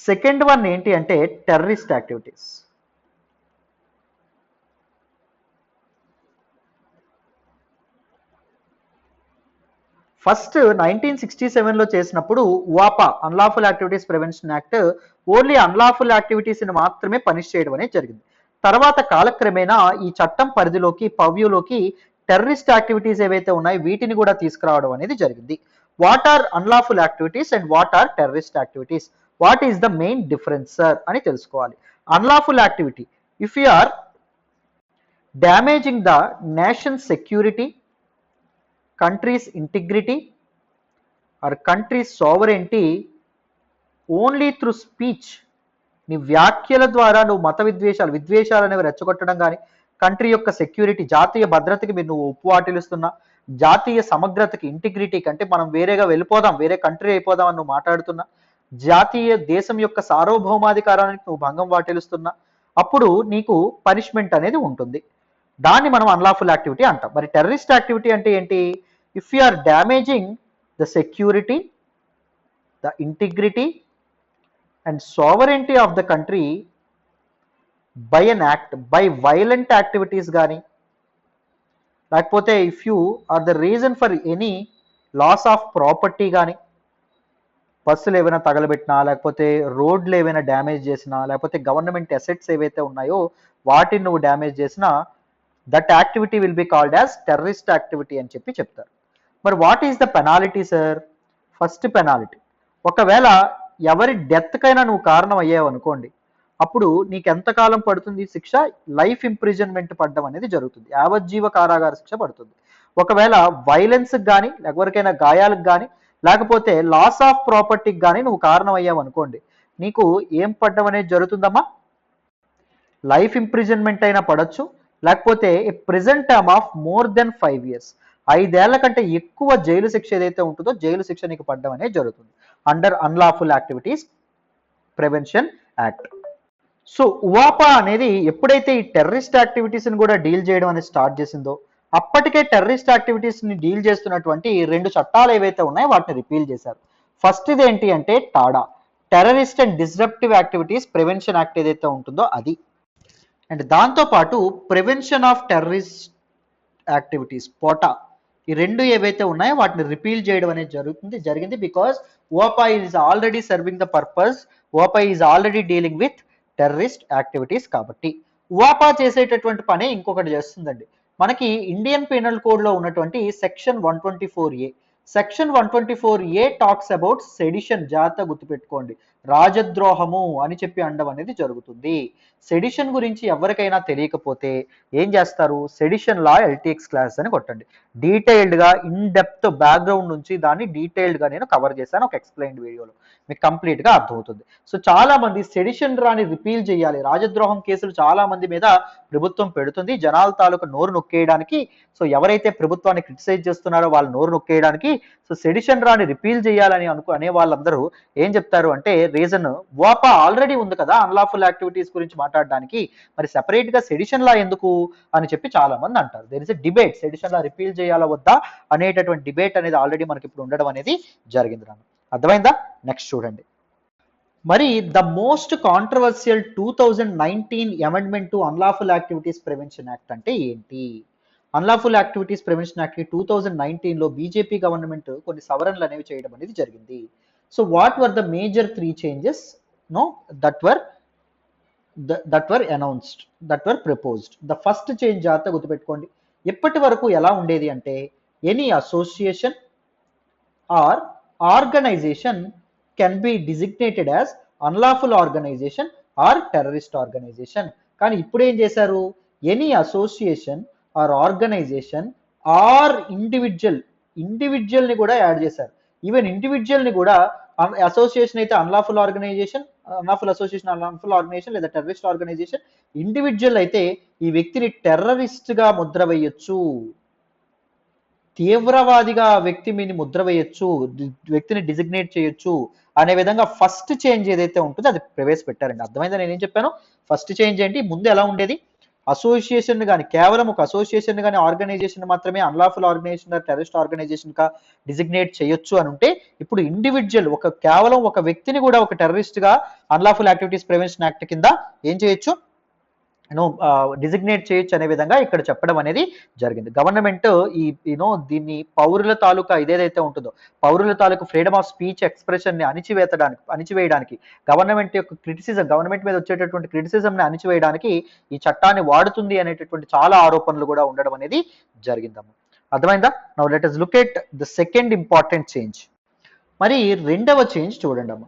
సెకండ్ వన్ ఏంటి అంటే టెర్రరిస్ట్ యాక్టివిటీస్. ఫస్ట్ 1967లో చేసినప్పుడు UAPA unlawful activities prevention act only unlawful యాక్టివిటీస్ని మాత్రమే పనిష్ చేయడం అనేది జరిగింది. తర్వాత కాలక్రమేణా ఈ చట్టం పరిధిలోకి పవ్యూలోకి టెర్రరిస్ట్ యాక్టివిటీస్ ఏవైతే ఉన్నాయో వీటిని కూడా తీసుకురావడం అనేది జరిగింది. What are unlawful activities and what are terrorist activities, what is the main difference sir అని తెలుసుకోవాలి. Unlawful activity if you are damaging the nation security, country's integrity or country's sovereignty only through speech. నీ వ్యాఖ్యల ద్వారా నువ్వు మత విద్వేషాలు అనేవి రెచ్చగొట్టడం కానీ, కంట్రీ యొక్క సెక్యూరిటీ జాతీయ భద్రతకి మీరు నువ్వు ఉప్పువాటిలుస్తున్నా, జాతీయ సమగ్రతకి ఇంటిగ్రిటీకి అంటే మనం వేరేగా వెళ్ళిపోదాం వేరే కంట్రీ అయిపోదాం అని నువ్వు మాట్లాడుతున్నా, జాతీయ దేశం యొక్క సార్వభౌమాధికారానికి నువ్వు భంగం వాటిల్లుస్తున్నా, అప్పుడు నీకు పనిష్మెంట్ అనేది ఉంటుంది. దాన్ని మనం అన్లాఫుల్ యాక్టివిటీ అంటాం. మరి టెర్రరిస్ట్ యాక్టివిటీ అంటే ఏంటి? If you are damaging the security, the integrity and sovereignty of the country by an act, by violent activities కానీ, లేకపోతే if you are the reason for any loss of property కానీ, బస్సులు ఏవైనా తగలబెట్టినా, లేకపోతే రోడ్లు ఏవైనా డ్యామేజ్ చేసినా, లేకపోతే గవర్నమెంట్ అసెట్స్ ఏవైతే ఉన్నాయో వాటిని నువ్వు డ్యామేజ్ చేసినా, that activity will be called as terrorist activity అని చెప్పి చెప్తారు. మరి what is the penalty sir? First penalty, ఒకవేళ ఎవరి డెత్కైనా నువ్వు కారణం అయ్యావు అనుకోండి, అప్పుడు నీకు ఎంతకాలం పడుతుంది శిక్ష? లైఫ్ ఇంప్రిజన్మెంట్ పడడం అనేది జరుగుతుంది, యావజ్జీవ కారాగార శిక్ష పడుతుంది. ఒకవేళ వైలెన్స్కి కానీ, ఎవరికైనా గాయాలకు కానీ, లేకపోతే లాస్ ఆఫ్ ప్రాపర్టీకి కానీ నువ్వు కారణం అయ్యావు అనుకోండి, నీకు ఏం పడడం అనేది జరుగుతుందమ్మా? లైఫ్ ఇంప్రిజన్మెంట్ అయినా పడవచ్చు, లేకపోతే a present term of more than 5 years, 5 ఏళ్ల కంటే ఎక్కువ జైలు శిక్ష ఏదైతే ఉంటుందో జైలు శిక్ష నీకు పడడం అనేది జరుగుతుంది under unlawful activities prevention act. So UAPA అనేది ఎప్పుడైతే ఈ టెర్రరిస్ట్ యాక్టివిటీస్ని కూడా డీల్ చేయడం అనేది స్టార్ట్ చేసిందో, అప్పటికే టెర్రరిస్ట్ యాక్టివిటీస్ని డీల్ చేస్తున్నటువంటి 2 చట్టాలు ఏవైతే ఉన్నాయో వాటిని రిపీల్ చేశారు. ఫస్ట్ ఇది ఏంటి అంటే Tada, terrorist and disruptive activities prevention act ఏదైతే ఉంటుందో అది. అండ్ దాంతోపాటు ప్రివెన్షన్ ఆఫ్ టెర్రరిస్ట్ యాక్టివిటీస్ పోటా, ఈ 2 ఏవైతే ఉన్నాయో వాటిని రిపీల్ చేయడం అనేది జరిగింది because UAPA is already serving the purpose, UAPA is already dealing with terrorist activities కాబట్టి. ఓపా చేసేటటువంటి పనే ఇంకొకటి చేస్తుందండి. మనకి ఇండియన్ పీనల్ కోడ్ లో ఉన్నటువంటి section 124A, section 124A talks about sedition. జాగ్రత్త గుర్తుపెట్టుకోండి, రాజద్రోహము అని చెప్పి అనడం అనేది జరుగుతుంది. సెడిషన్ గురించి ఎవరికైనా తెలియకపోతే ఏం చేస్తారు, సెడిషన్ లా ఎల్టీఎక్స్ క్లాస్ అని కొట్టండి. డీటెయిల్డ్గా ఇన్ డెప్త్ బ్యాక్గ్రౌండ్ నుంచి దాన్ని డీటెయిల్డ్గా నేను కవర్ చేశాను ఒక ఎక్స్ప్లెయిన్డ్ వీడియోలో, మీకు కంప్లీట్గా అర్థమవుతుంది. సో చాలా మంది సెడిషన్ రాని రిపీల్ చేయాలి, రాజద్రోహం కేసులు చాలా మంది మీద ప్రభుత్వం పెడుతుంది జనాల తాలూకు నోరు నొక్కేయడానికి. సో ఎవరైతే ప్రభుత్వాన్ని క్రిటిసైజ్ చేస్తున్నారో వాళ్ళ నోరు నొక్కేయడానికి సో సెడిషన్ రాని రిపీల్ చేయాలని అనే వాళ్ళందరూ ఏం చెప్తారు అంటే రీజన్, వాపా ఆల్రెడీ ఉంది కదా అన్లాఫుల్ యాక్టివిటీస్ గురించి మాట్లాడడానికి, మరి సెపరేట్ గా సెడిషన్ లా ఎందుకు అని చెప్పి చాలా మంది అంటారు. There is a debate, sedition law repeal చేయాలా వద్దా అనేటటువంటి డిబేట్ అనేది ఆల్రెడీ మనకి ఇప్పుడు ఉండడం అనేది జరిగింది. అర్థమైందా? నెక్స్ట్ చూడండి. మరి the most controversial 2019 amendment to unlawful activities prevention act అంటే ఏంటి? అన్లాఫుల్ యాక్టివిటీస్ ప్రివెన్షన్ యాక్ట్ 2019లో బీజేపీ గవర్నమెంట్ కొన్ని సవరణలు అనేవి చేయడం అనేది జరిగింది. So what were the major 3 changes that were announced, that were proposed. The first change జాగ్రత్త గుర్తుపెట్టుకోండి, ఎప్పటి వరకు ఎలా ఉండేది అంటే any association or organisation can be designated as unlawful organisation or terrorist organisation. కానీ ఇప్పుడు ఏం చేశారు, any association or organisation or individual ని కూడా యాడ్ చేశారు. ఈవెన్ ఇండివిజువల్ ని కూడా, అసోసియేషన్ అయితే unlawful organisation, unlawful association unlawful organisation లేదా టెర్రరిస్ట్ ఆర్గనైజేషన్, ఇండివిజువల్ అయితే ఈ వ్యక్తిని టెర్రరిస్ట్ గా ముద్ర వేయొచ్చు, తీవ్రవాదిగా వ్యక్తి మీద ముద్ర వేయొచ్చు, వ్యక్తిని డిజిగ్నేట్ చేయొచ్చు అనే విధంగా ఫస్ట్ చేంజ్ ఏదైతే ఉంటుందో అది ప్రవేశపెట్టారండి. అర్థమైందా నేనేం చెప్పాను? ఫస్ట్ చేంజ్ ఏంటి, ముందు ఎలా ఉండేది, అసోసియేషన్ కానీ కేవలం ఒక అసోసియేషన్ కానీ ఆర్గనైజేషన్ మాత్రమే అన్లాఫుల్ ఆర్గనైజేషన్ టెర్రరిస్ట్ ఆర్గనైజేషన్ గా డిజిగ్నేట్ చేయొచ్చు అని ఉంటే, ఇప్పుడు ఇండివిజువల్ కేవలం ఒక వ్యక్తిని కూడా ఒక టెర్రరిస్ట్ గా అన్లాఫుల్ యాక్టివిటీస్ ప్రివెన్షన్ యాక్ట్ కింద ఏం చేయొచ్చు, డిజిగ్నేట్ చేయొచ్చు అనే విధంగా ఇక్కడ చెప్పడం అనేది జరిగింది. గవర్నమెంట్ ఈ దీన్ని పౌరుల తాలూకా ఇదేదైతే ఉంటుందో పౌరుల తాలూకు ఫ్రీడమ్ ఆఫ్ స్పీచ్ ఎక్స్ప్రెషన్ ని అణిచివేయడానికి గవర్నమెంట్ యొక్క గవర్నమెంట్ మీద వచ్చేటటువంటి క్రిటిసిజం ని అణిచివేయడానికి ఈ చట్టాన్ని వాడుతుంది అనేటటువంటి చాలా ఆరోపణలు కూడా ఉండడం అనేది జరిగిందమ్మా. అర్థమైందా? Now let us look at the second important change. మరి రెండవ చేంజ్ చూడండి అమ్మా.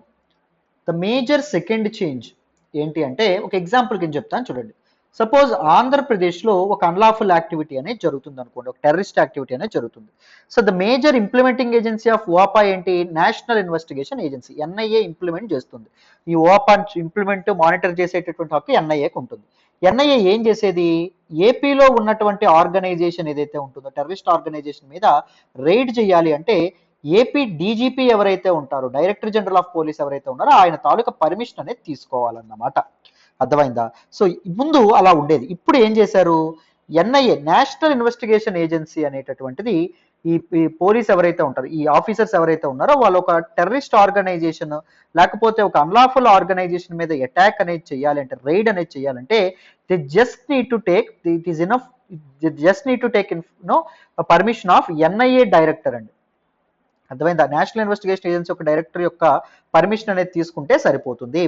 ద మేజర్ సెకండ్ చేంజ్ ఏంటి అంటే ఒక ఎగ్జాంపుల్ కింద చెప్తాను చూడండి. సపోజ్ ఆంధ్రప్రదేశ్లో ఒక అన్లాఫుల్ యాక్టివిటీ అనేది జరుగుతుంది అనుకోండి, ఒక టెర్రరిస్ట్ యాక్టివిటీ అనేది జరుగుతుంది. So the major implementing agency of UAPA ఏంటి, national investigation agency, NIA implement చేస్తుంది. ఈ ఓపా ఇంప్లిమెంట్ మానిటర్ చేసేటటువంటి హక్కు ఎన్ఐఏకి ఉంటుంది. ఎన్ఐఏ ఏం చేసేది, ఏపీలో ఉన్నటువంటి ఆర్గనైజేషన్ ఏదైతే ఉంటుందో టెర్రరిస్ట్ ఆర్గనైజేషన్ మీద రైడ్ చేయాలి అంటే ఏపీ డీజీపీ ఎవరైతే ఉంటారో, డైరెక్టర్ జనరల్ ఆఫ్ పోలీస్ ఎవరైతే ఉన్నారో ఆయన తాలూకా పర్మిషన్ అనేది తీసుకోవాలన్నమాట. అర్థమైందా? సో ముందు అలా ఉండేది. ఇప్పుడు ఏం చేశారు, ఎన్ఐఏ నేషనల్ ఇన్వెస్టిగేషన్ ఏజెన్సీ అనేటటువంటిది ఈ పోలీస్ ఎవరైతే ఉంటారో, ఈ ఆఫీసర్స్ ఎవరైతే ఉన్నారో వాళ్ళు ఒక టెర్రరిస్ట్ ఆర్గనైజేషన్ లేకపోతే ఒక అన్లాఫుల్ ఆర్గనైజేషన్ మీద అటాక్ అనేది చేయాలి అంటే, రైడ్ అనేది చేయాలంటే they just need to take it is enough just need to take permission of NIA director అండి. అర్థమైందా? నేషనల్ ఇన్వెస్టిగేషన్ ఏజెన్సీ ఒక డైరెక్టర్ యొక్క పర్మిషన్ అనేది తీసుకుంటే సరిపోతుంది.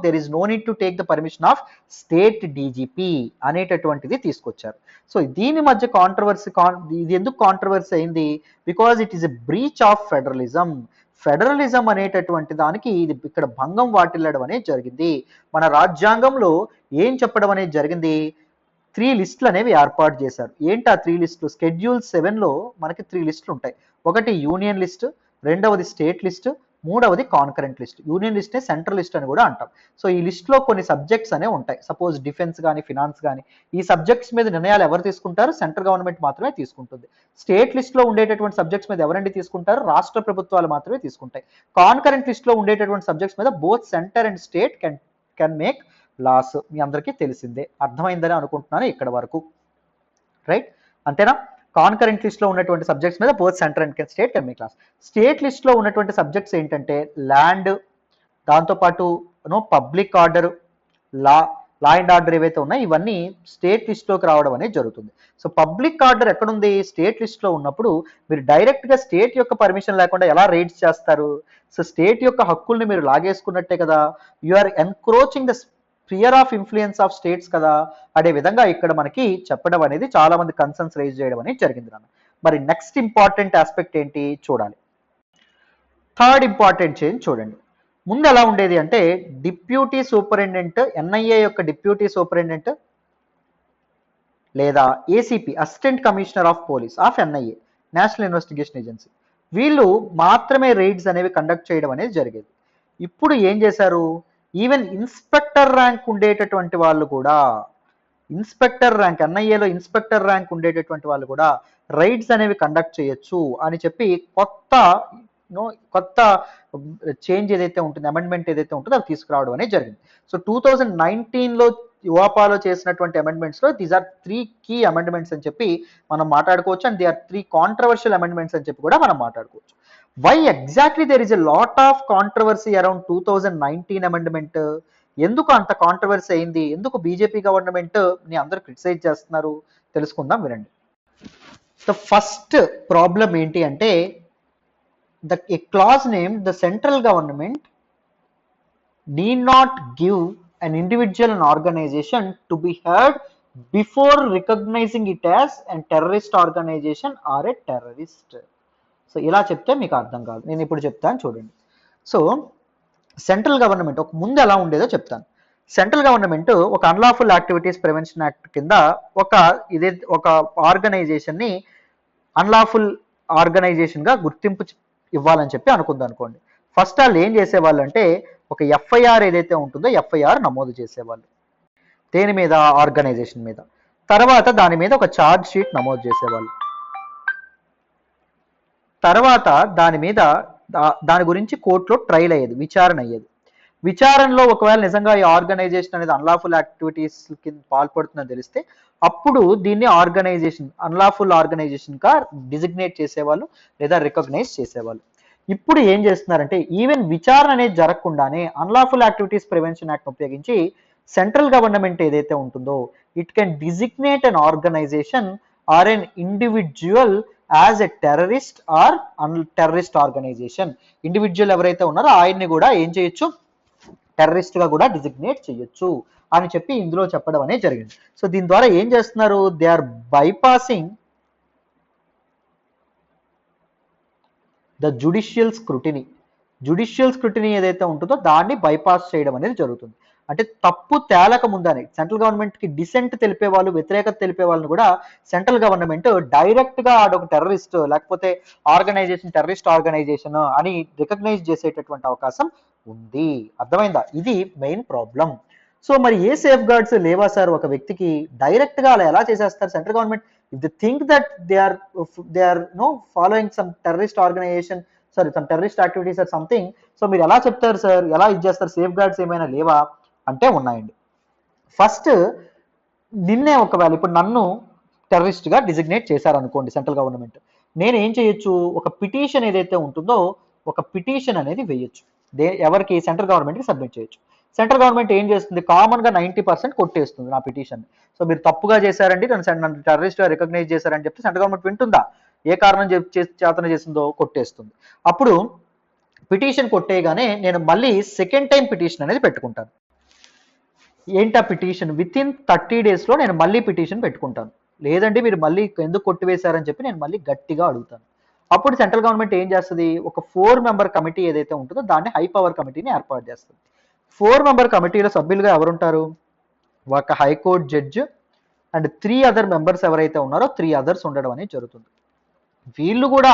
There is no need to take the permission of state DGP అనేటటువంటిది తీసుకొచ్చారు. So దీని మధ్య కాంట్రవర్సీ, ఇది ఎందుకు కాంట్రవర్సీ అయింది, because it is a breach of federalism అనేటటువంటి దానికి ఇది ఇక్కడ భంగం వాటిల్లడం అనేది జరిగింది. మన రాజ్యాంగంలో ఏం చెప్పడం అనేది జరిగింది, 3 లిస్టులు అనేవి ఏర్పాటు చేశారు. ఏంటి ఆ 3 లిస్టులు, షెడ్యూల్ 7లో మనకి 3 లిస్టులు ఉంటాయి. ఒకటి యూనియన్ లిస్ట్, రెండవది స్టేట్ లిస్ట్, మూడవది కాన్కరెంట్ లిస్ట్. యూనియన్ లిస్ట్ నే సెంట్రల్ లిస్ట్ అని కూడా అంటాం. సో ఈ లిస్ట్లో కొన్ని సబ్జెక్ట్స్ అనేవి ఉంటాయి. సపోజ్ డిఫెన్స్ కానీ ఫినాన్స్ కానీ ఈ సబ్జెక్ట్స్ మీద నిర్ణయాలు ఎవరు తీసుకుంటారు, సెంట్రల్ గవర్నమెంట్ మాత్రమే తీసుకుంటుంది. స్టేట్ లిస్ట్లో ఉండేటటువంటి సబ్జెక్ట్స్ మీద ఎవరండి తీసుకుంటారు, రాష్ట్ర ప్రభుత్వాలు మాత్రమే తీసుకుంటాయి. కాన్కరెంట్ లిస్ట్లో ఉండేటటువంటి సబ్జెక్ట్స్ మీద both centre and state can make laws మీ అందరికీ తెలిసిందే. అర్థమైందని అనుకుంటున్నాను ఇక్కడ వరకు, రైట్? అంతేనా? కాన్కరెంట్ లిస్ట్లో ఉన్నటువంటి సబ్జెక్ట్స్ మీద both central and state can be class. State లిస్ట్లో ఉన్నటువంటి సబ్జెక్ట్స్ ఏంటంటే ల్యాండ్, దాంతోపాటు public order, law and order ఏవైతే ఉన్నాయో ఇవన్నీ స్టేట్ లిస్ట్లోకి రావడం అనేది జరుగుతుంది. సో పబ్లిక్ ఆర్డర్ ఎక్కడుంది? స్టేట్ లిస్ట్లో ఉన్నప్పుడు మీరు డైరెక్ట్గా స్టేట్ యొక్క పర్మిషన్ లేకుండా ఎలా రైడ్స్ చేస్తారు? సో స్టేట్ యొక్క హక్కుల్ని మీరు లాగేసుకున్నట్టే కదా, you are encroaching the sphere of influence of states కదా. అదే విధంగా ఇక్కడ మనకి చెప్పడం అనేది చాలా మంది కన్సర్న్స్ రైజ్ చేయడం అనేది జరిగింది నాన్న. మరి నెక్స్ట్ ఇంపార్టెంట్ ఆస్పెక్ట్ ఏంటి చూడాలి. థర్డ్ ఇంపార్టెంట్ చేంజ్ చూడండి. ముందు ఎలా ఉండేది అంటే డిప్యూటీ సూపరింటెండెంట్, ఎన్ఐఏ యొక్క డిప్యూటీ సూపరింటెండెంట్ లేదా ACP, assistant commissioner of police of NIA, national investigation agency, వీళ్ళు మాత్రమే రైడ్స్ అనేవి కండక్ట్ చేయడం అనేది జరిగేది. ఇప్పుడు ఏం చేశారు? ఈవెన్ ఇన్స్పెక్టర్ ర్యాంక్ ఉండేటటువంటి వాళ్ళు కూడా, ఇన్స్పెక్టర్ ర్యాంక్, ఎన్ఐఏలో ఇన్స్పెక్టర్ ర్యాంక్ ఉండేటటువంటి వాళ్ళు కూడా రైడ్స్ అనేవి కండక్ట్ చేయొచ్చు అని చెప్పి కొత్త చేంజ్ ఏదైతే ఉంటుంది, అమెండ్మెంట్ ఏదైతే ఉంటుందో అది తీసుకురావడం అనేది జరిగింది. సో 2019లో యువాపాలో చేసినటువంటి అమెండ్మెంట్స్లో దీస్ ఆర్ 3 కీ అమెండ్మెంట్స్ అని చెప్పి మనం మాట్లాడుకోవచ్చు. And they are 3 controversial amendments అని చెప్పి కూడా మనం మాట్లాడుకోవచ్చు. Why exactly there is a lot of controversy around 2019 amendment? ఎందుకు అంత కాంట్రవర్సీ అయింది? ఎందుకు బీజేపీ గవర్నమెంట్ ని అందరూ క్రిటిసైజ్ చేస్తున్నారు? తెలుసుకుందాం, వినండి. ద ఫస్ట్ ప్రాబ్లం ఏంటి అంటే a clause named the central government need not give an individual and organization to be heard before recognizing it as a terrorist organization or a terrorist. So ఇలా చెప్తే మీకు అర్థం కాదు, నేను ఇప్పుడు చెప్తాను చూడండి. సో సెంట్రల్ గవర్నమెంట్ ఒక ముందు ఎలా ఉండేదో చెప్తాను. సెంట్రల్ గవర్నమెంట్ ఒక అన్లాఫుల్ యాక్టివిటీస్ ప్రివెన్షన్ యాక్ట్ కింద ఒక ఆర్గనైజేషన్ని అన్లాఫుల్ ఆర్గనైజేషన్గా గుర్తింపు ఇవ్వాలని చెప్పి అనుకోండి. ఫస్ట్ వాళ్ళు ఏం చేసేవాళ్ళు అంటే ఒక ఎఫ్ఐఆర్ ఏదైతే ఉంటుందో ఎఫ్ఐఆర్ నమోదు చేసేవాళ్ళు దేని మీద? ఆర్గనైజేషన్ మీద. తర్వాత దాని మీద ఒక ఛార్జ్ షీట్ నమోదు చేసేవాళ్ళు. తర్వాత దాని గురించి కోర్టులో ట్రయల్ అయ్యేది, విచారణ అయ్యేది. విచారణలో ఒకవేళ నిజంగా ఈ ఆర్గనైజేషన్ అనేది అన్లాఫుల్ యాక్టివిటీస్ కింద పాల్పడుతుందని తెలిస్తే అప్పుడు దీన్ని అన్లాఫుల్ ఆర్గనైజేషన్ గా డిజిగ్నేట్ చేసేవాళ్ళు లేదా రికగ్నైజ్ చేసేవాళ్ళు. ఇప్పుడు ఏం చేస్తున్నారంటే ఈవెన్ విచారణ అనేది జరగకుండానే అన్లాఫుల్ యాక్టివిటీస్ ప్రివెన్షన్ యాక్ట్ ఉపయోగించి సెంట్రల్ గవర్నమెంట్ ఏదైతే ఉంటుందో it can designate an organisation or an individual as a terrorist or terrorist organisation. Individual ఎవరైతే ఉన్నారో ఆయన్ని కూడా ఏం చేయొచ్చు? టెర్రరిస్ట్ గా కూడా డిజిగ్నేట్ చేయొచ్చు అని చెప్పి ఇందులో చెప్పడం అనేది జరిగింది. సో దీని ద్వారా ఏం చేస్తున్నారు? They are bypassing the judicial scrutiny ఏదైతే ఉంటుందో దాన్ని బైపాస్ చేయడం అనేది జరుగుతుంది. అంటే తప్పు తేలక ముందని సెంట్రల్ గవర్నమెంట్ కి డిసెంట్ తెలిపే వాళ్ళు, వ్యతిరేకత తెలిపే వాళ్ళని కూడా సెంట్రల్ గవర్నమెంట్ డైరెక్ట్ గా ఆడొక టెర్రరిస్ట్ లేకపోతే టెర్రరిస్ట్ ఆర్గనైజేషన్ అని రికగ్నైజ్ చేసేటటువంటి అవకాశం ఉంది. అర్థమైందా? ఇది మెయిన్ ప్రాబ్లం. సో మరి ఏ సేఫ్ గార్డ్స్ లేవా సార్ ఒక వ్యక్తికి? డైరెక్ట్ గా అలా ఎలా చేసేస్తారు central government? If they think that they are following some terrorist organisation, some terrorist activities or something, so మీరు ఎలా చెప్తారు సార్? ఎలా ఇది చేస్తారు? సేఫ్ గార్డ్స్ ఏమైనా లేవా అంటే ఉన్నాయండి. ఫస్ట్ నిన్నే ఒకవేళ ఇప్పుడు నన్ను టెర్రరిస్ట్ గా డిజిగ్నేట్ చేశారనుకోండి సెంట్రల్ గవర్నమెంట్, నేను ఏం చేయొచ్చు? ఒక పిటిషన్ ఏదైతే ఉంటుందో ఒక పిటిషన్ అనేది వేయొచ్చు. ఎవరికి? సెంట్రల్ గవర్నమెంట్కి సబ్మిట్ చేయొచ్చు. సెంట్రల్ గవర్నమెంట్ ఏం చేస్తుంది? కామన్గా 90% కొట్టేస్తుంది నా పిటిషన్. సో మీరు తప్పుగా చేశారండి, నన్ను టెర్రరిస్ట్గా రికగ్నైజ్ చేశారని చెప్తే సెంట్రల్ గవర్నమెంట్ వింటుందా? ఏ కారణం చేతన చేసిందో కొట్టేస్తుంది. అప్పుడు పిటిషన్ కొట్టేయగానే నేను మళ్ళీ సెకండ్ టైం పిటిషన్ అనేది పెట్టుకుంటాను. ఏంటా పిటిషన్? విత్ ఇన్ 30 daysలో నేను మళ్ళీ పిటిషన్ పెట్టుకుంటాను. లేదండి మీరు మళ్ళీ ఎందుకు కొట్టివేశారని చెప్పి నేను మళ్ళీ గట్టిగా అడుగుతాను. అప్పుడు సెంట్రల్ గవర్నమెంట్ ఏం చేస్తుంది? ఒక 4 member కమిటీ ఏదైతే ఉంటుందో దాన్ని హై పవర్ కమిటీని ఏర్పాటు చేస్తుంది. 4 member కమిటీలో సభ్యులుగా ఎవరుంటారు? ఒక high court judge and 3 other members ఎవరైతే ఉన్నారో 3 others ఉండడం అనేది జరుగుతుంది. వీళ్ళు కూడా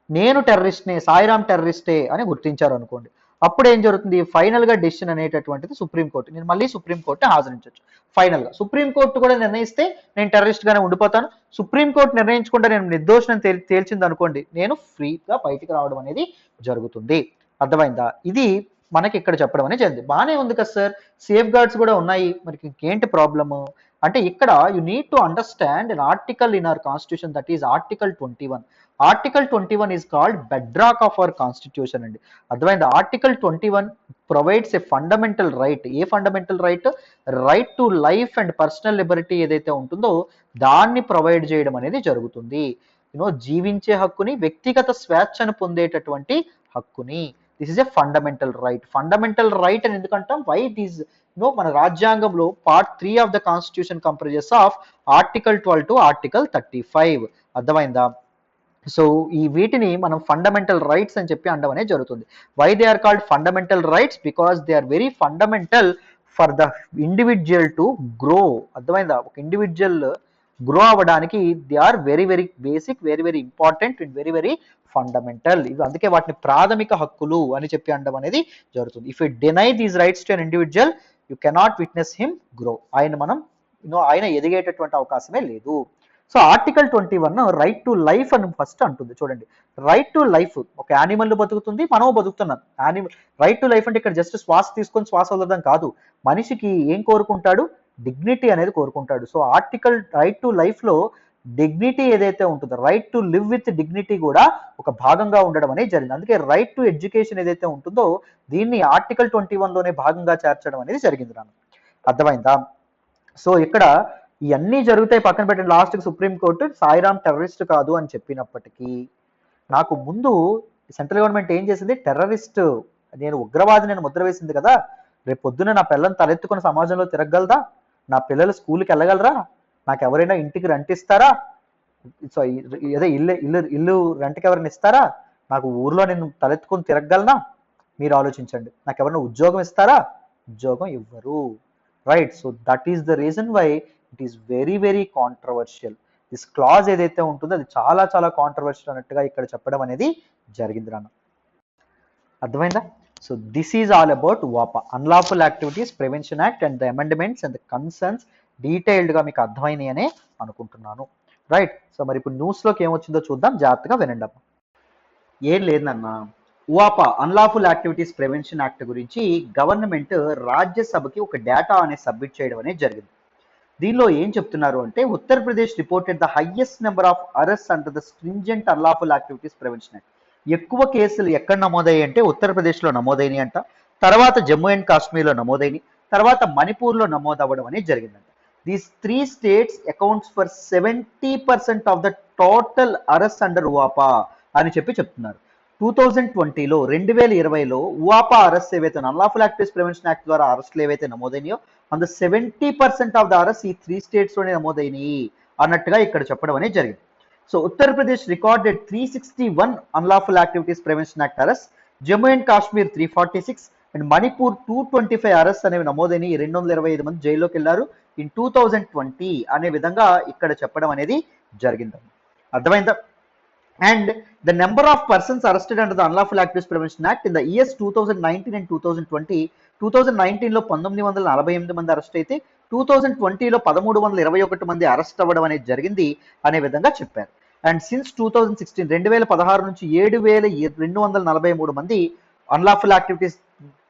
నేను టెర్రరిస్ట్నే, సాయిరామ్ టెర్రరిస్టే అని గుర్తించారు అనుకోండి. అప్పుడు ఏం జరుగుతుంది? ఫైనల్ గా డెసిషన్ అనేటటువంటిది సుప్రీంకోర్టు. నేను మళ్ళీ సుప్రీంకోర్టుని హాజరించవచ్చు. ఫైనల్ గా సుప్రీంకోర్టు కూడా నిర్ణయిస్తే నేను టెర్రరిస్ట్ గానే ఉండిపోతాను. సుప్రీంకోర్టు నిర్ణయించకుండా నేను నిర్దోషణని తేల్చింది అనుకోండి, నేను ఫ్రీగా బయటికి రావడం అనేది జరుగుతుంది. అర్థమైందా? ఇది మనకి ఇక్కడ చెప్పడం అనేది జరిగింది. బాగానే ఉంది కదా సార్, సేఫ్ గార్డ్స్ కూడా ఉన్నాయి, మరి ఇంకేంటి ప్రాబ్లము అంటే ఇక్కడ you need to understand an article in our constitution, that is article 21. Article 21 is called Bedrock of our constitution అండి. అర్థమైంది. Article 21 provides a fundamental right. A fundamental right? Right to life and personal Liberty ఏదైతే ఉంటుందో దాన్ని provide చేయడం అనేది జరుగుతుంది. జీవించే హక్కుని, వ్యక్తిగత స్వేచ్ఛను పొందేటటువంటి హక్కుని. This is a fundamental right. Fundamental right అని ఎందుకంటాం? వై ఇట్ ఈస్ మన రాజ్యాంగంలో part 3 of the constitution comprises of article 12 to article 35. అర్థమైందా? సో ఈ వీటిని మనం ఫండమెంటల్ రైట్స్ అని చెప్పి అనడం అనేది జరుగుతుంది. Why they are called fundamental rights? Because they are very fundamental for the individual to grow. అర్థమైందా? ఒక ఇండివిజువల్ గ్రో అవ్వడానికి they are very very basic, very very important and very very fundamental. ఇవి అందుకే వాటిని ప్రాథమిక హక్కులు అని చెప్పి అనడం అనేది జరుగుతుంది. If you deny these rights to an individual you cannot witness him grow. ఆయన ఎదిగేటటువంటి అవకాశమే లేదు. So article 21 right to life అని ఫస్ట్ అంటుంది. చూడండి, రైట్ టు లైఫ్. ఒక యానిమల్ బతుకుతుంది, మనం బతుకుతున్నాం. రైట్ టు లైఫ్ అంటే ఇక్కడ జస్ట్ శ్వాస తీసుకొని శ్వాస వదలడం కాదు. మనిషికి ఏం కోరుకుంటాడు? డిగ్నిటీ అనేది కోరుకుంటాడు. So article right to life లో డిగ్నిటీ ఏదైతే ఉంటుందో, right to live with dignity కూడా ఒక భాగంగా ఉండడం అనేది జరిగింది. అందుకే రైట్ టు ఎడ్యుకేషన్ ఏదైతే ఉంటుందో దీన్ని ఆర్టికల్ 21 లోనే భాగంగా చేర్చడం అనేది జరిగింది. నాకు అర్థమైందా? సో ఇక్కడ ఇవన్నీ జరుగుతాయి, పక్కన పెట్టండి. లాస్ట్కి సుప్రీంకోర్టు సాయిరామ్ టెర్రరిస్ట్ కాదు అని చెప్పినప్పటికీ నాకు ముందు సెంట్రల్ గవర్నమెంట్ ఏం చేసింది? టెర్రరిస్ట్, నేను ఉగ్రవాది, నేను ముద్ర వేసింది కదా. రేపు పొద్దున నా పిల్లల్ని తలెత్తుకుని సమాజంలో తిరగలదా? నా పిల్లలు స్కూల్కి వెళ్ళగలరా? నాకు ఎవరైనా ఇంటికి రెంట్ ఇస్తారా? సో ఏదో ఇల్లు ఇల్లు ఇల్లు రెంట్కి ఎవరైనా ఇస్తారా? నాకు ఊర్లో నేను తలెత్తుకుని తిరగలనా? మీరు ఆలోచించండి. నాకు ఎవరైనా ఉద్యోగం ఇస్తారా? ఉద్యోగం ఇవ్వరు. Right. So that is the reason why it is very very controversial. This clause ఏదైతే ఉంటుందో అది చాలా చాలా కాంట్రవర్షియల్ అన్నట్టుగా ఇక్కడ చెప్పడం అనేది జరిగింది నాన్న. అర్థమైందా? So this is all about UAPA, unlawful activities prevention act and the amendments and the concerns. డీటెయిల్డ్గా మీకు అర్థమైనాయి అనే అనుకుంటున్నాను. రైట్. సో మరి ఇప్పుడు న్యూస్లోకి ఏమొచ్చిందో చూద్దాం, జాగ్రత్తగా వినండి అమ్మ. ఏం లేదన్న, వాపా అన్లాఫుల్ యాక్టివిటీస్ ప్రివెన్షన్ యాక్ట్ గురించి గవర్నమెంట్ రాజ్యసభకి ఒక డేటా అనేది సబ్మిట్ చేయడం అనేది జరిగింది. దీనిలో ఏం చెప్తున్నారు అంటే, Uttar Pradesh reported the highest number of arrest under the stringent unlawful activities prevention act. ఎక్కువ కేసులు ఎక్కడ నమోదయ్యాయి అంటే ఉత్తరప్రదేశ్లో నమోదైనవి అంట, తర్వాత జమ్మూ అండ్ కాశ్మీర్లో నమోదైనవి, తర్వాత మణిపూర్లో నమోదవ్వడం అనేది జరిగిందంట. These 3 states accounts for 70% of the total arrest under UAPA అని చెప్తున్నారు. 2020లో 2020లో వాపా అరెస్ట్ ఏవైతే అన్లాఫుల్ యాక్టివిటీస్ ప్రివెన్షన్ యాక్ట్ ద్వారా అరెస్టులు ఏవైతే నమోదైనాయో అంత 70% ఆఫ్ ద అరెస్ట్ ఈ 3 states లోనే నమోదైనవి అన్నట్టుగా ఇక్కడ చెప్పడం అనేది జరిగింది. So Uttar Pradesh recorded 361 unlawful activities prevention act arrest, Jammu and Kashmir 346 and Manipur 225 arrest అనేవి నమోదైన 225 మంది జైల్లోకి వెళ్ళారు ఇన్ 2020 అనే విధంగా ఇక్కడ చెప్పడం అనేది జరిగింది. అర్థమైందా? And the number of persons arrested under the unlawful activities prevention act in the years 2019 and 2020. 2019లో 1948 మంది అరెస్ట్ అయితే 2020లో 1321 మంది అరెస్ట్ అవ్వడం అనేది జరిగింది అనే విధంగా చెప్పారు. అండ్ సిన్స్ 2016 2016 నుంచి 7243 మంది అన్లాఫుల్ యాక్టివిటీస్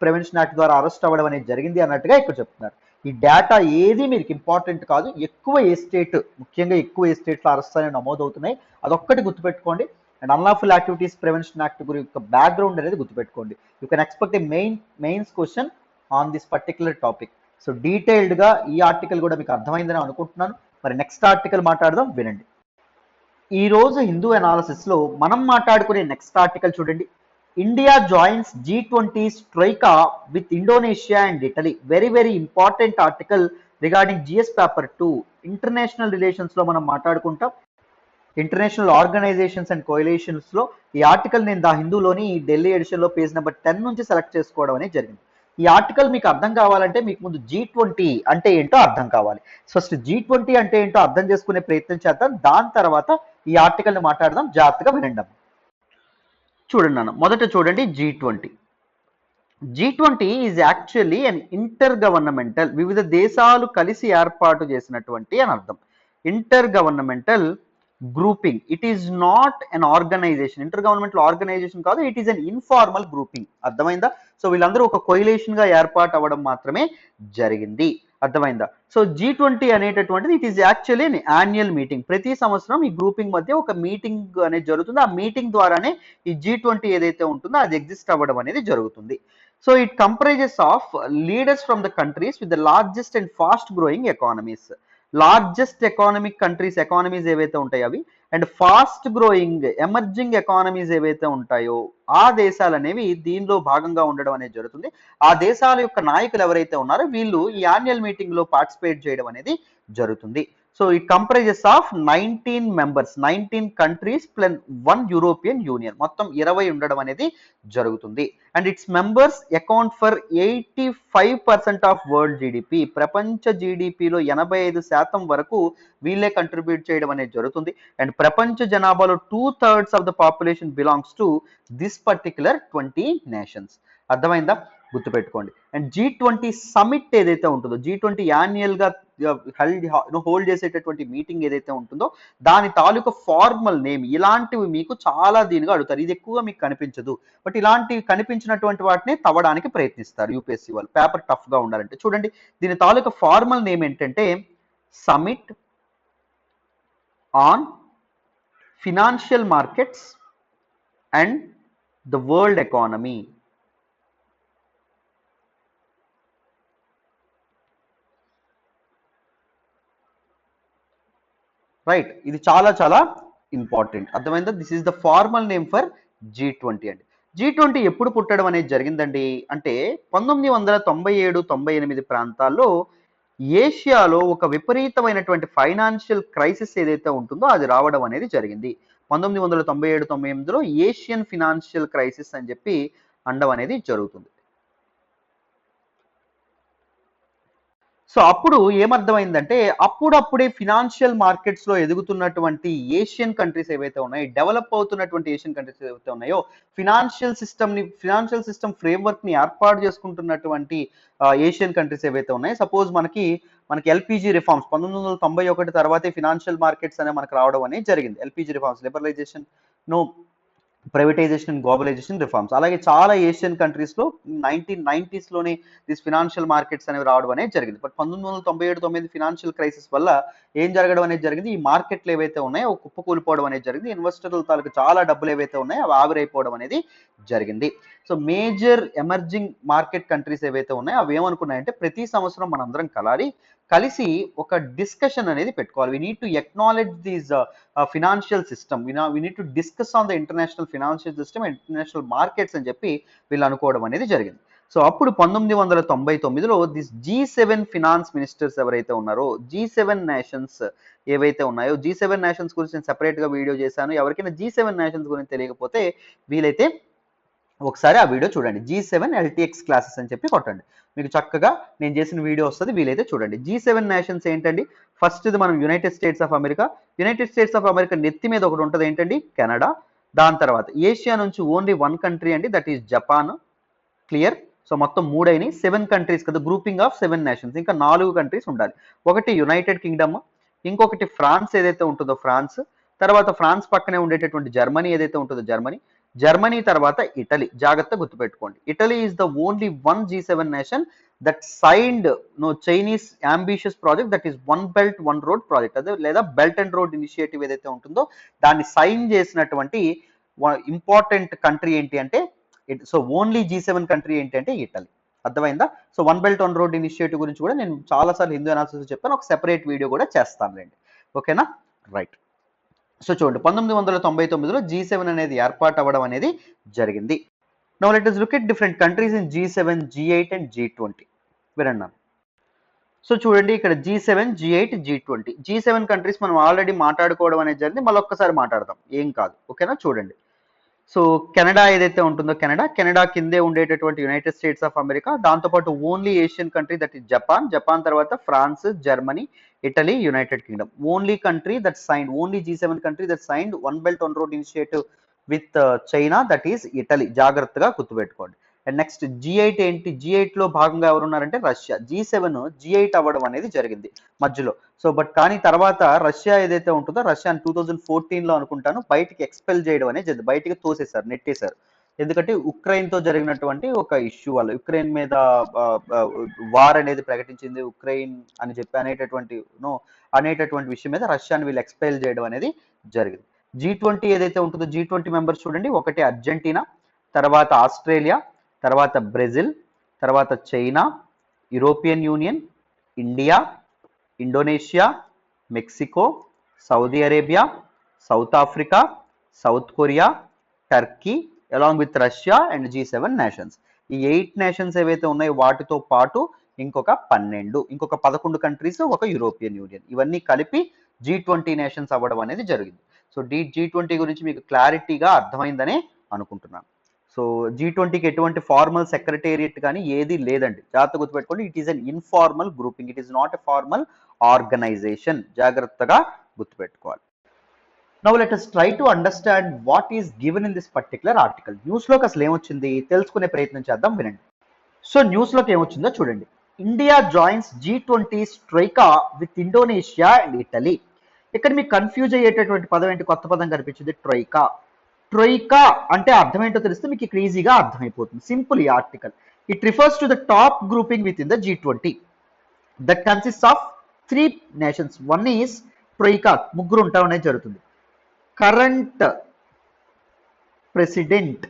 ప్రివెన్షన్ యాక్ట్ ద్వారా అరెస్ట్ అవ్వడం అనేది జరిగింది అన్నట్టుగా ఇక్కడ చెప్తున్నారు. ఈ డేటా ఏది మీకు ఇంపార్టెంట్ కాదు, ఎక్కువ ఏ స్టేట్, ముఖ్యంగా ఎక్కువ ఏ స్టేట్లో అరెస్ట్ అనేవి నమోదవుతున్నాయి అదొక్కటి గుర్తుపెట్టుకోండి. And unlawful activities prevention act గురించి బ్యాక్గ్రౌండ్ అనేది గుర్తుపెట్టుకోండి. You can expect A mains question on this particular topic. So డీటెయిల్డ్గా ఈ ఆర్టికల్ కూడా మీకు అర్థమైందని అనుకుంటున్నాను. మరి నెక్స్ట్ ఆర్టికల్ మాట్లాడదాం, వినండి. ఈరోజు హిందూ అనాలిసిస్లో మనం మాట్లాడుకునే నెక్స్ట్ ఆర్టికల్ చూడండి. India joins G20 troika with Indonesia and Italy. Very very important article regarding GS paper 2. International రిలేషన్స్లో మనం మాట్లాడుకుంటాం, ఇంటర్నేషనల్ ఆర్గనైజేషన్స్ అండ్ కోయలేషన్స్లో. ఈ ఆర్టికల్ నేను ద హిందూలోని ఢిల్లీ ఎడిషన్లో పేజ్ నెంబర్ 10 నుంచి సెలెక్ట్ చేసుకోవడం అనేది జరిగింది. ఈ ఆర్టికల్ మీకు అర్థం కావాలంటే మీకు ముందు G20 అంటే ఏంటో అర్థం కావాలి. ఫస్ట్ G20 అంటే ఏంటో అర్థం చేసుకునే ప్రయత్నం చేద్దాం, దాని తర్వాత ఈ ఆర్టికల్ని మాట్లాడదాం. జాగ్రత్తగా వినండి. చూడండి నాన్న, మొదట చూడండి G20. G20 is actually an intergovernmental, వివిధ దేశాలు కలిసి ఏర్పాటు చేసినటువంటి అని అర్థం. Intergovernmental grouping. It is not an organisation. Intergovernmental organisation కాదు, it is an informal grouping. అర్థమైందా? సో వీళ్ళందరూ ఒక కొయిలేషన్ గా ఏర్పాటు అవ్వడం మాత్రమే జరిగింది. అర్థమైందా? సో G20 అనేటటువంటిది it is actually annual meeting. ప్రతి సంవత్సరం ఈ గ్రూపింగ్ మధ్య ఒక మీటింగ్ అనేది జరుగుతుంది. ఆ మీటింగ్ ద్వారానే ఈ G20 ఏదైతే ఉంటుందో అది ఎగ్జిస్ట్ అవ్వడం అనేది జరుగుతుంది. So it comprises of leaders from the countries with the largest and fast growing economies. Largest economic countries economies ఏవైతే ఉంటాయో అవి, and fast growing emerging economies ఏవైతే ఉంటాయో ఆ దేశాలు అనేవి దీనిలో భాగంగా ఉండడం అనేది జరుగుతుంది. ఆ దేశాల యొక్క నాయకులు ఎవరైతే ఉన్నారో వీళ్ళు ఈ యాన్యువల్ మీటింగ్ లో పార్టిసిపేట్ చేయడం అనేది జరుగుతుంది. So it comprises of 19 members, 19 countries plus 1 European union, మొత్తం 20 ఉండడం అనేది జరుగుతుంది. And its members account for 85% of world GDP. ప్రపంచ జీడిపిలో 85% వరకు వీళ్ళే కంట్రిబ్యూట్ చేయడం అనేది జరుగుతుంది. అండ్ ప్రపంచ జనాభాలో 2/3 of the population belongs to this particular 20 nations. అర్థమైందా? గుర్తుపెట్టుకోండి. అండ్ G20 సమిట్ ఏదైతే ఉంటుందో, G20 యాన్యువల్ గా హోల్డ్ చేసేటటువంటి మీటింగ్ ఏదైతే ఉంటుందో దాని తాలూకా ఫార్మల్ నేమ్, ఇలాంటివి మీకు చాలా దీనిగా అడుగుతారు. ఇది ఎక్కువగా మీకు కనిపించదు, బట్ ఇలాంటివి కనిపించినటువంటి వాటిని తవ్వడానికి ప్రయత్నిస్తారు యూపీఎస్సీ వాళ్ళు, పేపర్ టఫ్ గా ఉండాలంటే. చూడండి, దీని తాలూకా ఫార్మల్ నేమ్ ఏంటంటే summit on financial markets and the world economy. Right, ఇది చాలా చాలా ఇంపార్టెంట్. అర్థమైందా? This is the formal name for G20 అండి. G20 ఎప్పుడు పుట్టడం అనేది జరిగిందండి అంటే 1997-98 ప్రాంతాల్లో ఏషియాలో ఒక విపరీతమైనటువంటి ఫైనాన్షియల్ క్రైసిస్ ఏదైతే ఉంటుందో అది రావడం అనేది జరిగింది. 1997-98లో ఏషియన్ ఫినాన్షియల్ క్రైసిస్ అని చెప్పి అనడం అనేది జరుగుతుంది. సో అప్పుడు ఏమర్థమైందంటే అప్పుడప్పుడే ఫినాన్షియల్ మార్కెట్స్ లో ఎదుగుతున్నటువంటి ఏషియన్ కంట్రీస్ ఏవైతే ఉన్నాయో, డెవలప్ అవుతున్నటువంటి ఏషియన్ కంట్రీస్ ఏవైతే ఉన్నాయో, ఫినాన్షియల్ సిస్టమ్ ఫ్రేమ్వర్క్ ని ఏర్పాటు చేసుకుంటున్నటువంటి ఏషియన్ కంట్రీస్ ఏవైతే ఉన్నాయో, సపోజ్ మనకి ఎల్పిజి రిఫార్మ్స్ 1991 తర్వాతే ఫినాన్షియల్ మార్కెట్స్ అనే మనకు రావడం అనేది జరిగింది. LPG reforms, liberalisation, no privatisation and globalisation reforms. అలాగే చాలా ఏషియన్ కంట్రీస్ లో 1990s లోనే దిస్ ఫినాన్షియల్ మార్కెట్స్ అనేవి రావడం అనేది జరిగింది. బట్ 1997-99 ఫినాన్షియల్ క్రైసిస్ వల్ల ఏం జరగడం అనేది జరిగింది, ఈ మార్కెట్లు ఏవైతే ఉన్నాయో కుప్పకూలిపోవడం అనేది జరిగింది. ఇన్వెస్టర్ల తాలూకు చాలా డబ్బులు ఏవైతే ఉన్నాయో అవి ఆవిరైపోవడం అనేది జరిగింది. So major emerging market countries ఏవైతే ఉన్నాయో అవి ఏమనుకున్నాయంటే ప్రతి సంవత్సరం మనందరం కలిసి ఒక డిస్కషన్ అనేది పెట్టుకోవాలి. We need to acknowledge these financial system, we need to discuss on the international financial system and international markets అని చెప్పి వీళ్ళు అనుకోవడం అనేది జరిగింది. సో అప్పుడు 1999లో దిస్ G7 ఫినాన్స్ మినిస్టర్స్ ఎవరైతే ఉన్నారో, G7 నేషన్స్ ఏవైతే ఉన్నాయో, G7 నేషన్స్ గురించి నేను సెపరేట్ గా వీడియో చేశాను. ఎవరికైనా G7 నేషన్స్ గురించి తెలియకపోతే వీలైతే ఒకసారి ఆ వీడియో చూడండి. G7 LTX క్లాసెస్ అని చెప్పి కొట్టండి, మీకు చక్కగా నేను చేసిన వీడియో వస్తుంది, వీలైతే చూడండి. G7 నేషన్స్ ఏంటండి? ఫస్ట్ ఇది మనం United States of America. United States of America నెత్తి మీద ఒకటి ఉంటుంది ఏంటండి? కెనడా. దాని తర్వాత ఏషియా నుంచి ఓన్లీ 1 కంట్రీ అండి, that is Japan. Clear? So మొత్తం 3 అయినాయి. 7 కంట్రీస్ కదా, గ్రూపింగ్ ఆఫ్ 7 నేషన్స్. ఇంకా 4 కంట్రీస్ ఉండాలి. ఒకటి యునైటెడ్ కింగ్డమ్, ఇంకొకటి ఫ్రాన్స్ ఏదైతే ఉంటుందో ఫ్రాన్స్, తర్వాత ఫ్రాన్స్ పక్కనే ఉండేటటువంటి జర్మనీ ఏదైతే ఉంటుందో జర్మనీ తర్వాత ఇటలీ. జాగ్రత్త గుర్తుపెట్టుకోండి, Italy is the only 1 G7 nation that signed Chinese ambitious project, that is one belt one road project, అదే లేదా బెల్ట్ అండ్ రోడ్ ఇనిషియేటివ్ ఏదైతే ఉంటుందో దాన్ని సైన్ చేసినటువంటి ఇంపార్టెంట్ కంట్రీ ఏంటి అంటే సో ఓన్లీ G7 కంట్రీ ఏంటి అంటే ఇటలీ. అర్థమైందా? So one belt one road initiative గురించి కూడా నేను చాలాసార్లు హిందూ అనాలిసిస్ చెప్పాను, ఒక సెపరేట్ వీడియో కూడా చేస్తానులేండి. ఓకేనా? రైట్. సో చూడండి, 1999లో G7 అనేది ఏర్పాటు అవ్వడం అనేది జరిగింది. Now let us look at different countries in G7, G8 and G20. వినండి. సో చూడండి, ఇక్కడ G7, G8, G20, G7 countries మనం ఆల్రెడీ మాట్లాడుకోవడం అనేది జరిగింది, మళ్ళీ ఒక్కసారి మాట్లాడదాం, ఏం కాదు. ఓకేనా? చూడండి, సో కెనడా ఏదైతే ఉంటుందో కెనడా కిందే ఉండేటటువంటి యునైటెడ్ స్టేట్స్ ఆఫ్ అమెరికా, దాంతోపాటు only Asian country that is Japan తర్వాత France, Germany, Italy, United Kingdom. Only country that signed, only G7 country that signed one belt one road initiative with China, that is Italy. జాగ్రత్తగా గుర్తుపెట్టుకోండి. And next G8 ఏంటి? G8 లో భాగంగా ఎవరున్నారంటే Russia. G7 G8 అవ్వడం అనేది జరిగింది మధ్యలో. So but కానీ తర్వాత రష్యా ఏదైతే ఉంటుందో రష్యా 2014లో అనుకుంటాను బయటికి ఎక్స్పెల్ చేయడం అనేది జరిగింది, బయటికి తోసేశారు, నెట్టేశారు. ఎందుకంటే ఉక్రెయిన్తో జరిగినటువంటి ఒక ఇష్యూ వల్ల ఉక్రెయిన్ మీద వార్ అనేది ప్రకటించింది ఉక్రెయిన్ అని చెప్పి అనేటటువంటి విషయం మీద రష్యాని వీళ్ళు ఎక్స్పైల్ చేయడం అనేది జరిగింది. G20 ఏదైతే ఉంటుందో G20 మెంబర్స్ చూడండి, ఒకటి అర్జెంటీనా, తర్వాత ఆస్ట్రేలియా, తర్వాత బ్రెజిల్, తర్వాత China, European union, India, Indonesia, Mexico, Saudi Arabia, south Africa, south Korea, Turkey along with Russia and G7 nations. ఈ 8 నేషన్స్ ఏవైతే ఉన్నాయో వాటితో పాటు ఇంకొక 11 కంట్రీస్, ఒక యూరోపియన్ యూనియన్, ఇవన్నీ కలిపి G20 నేషన్స్ అవ్వడం అనేది జరిగింది. సో G20 గురించి మీకు క్లారిటీగా అర్థమైందనే అనుకుంటున్నాను. సో G20కి ఎటువంటి ఫార్మల్ సెక్రటేరియట్ కానీ ఏది లేదండి, జాగ్రత్త గుర్తుపెట్టుకోండి. It is an informal grouping, it is not a formal organisation, జాగ్రత్తగా గుర్తుపెట్టుకోవాలి. Now let us try to understand what is given in this particular article. న్యూస్లోకి అసలు ఏమొచ్చింది తెలుసుకునే ప్రయత్నం చేద్దాం, వినండి. సో న్యూస్లోకి ఏమొచ్చిందో చూడండి. India joins G20 troika with Indonesia and Italy. ఇక్కడ మీకు కన్ఫ్యూజ్ అయ్యేటటువంటి పదం ఏంటి, కొత్త పదం కనిపించింది, ట్రైకా. ట్రైకా అంటే అర్థం ఏంటో తెలిస్తే మీకు ఇక్కడ ఈజీగా అర్థమైపోతుంది. సింపుల్ ఈ article. It refers to the top grouping within the G20 that consist of 3 nations. One is troika, ముగ్గురు ఉంటాం అనేది జరుగుతుంది. కరెంట్ ప్రెసిడెంట్,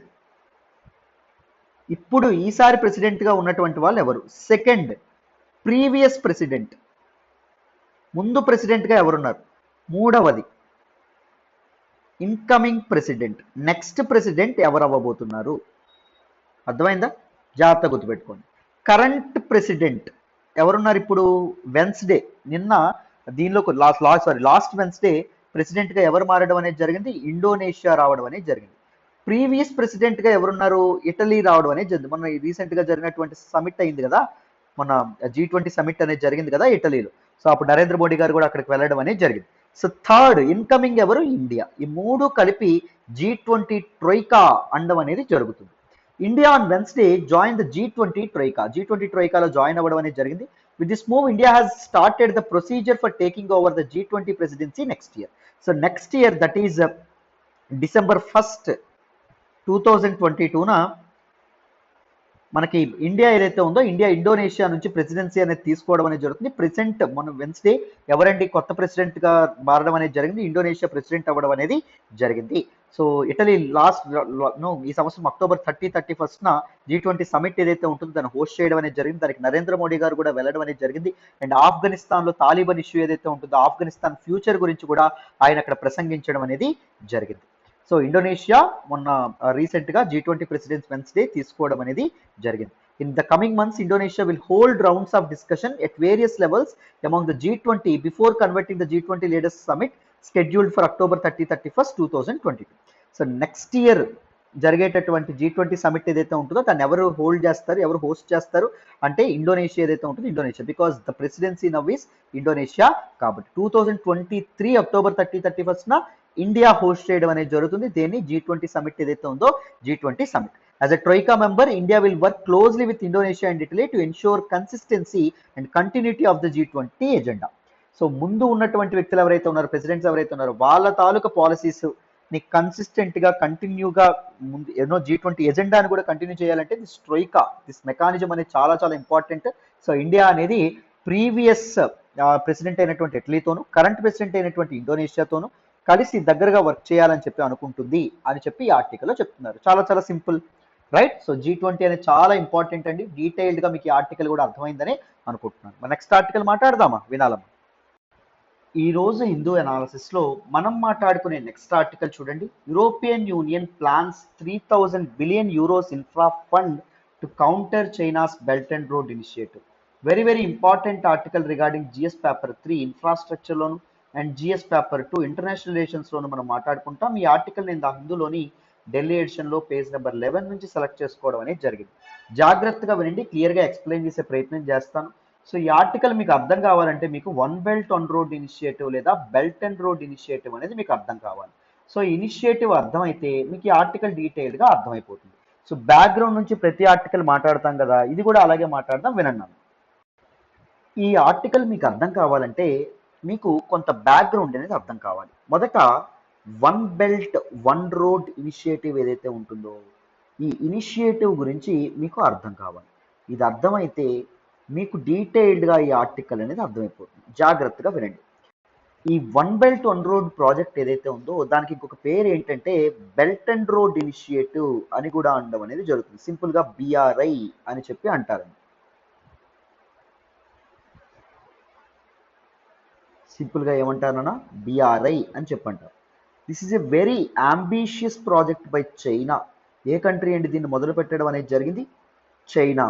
ఇప్పుడు ఈసారి ప్రెసిడెంట్గా ఉన్నటువంటి వాళ్ళు ఎవరు. సెకండ్, ప్రీవియస్ ప్రెసిడెంట్, ముందు ప్రెసిడెంట్గా ఎవరున్నారు. మూడవది, ఇన్కమింగ్ ప్రెసిడెంట్, నెక్స్ట్ ప్రెసిడెంట్ ఎవరు అవ్వబోతున్నారు. అర్థమైందా, జాగ్రత్త గుర్తుపెట్టుకోండి. కరెంట్ ప్రెసిడెంట్ ఎవరున్నారు ఇప్పుడు, వెన్స్డే, నిన్న దీనిలో లాస్ట్ వెన్స్డే ప్రెసిడెంట్గా ఎవరు మారడం అనేది జరిగింది, ఇండోనేషియా రావడం అనేది జరిగింది. ప్రీవియస్ ప్రెసిడెంట్గా ఎవరున్నారు, ఇటలీ రావడం అనేది జరిగింది. మొన్న రీసెంట్గా జరిగినటువంటి సమిట్ అయింది కదా, మన G20 సమిట్ అనేది జరిగింది కదా ఇటలీలో. సో అప్పుడు నరేంద్ర మోడీ గారు కూడా అక్కడికి వెళ్ళడం అనేది జరిగింది. సో థర్డ్, ఇన్కమింగ్ ఎవరు, ఇండియా. ఈ మూడు కలిపి G20 ట్రైకా అండం అనేది జరుగుతుంది. India on Wednesday join the G20 troika. G20 ట్రైకాలో జాయిన్ అవ్వడం అనేది జరిగింది. With this move, India has started the procedure for taking over the G20 presidency next year. So next year, that is December 1st, 2022 మనకి India ఏదైతే ఉందో, India Indonesia నుంచి presidency అనేది తీసుకోవడం అనేది జరుగుతుంది. ప్రెసెంట్ మన వెన్స్డే ఎవరండి కొత్త ప్రెసిడెంట్గా మారడం అనేది జరిగింది, ఇండోనేషియా ప్రెసిడెంట్ అవ్వడం అనేది జరిగింది. సో ఇటలీ ఈ సంవత్సరం అక్టోబర్ 31st G20 సమిట్ ఏదైతే ఉంటుందో దాన్ని హోస్ట్ చేయడం అనేది జరిగింది. దానికి నరేంద్ర మోడీ గారు కూడా వెళ్ళడం అనేది జరిగింది. అండ్ ఆఫ్ఘనిస్తాన్లో తాలిబాన్ ఇష్యూ ఏదైతే ఉంటుందో ఆఫ్ఘనిస్తాన్ ఫ్యూచర్ గురించి కూడా ఆయన అక్కడ ప్రసంగించడం అనేది జరిగింది. సో ఇండోనేషియా మొన్న రీసెంట్గా G20 ప్రెసిడెంట్స్ వెన్స్డే తీసుకోవడం అనేది జరిగింది. In the coming months, Indonesia will hold rounds of discussion at various levels among the G20 before converting the G20 leaders summit scheduled for October 31st, 2022. So next year జరిగేటటువంటి G20 summit ఏదైతే ఉంటుందో దాన్ని ఎవరు hold చేస్తారు, ఎవరు host చేస్తారు అంటే Indonesia ఏదైతే ఉంటుందో Indonesia, because the presidency now is Indonesia. కాబట్టి 2023 అక్టోబర్ 31st ఇండియా హోస్ట్ చేయడం అనేది జరుగుతుంది. దేన్ని, G20 సమిట్ ఏదైతే ఉందో G20 summit. As a Troika member, India will work closely with Indonesia and Italy to ensure consistency and continuity of the G20 agenda. So ముందు ఉన్నటువంటి వ్యక్తులు ఎవరైతే ఉన్నారో, ప్రెసిడెంట్స్ ఎవరైతే ఉన్నారో వాళ్ళ తాలూకా పాలసీస్ ని కన్సిస్టెంట్గా కంటిన్యూగా ముందు G20 ఎజెండాని కూడా కంటిన్యూ చేయాలంటే దిస్ ట్రోయికా, దిస్ మెకానిజం అనేది చాలా చాలా ఇంపార్టెంట్. సో ఇండియా అనేది ప్రీవియస్ ప్రెసిడెంట్ అయినటువంటి ఇటలీతోను, కరెంట్ ప్రెసిడెంట్ అయినటువంటి ఇండోనేషియాతోను కలిసి దగ్గరగా వర్క్ చేయాలని చెప్పి అనుకుంటుంది అని చెప్పి ఈ ఆర్టికల్లో చెప్తున్నారు. చాలా చాలా సింపుల్, రైట్. సో G20 అనేది చాలా ఇంపార్టెంట్ అండి. డీటెయిల్డ్గా మీకు ఈ ఆర్టికల్ కూడా అర్థమైందని అనుకుంటున్నాను. నెక్స్ట్ ఆర్టికల్ మాట్లాడదామా, వినాలమ్మా. ఈ రోజు హిందూ అనాలిసిస్లో మనం మాట్లాడుకునే నెక్స్ట్ ఆర్టికల్ చూడండి. European union plans 3000 billion euros infra fund to counter China's belt and road initiative. Very very important article regarding GS paper 3 ఇన్ఫ్రాస్ట్రక్చర్లోను అండ్ GS పేపర్ 2 ఇంటర్నేషనల్ రిలేషన్స్లోను మనం మాట్లాడుకుంటాం. ఈ ఆర్టికల్ నేను హిందూలోని ఢిల్లీ ఎడిషన్లో పేజ్ నెంబర్ 11 నుంచి సెలెక్ట్ చేసుకోవడం అనేది జరిగింది. జాగ్రత్తగా వినండి, క్లియర్గా ఎక్స్ప్లెయిన్ చేసే ప్రయత్నం చేస్తాను. సో ఈ ఆర్టికల్ మీకు అర్థం కావాలంటే మీకు one belt one road initiative లేదా బెల్ట్ అండ్ రోడ్ ఇనిషియేటివ్ అనేది మీకు అర్థం కావాలి. సో ఇనిషియేటివ్ అర్థమైతే మీకు ఈ ఆర్టికల్ డీటెయిల్డ్గా అర్థమైపోతుంది. సో బ్యాక్గ్రౌండ్ నుంచి ప్రతి ఆర్టికల్ మాట్లాడతాం కదా, ఇది కూడా అలాగే మాట్లాడదాం, వినండి. ఈ ఆర్టికల్ మీకు అర్థం కావాలంటే మీకు కొంత బ్యాక్గ్రౌండ్ అనేది అర్థం కావాలి. మొదట one belt one road initiative ఏదైతే ఉంటుందో ఈ ఇనిషియేటివ్ గురించి మీకు అర్థం కావాలి. ఇది అర్థమైతే మీకు డీటెయిల్డ్గా ఈ ఆర్టికల్ అనేది అర్థమైపోతుంది. జాగ్రత్తగా వినండి. ఈ one belt one road project ఏదైతే ఉందో దానికి ఇంకొక పేరు ఏంటంటే బెల్ట్ అండ్ రోడ్ ఇనిషియేటివ్ అని కూడా అనడం అనేది జరుగుతుంది. సింపుల్గా బిఆర్ఐ అని చెప్పి అంటారండి. సింపుల్గా ఏమంటారన్నా బిఆర్ఐ అని చెప్పంటారు. This is a very ambitious project by China. ఏ కంట్రీ అండి దీన్ని మొదలు పెట్టడం అనేది జరిగింది? చైనా.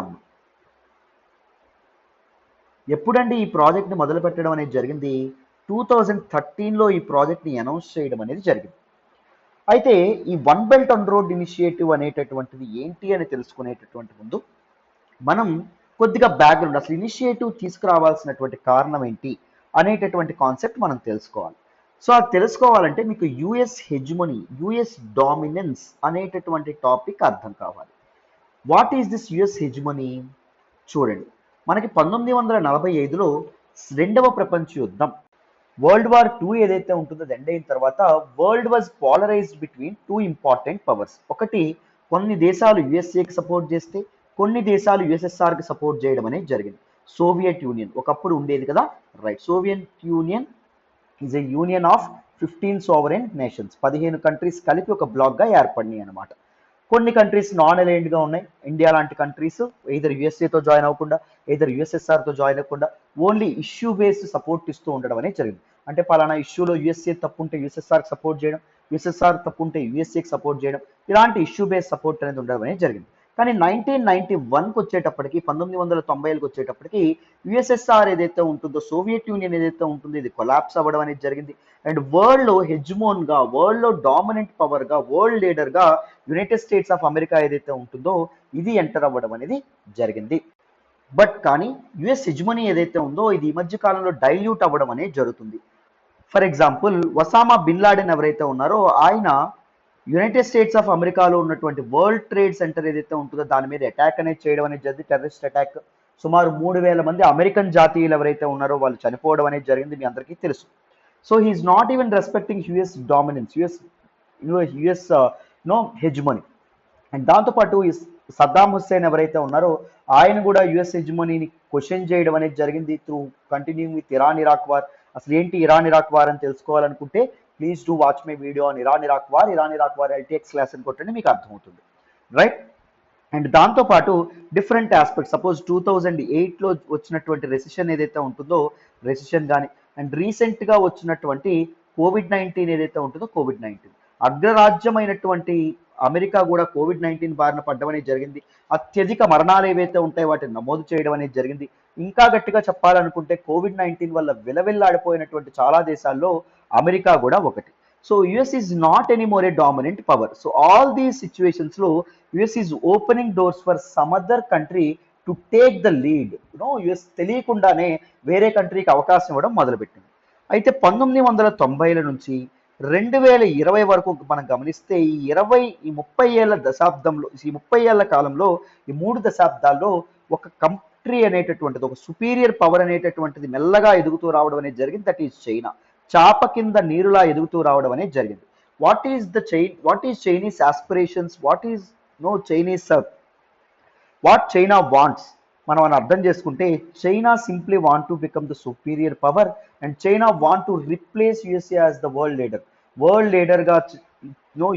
ఎప్పుడండి ఈ ప్రాజెక్ట్ని మొదలు పెట్టడం అనేది జరిగింది? 2013లో ఈ ప్రాజెక్ట్ని అనౌన్స్ చేయడం అనేది జరిగింది. అయితే ఈ one belt one road initiative అనేటటువంటిది ఏంటి అని తెలుసుకునేటటువంటి ముందు మనం కొద్దిగా బ్యాక్గ్రౌండ్, అసలు ఇనిషియేటివ్ తీసుకురావాల్సినటువంటి కారణం ఏంటి అనేటటువంటి కాన్సెప్ట్ మనం తెలుసుకోవాలి. సో అది తెలుసుకోవాలంటే మీకు యుఎస్ హెజ్మనీ, యుఎస్ డామినెన్స్ అనేటటువంటి టాపిక్ అర్థం కావాలి. What is this US హెజ్మనీ? చూడండి, మనకి 1945లో రెండవ ప్రపంచ యుద్ధం, వరల్డ్ వార్ 2 ఏదైతే ఉంటుందో అది ఎండ్ అయిన తర్వాత world was polarised between two important powers. ఒకటి, కొన్ని దేశాలు యుఎస్ఏకి సపోర్ట్ చేస్తే కొన్ని దేశాలు యుఎస్ఎస్ఆర్కి సపోర్ట్ చేయడం అనేది జరిగింది. సోవియట్ యూనియన్ ఒకప్పుడు ఉండేది కదా, right. Soviet union is a union of 15 sovereign nations. 15 countries కలిపి ఒక బ్లాక్గా ఏర్పడినాయి అనమాట. కొన్ని కంట్రీస్ నాన్ అలైన్డ్గా ఉన్నాయి. ఇండియా లాంటి కంట్రీస్ ఎయిదర్ యుఎస్ఏతో జాయిన్ అవ్వకుండా, ఎయిదర్ యుఎస్ఎస్ఆర్తో జాయిన్ అవ్వకుండా ఓన్లీ ఇష్యూ బేస్డ్ సపోర్ట్ ఇస్తూ ఉండడం అనేది జరిగింది. అంటే పలానా ఇష్యూలో యుఎస్ఏ తప్పుంటే యుఎస్ఎస్ఆర్కి సపోర్ట్ చేయడం, యుఎస్ఎస్ఆర్ తప్పుంటే యుఎస్ఏకి సపోర్ట్ చేయడం, ఇలాంటి ఇష్యూ బేస్డ్ సపోర్ట్ అనేది ఉండడం అనేది జరిగింది. కానీ 1991కి వచ్చేటప్పటికి, 1990లకు వచ్చేటప్పటికి యుఎస్ఎస్ఆర్ ఏదైతే ఉంటుందో, సోవియట్ యూనియన్ ఏదైతే ఉంటుందో ఇది కొలాప్స్ అవ్వడం అనేది జరిగింది. అండ్ వరల్డ్లో హెజ్మోన్గా, వరల్డ్లో డామినెంట్ పవర్గా, వరల్డ్ లీడర్గా యునైటెడ్ స్టేట్స్ ఆఫ్ అమెరికా ఏదైతే ఉంటుందో ఇది ఎంటర్ అవ్వడం అనేది జరిగింది. బట్ కానీ యుఎస్ హెజ్మనీ ఏదైతే ఉందో ఇది ఈ మధ్య కాలంలో డైల్యూట్ అవ్వడం అనేది జరుగుతుంది. For example, Osama bin Laden ఎవరైతే ఉన్నారో ఆయన యునైటెడ్ స్టేట్స్ ఆఫ్ అమెరికాలో ఉన్నటువంటి వరల్డ్ ట్రేడ్ సెంటర్ ఏదైతే ఉంటుందో దాని మీద అటాక్ అనేది చేయడం అనేది జరిగింది, టెర్రరిస్ట్ అటాక్. సుమారు 3000 మంది అమెరికన్ జాతీయులు ఎవరైతే ఉన్నారో వాళ్ళు చనిపోవడం అనేది జరిగింది, మీ అందరికీ తెలుసు. So he is not even respecting US dominance, US hegemony. And దాంతోపాటు సద్దాం హుస్సేన్ ఎవరైతే ఉన్నారో ఆయన కూడా యుఎస్ హెజ్మనీని క్వశ్చన్ చేయడం అనేది జరిగింది through continuing with Iran Iraq war. అసలు ఏంటి ఇరాన్ ఇరాక్ వార్ అని తెలుసుకోవాలనుకుంటే please do watch my video on Iran Iraq war LTX class అని కొట్టండి, మీకు అర్థమవుతుంది, రైట్. అండ్ దాంతోపాటు డిఫరెంట్ ఆస్పెక్ట్స్, సపోజ్ 2008లో వచ్చినటువంటి రెసిషన్ ఏదైతే ఉంటుందో రెసిషన్ కానీ, అండ్ రీసెంట్గా వచ్చినటువంటి COVID-19 ఏదైతే ఉంటుందో COVID-19, అగ్రరాజ్యమైనటువంటి అమెరికా కూడా COVID-19 బారిన పడ్డం అనేది జరిగింది. అత్యధిక మరణాలు ఏవైతే ఉంటాయో వాటిని నమోదు చేయడం అనేది జరిగింది. ఇంకా గట్టిగా చెప్పాలనుకుంటే COVID-19 వల్ల విలవిల్లాడిపోయినటువంటి చాలా దేశాల్లో అమెరికా కూడా ఒకటి. So US is not anymore a dominant power. So all these సిచ్యువేషన్స్లో US is opening doors for some other country to take the lead. US తెలియకుండానే వేరే కంట్రీకి అవకాశం ఇవ్వడం మొదలుపెట్టింది. అయితే 1990ల నుంచి 2020 వరకు మనం గమనిస్తే ఈ 30 ఏళ్ల దశాబ్దంలో, ఈ 30 ఏళ్ల కాలంలో, ఈ 3 దశాబ్దాల్లో ఒక కంట్రీ అనేటటువంటిది, ఒక సుపీరియర్ పవర్ అనేటటువంటిది మెల్లగా ఎదుగుతూ రావడం అనేది జరిగింది. That is China. చాప కింద నీరులా ఎదుగుతూ రావడం అనేది జరిగింది. What is Chinese aspirations, what China wants మనం అని అర్థం చేసుకుంటే, China simply want to become the superior power and China want to replace USA as the world లీడర్గా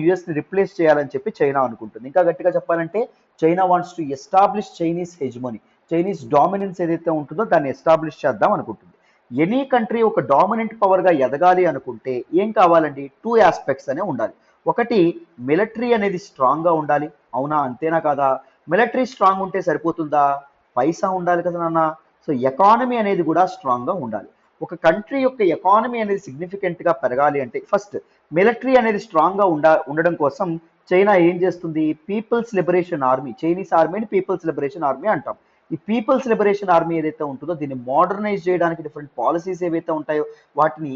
యుఎస్ని రిప్లేస్ చేయాలని చెప్పి చైనా అనుకుంటుంది. ఇంకా గట్టిగా చెప్పాలంటే China wants to establish Chinese హెజ్మనీ, Chinese dominance ఏదైతే ఉంటుందో దాన్ని ఎస్టాబ్లిష్ చేద్దాం అనుకుంటుంది. ఎనీ కంట్రీ ఒక డామినెంట్ పవర్గా ఎదగాలి అనుకుంటే ఏం కావాలండి? 2 ఆస్పెక్ట్స్ అనే ఉండాలి. ఒకటి, మిలిటరీ అనేది స్ట్రాంగ్గా ఉండాలి. అవునా, అంతేనా కాదా? మిలిటరీ స్ట్రాంగ్ ఉంటే సరిపోతుందా? పైసా ఉండాలి కదా నాన్న. సో ఎకానమీ అనేది కూడా స్ట్రాంగ్గా ఉండాలి. ఒక కంట్రీ యొక్క ఎకానమీ అనేది సిగ్నిఫికెంట్గా పెరగాలి అంటే ఫస్ట్ మిలిటరీ అనేది స్ట్రాంగ్గా ఉండడం కోసం చైనా ఏం చేస్తుంది? పీపుల్స్ లిబరేషన్ ఆర్మీ, చైనీస్ ఆర్మీని పీపుల్స్ లిబరేషన్ ఆర్మీ అంటాం. ఈ పీపుల్స్ లిబరేషన్ ఆర్మీ ఏదైతే ఉంటుందో దీన్ని మోడర్నైజ్ చేయడానికి డిఫరెంట్ పాలసీస్ ఏవైతే ఉంటాయో వాటిని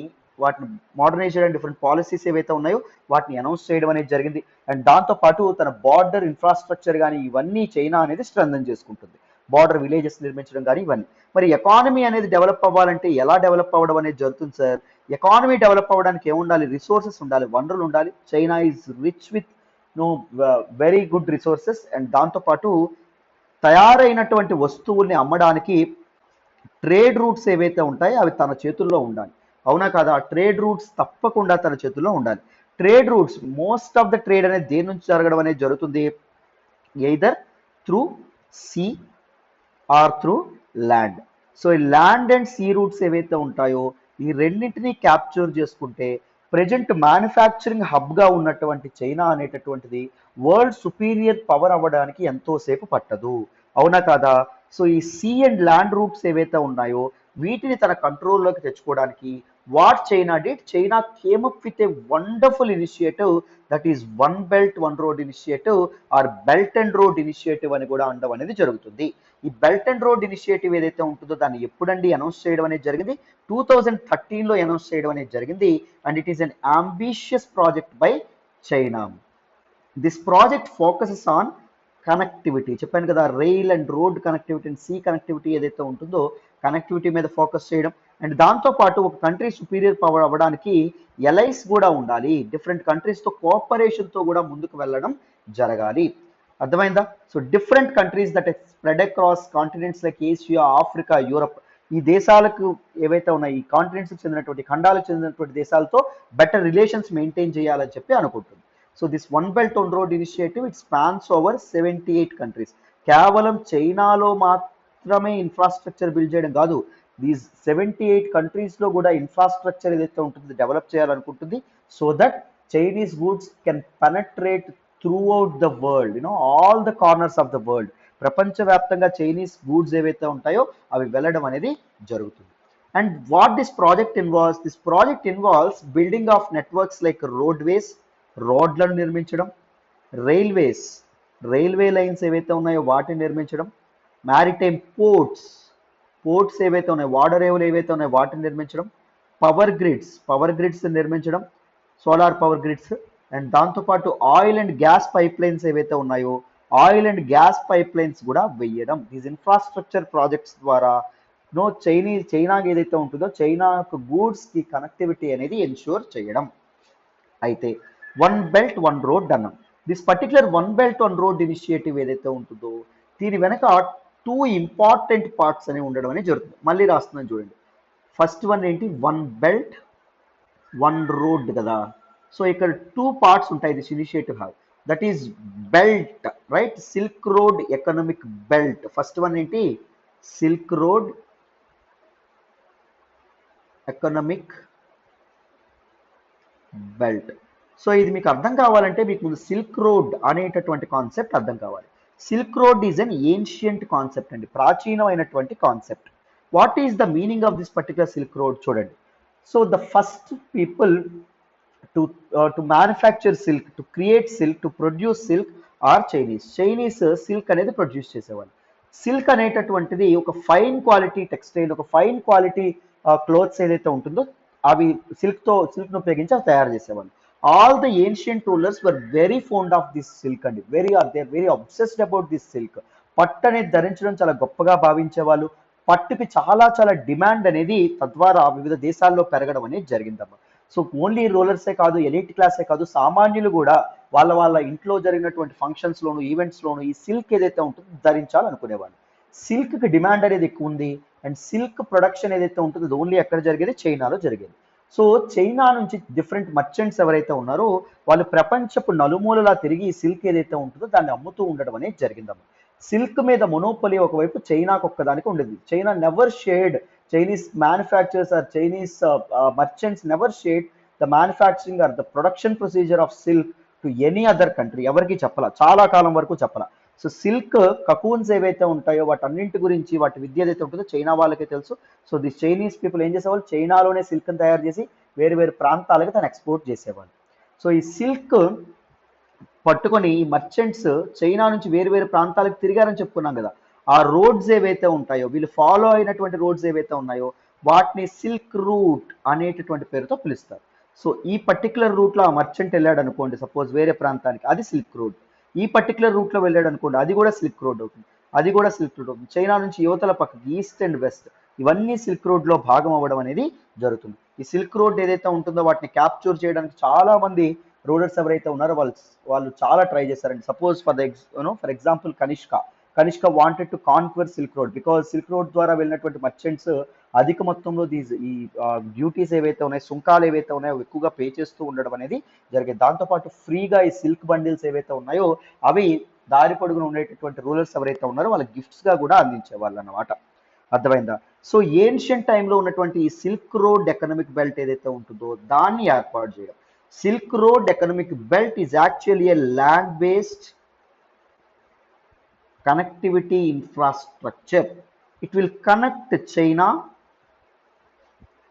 మోడర్నైజ్ చేయడానికి డిఫరెంట్ పాలసీస్ ఏవైతే ఉన్నాయో వాటిని అనౌన్స్ చేయడం అనేది జరిగింది. అండ్ దాంతోపాటు తన బార్డర్ ఇన్ఫ్రాస్ట్రక్చర్ కానీ ఇవన్నీ చైనా అనేది స్ట్రెంథన్ చేసుకుంటుంది, బార్డర్ విలేజెస్ నిర్మించడం కానీ ఇవన్నీ. మరి ఎకానమీ అనేది డెవలప్ అవ్వాలంటే ఎలా డెవలప్ అవ్వడం అనేది జరుగుతుంది సార్? ఎకానమీ డెవలప్ అవ్వడానికి ఏముండాలి? రిసోర్సెస్ ఉండాలి, వనరులు ఉండాలి. China is rich with very good resources. And దాంతోపాటు తయారైనటువంటి వస్తువుల్ని అమ్మడానికి ట్రేడ్ రూట్స్ ఏవైతే ఉంటాయో అవి తన చేతుల్లో ఉండాలి. అవునా కదా? ట్రేడ్ రూట్స్ తప్పకుండా తన చేతుల్లో ఉండాలి. Trade routes, most of the trade అనేది దేని నుంచి జరగడం అనేది జరుగుతుంది? Either through sea or through land. So ఈ ల్యాండ్ అండ్ సీ రూట్స్ ఏవైతే ఉంటాయో ఈ రెండింటినీ క్యాప్చర్ చేసుకుంటే ప్రజెంట్ మ్యానుఫ్యాక్చరింగ్ హబ్గా ఉన్నటువంటి చైనా అనేటటువంటిది వరల్డ్ సుపీరియర్ పవర్ అవ్వడానికి ఎంతోసేపు పట్టదు. అవునా కాదా? సో ఈ సీ అండ్ ల్యాండ్ రూట్స్ ఏవైతే ఉన్నాయో వీటిని తన కంట్రోల్లోకి తెచ్చుకోవడానికి what China did, China came up with a wonderful initiative, that is one belt one road initiative or belt and road initiative అని కూడా అనడం అనేది జరుగుతుంది. ఈ బెల్ట్ అండ్ రోడ్ ఇనిషియేటివ్ ఏదైతే ఉంటుందో దాన్ని ఎప్పుడండి అనౌన్స్ చేయడం అనేది జరిగింది? 2013లో అనౌన్స్ చేయడం అనేది జరిగింది. And it is an ambitious project by China. This project focuses on connectivity. చెప్పాను కదా, rail and road connectivity and sea connectivity ఏదైతే ఉంటుందో కనెక్టివిటీ మీద ఫోకస్ చేయడం. అండ్ దాంతోపాటు ఒక కంట్రీ సుపీరియర్ పవర్ అవ్వడానికి ఎలైస్ కూడా ఉండాలి, డిఫరెంట్ కంట్రీస్తో కోఆపరేషన్తో కూడా ముందుకు వెళ్ళడం జరగాలి. అర్థమైందా? So different countries that spread across continents like Asia, Africa, Europe, ఈ దేశాలకు ఏవైతే ఉన్నాయి ఈ కాంటినెంట్స్కి చెందినటువంటి ఖండాలకు చెందినటువంటి దేశాలతో బెటర్ రిలేషన్స్ మెయింటైన్ చేయాలని చెప్పి అనుకుంటుంది. So this one belt one road initiative it spans over 78 countries. కేవలం చైనాలో మాత్రమే ఇన్ఫ్రాస్ట్రక్చర్ బిల్డ్ చేయడం కాదు, దీస్ 78 కంట్రీస్లో కూడా ఇన్ఫ్రాస్ట్రక్చర్ ఏదైతే ఉంటుందో డెవలప్ చేయాలనుకుంటుంది. So that Chinese goods can penetrate throughout the world, all the corners of the world. ప్రపంచవ్యాప్తంగా చైనీస్ గూడ్స్ ఏవైతే ఉంటాయో అవి వెళ్ళడం అనేది జరుగుతుంది. And what this project involves? This project involves building of networks like roadways, రోడ్లను నిర్మించడం, railways, railway lines ఏవైతే ఉన్నాయో వాటిని నిర్మించడం, మ్యారిటైమ్ పోర్ట్స్, పోర్ట్స్ ఏవైతే ఉన్నాయో వాటర్ రేవులు ఏవైతే ఉన్నాయో వాటిని నిర్మించడం, పవర్ గ్రిడ్స్, పవర్ గ్రిడ్స్ నిర్మించడం, సోలార్ పవర్ గ్రిడ్స్. అండ్ దాంతోపాటు oil and gas pipe lines ఏవైతే ఉన్నాయో oil and gas pipe lines కూడా వేయడం. దీస్ ఇన్ఫ్రాస్ట్రక్చర్ ప్రాజెక్ట్స్ ద్వారా చైనాకి ఏదైతే ఉంటుందో చైనాకు గూడ్స్కి కనెక్టివిటీ అనేది ఎన్ష్యూర్ చేయడం. అయితే వన్ బెల్ట్ వన్ రోడ్ అన్నాం. This particular one belt one road initiative ఏదైతే ఉంటుందో దీని వెనక 2 ఇంపార్టెంట్ పార్ట్స్ అనేవి ఉండడం అనేది జరుగుతుంది. మళ్ళీ రాస్తున్నాను చూడండి. ఫస్ట్ వన్ ఏంటి? వన్ బెల్ట్ వన్ రోడ్ కదా. సో ఇక్కడ 2 పార్ట్స్ ఉంటాయి this initiative have. That is belt, right? Silk road economic belt. First one ఏంటి? Silk road economic belt. So ఇది మీకు అర్థం కావాలంటే మీకు ముందు సిల్క్ రోడ్ అనేటటువంటి కాన్సెప్ట్ అర్థం కావాలి. Silk road is an ancient concept అండి, ప్రాచీనమైనటువంటి concept. What is the meaning of this particular silk road? చూడండి. So the first people to manufacture silk, to create silk, to produce silk are Chinese. Chinese silk అనేది produce చేసేవాళ్ళు. Silk అనేటటువంటిది ఒక fine quality textile, ఒక fine quality clothes ఏదైతే ఉంటుందో అవి సిల్క్ను ఉపయోగించి అవి తయారు చేసేవాళ్ళు. All the ancient rulers were very fond of this silk అండి, they are very obsessed about this silk. పట్టు అనేది ధరించడం చాలా గొప్పగా భావించేవాళ్ళు. పట్టుకి చాలా చాలా డిమాండ్ అనేది తద్వారా వివిధ దేశాల్లో పెరగడం అనేది జరిగిందమ్మా. సో ఓన్లీ రూలర్సే కాదు, ఎలిట్ క్లాసే కాదు, సామాన్యులు కూడా వాళ్ళ ఇంట్లో జరిగినటువంటి ఫంక్షన్స్లోను ఈవెంట్స్లోను ఈ సిల్క్ ఏదైతే ఉంటుందో ధరించాలనుకునేవాళ్ళు. సిల్క్కి డిమాండ్ అనేది ఎక్కువ ఉంది. అండ్ సిల్క్ ప్రొడక్షన్ ఏదైతే ఉంటుందో అది ఓన్లీ ఎక్కడ జరిగేది? చైనాలో జరిగేది. సో చైనా నుంచి డిఫరెంట్ మర్చెంట్స్ ఎవరైతే ఉన్నారో వాళ్ళు ప్రపంచపు నలుమూలలా తిరిగి ఈ సిల్క్ ఏదైతే ఉంటుందో దాన్ని అమ్ముతూ ఉండడం అనేది జరిగిందమ్మా. సిల్క్ మీద మొనోపలి ఒకవైపు చైనాకు ఒక్కదానికి ఉండేది. China never shared, Chinese manufacturers or Chinese merchants never shared the manufacturing or the production procedure of silk to any other country. ఎవరికి చెప్పాల, చాలా కాలం వరకు చెప్పాల. సో సిల్క్ కకూన్స్ ఏవైతే ఉంటాయో వాటన్నింటి గురించి వాటి విద్య ఏదైతే ఉంటుందో చైనా వాళ్ళకే తెలుసు. సో ది చైనీస్ పీపుల్ ఏం చేసేవాళ్ళు? చైనాలోనే సిల్క్ని తయారు చేసి వేరు వేరు ప్రాంతాలకు తను ఎక్స్పోర్ట్ చేసేవాళ్ళు. సో ఈ సిల్క్ పట్టుకొని ఈ మర్చెంట్స్ చైనా నుంచి వేరు వేరు ప్రాంతాలకు తిరిగారని చెప్పుకున్నాం కదా. ఆ రోడ్స్ ఏవైతే ఉంటాయో వీళ్ళు ఫాలో అయినటువంటి రోడ్స్ ఏవైతే ఉన్నాయో వాటిని సిల్క్ రూట్ అనేటటువంటి పేరుతో పిలుస్తారు. సో ఈ పర్టికులర్ రూట్లో ఆ మర్చెంట్ వెళ్ళాడు అనుకోండి, సపోజ్ వేరే ప్రాంతానికి, అది సిల్క్ రోడ్. ఈ పర్టికులర్ రూట్లో వెళ్ళాడు అనుకోండి, అది కూడా సిల్క్ రోడ్ అవుతుంది, అది కూడా సిల్క్ రోడ్ అవుతుంది. చైనా నుంచి యువతల పక్కకి ఈస్ట్ అండ్ వెస్ట్ ఇవన్నీ సిల్క్ రోడ్లో భాగం అవ్వడం అనేది జరుగుతుంది. ఈ సిల్క్ రోడ్ ఏదైతే ఉంటుందో వాటిని క్యాప్చర్ చేయడానికి చాలా మంది రూలర్స్ ఎవరైతే ఉన్నారో వాళ్ళు వాళ్ళు చాలా ట్రై చేశారండి. Suppose for example Kanishka wanted to conquer silk road, because silk road ద్వారా వెళ్ళినటువంటి మర్చెంట్స్ అధిక మొత్తంలో ఈ డ్యూటీస్ ఏవైతే ఉన్నాయో, సుంకాలు ఏవైతే ఉన్నాయో ఎక్కువగా పే చేస్తూ ఉండడం అనేది జరిగేది. దాంతోపాటు ఫ్రీగా ఈ సిల్క్ బండిల్స్ ఏవైతే ఉన్నాయో అవి దారి పొడుగున ఉండేటటువంటి రూలర్స్ ఎవరైతే ఉన్నారో వాళ్ళకి గిఫ్ట్స్ గా కూడా అందించేవాళ్ళు అన్నమాట. అర్థమైందా? సో ఏన్షియంట్ టైంలో ఉన్నటువంటి ఈ సిల్క్ రోడ్ ఎకనామిక్ బెల్ట్ ఏదైతే ఉంటుందో దాన్ని ఏర్పాటు చేయడం. Silk road economic belt is actually A land based connectivity infrastructure. It will connect China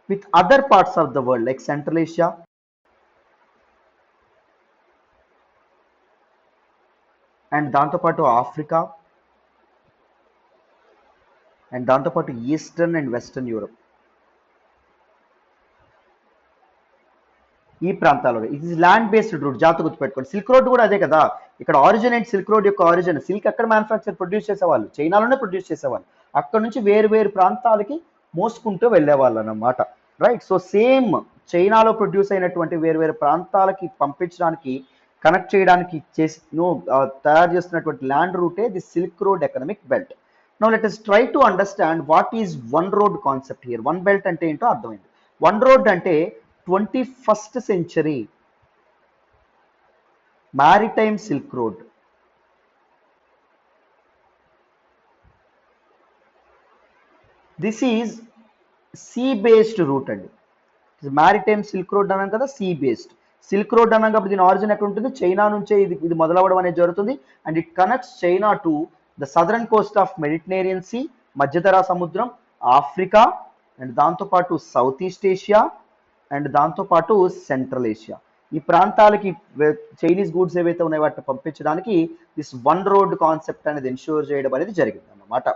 with other parts of the world like Central Asia and దాంతోపాటు Africa and దాంతోపాటు eastern and western Europe, ఈ ప్రాంతాల్లో ఇది land based route. జాగ్రత్త గుర్తుపెట్టుకోండి. Silk road కూడా అదే కదా. ఇక్కడ ఆరిజిన్ ఏంటి? సిల్క్ రోడ్ యొక్క ఆరిజిన్ సిల్క్ ఎక్కడ ప్రొడ్యూస్ చేసేవాళ్ళు? చైనాలోనే ప్రొడ్యూస్ చేసేవాళ్ళు. అక్కడ నుంచి వేరు వేరు ప్రాంతాలకి మోసుకుంటూ వెళ్ళేవాళ్ళు అన్నమాట. రైట్. సో సేమ్ చైనాలో ప్రొడ్యూస్ అయినటువంటి వేరు వేరు ప్రాంతాలకి పంపించడానికి, కనెక్ట్ చేయడానికి తయారు చేస్తున్నటువంటి ల్యాండ్ రూటే the silk road economic belt. Now let us try to understand what is one road concept here. One belt అంటే ఏంటో అర్థమైంది. వన్ రోడ్ అంటే 21st century maritime silk road. This is sea based route అండి. maritime silk road అన్నాం కదా, sea based. Silk road అన్నాం కాబట్టి దీని ఆరిజిన్ ఎక్కడ ఉంటుంది? చైనా నుంచే ఇది మొదలవడం అనేది జరుగుతుంది. And it connects China to the southern coast of Mediterranean sea, మధ్యధరా సముద్రం, ఆఫ్రికా అండ్ దాంతోపాటు సౌత్ ఈస్ట్ ఏషియా అండ్ దాంతోపాటు సెంట్రల్ ఏషియా. ఈ ప్రాంతాలకి చైనీస్ గూడ్స్ ఏవైతే ఉన్నాయో వాటిని పంపించడానికి దిస్ వన్ రోడ్ కాన్సెప్ట్ అనేది ఎన్ష్యూర్ చేయడం అనేది జరిగింది అన్నమాట.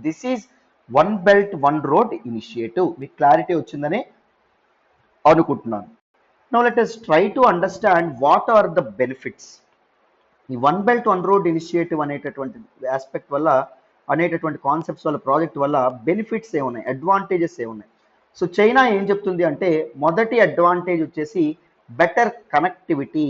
This is one belt one road initiative. మీకు క్లారిటీ వచ్చిందని అనుకుంటున్నాను. Now let us try to understand what are the benefits. ఈ one belt one road initiative అనేటటువంటి ఆస్పెక్ట్ వల్ల, అనేటటువంటి కాన్సెప్ట్స్ వల్ల, ప్రాజెక్ట్ వల్ల బెనిఫిట్స్ ఏమున్నాయి, అడ్వాంటేజెస్ ఏమున్నాయి? సో చైనా ఏం చెప్తుంది అంటే, మొదటి అడ్వాంటేజ్ వచ్చేసి better connectivity.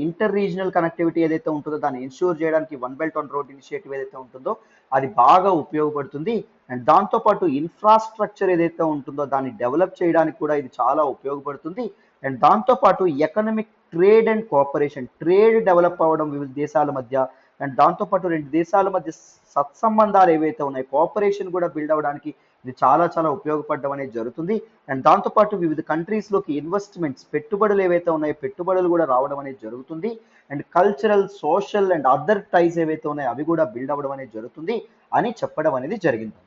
Inter regional connectivity ఏదైతే ఉంటుందో దాన్ని ఎన్ష్యూర్ చేయడానికి one belt one road initiative ఏదైతే ఉంటుందో అది బాగా ఉపయోగపడుతుంది. అండ్ దాంతోపాటు ఇన్ఫ్రాస్ట్రక్చర్ ఏదైతే ఉంటుందో దాన్ని డెవలప్ చేయడానికి కూడా ఇది చాలా ఉపయోగపడుతుంది. అండ్ దాంతోపాటు economic trade and cooperation, trade develop అవ్వడం వివిధ దేశాల మధ్య, అండ్ దాంతోపాటు రెండు దేశాల మధ్య సత్సంబంధాలు ఏవైతే ఉన్నాయి, కోఆపరేషన్ కూడా బిల్డ్ అవ్వడానికి ఇది చాలా చాలా ఉపయోగపడడం అనేది జరుగుతుంది. అండ్ దాంతోపాటు వివిధ కంట్రీస్లోకి ఇన్వెస్ట్మెంట్స్, పెట్టుబడులు ఏవైతే ఉన్నాయో పెట్టుబడులు కూడా రావడం అనేది జరుగుతుంది. And cultural, social and other ties ఏవైతే ఉన్నాయో అవి కూడా బిల్డ్ అవ్వడం అనేది జరుగుతుంది అని చెప్పడం అనేది జరిగింది.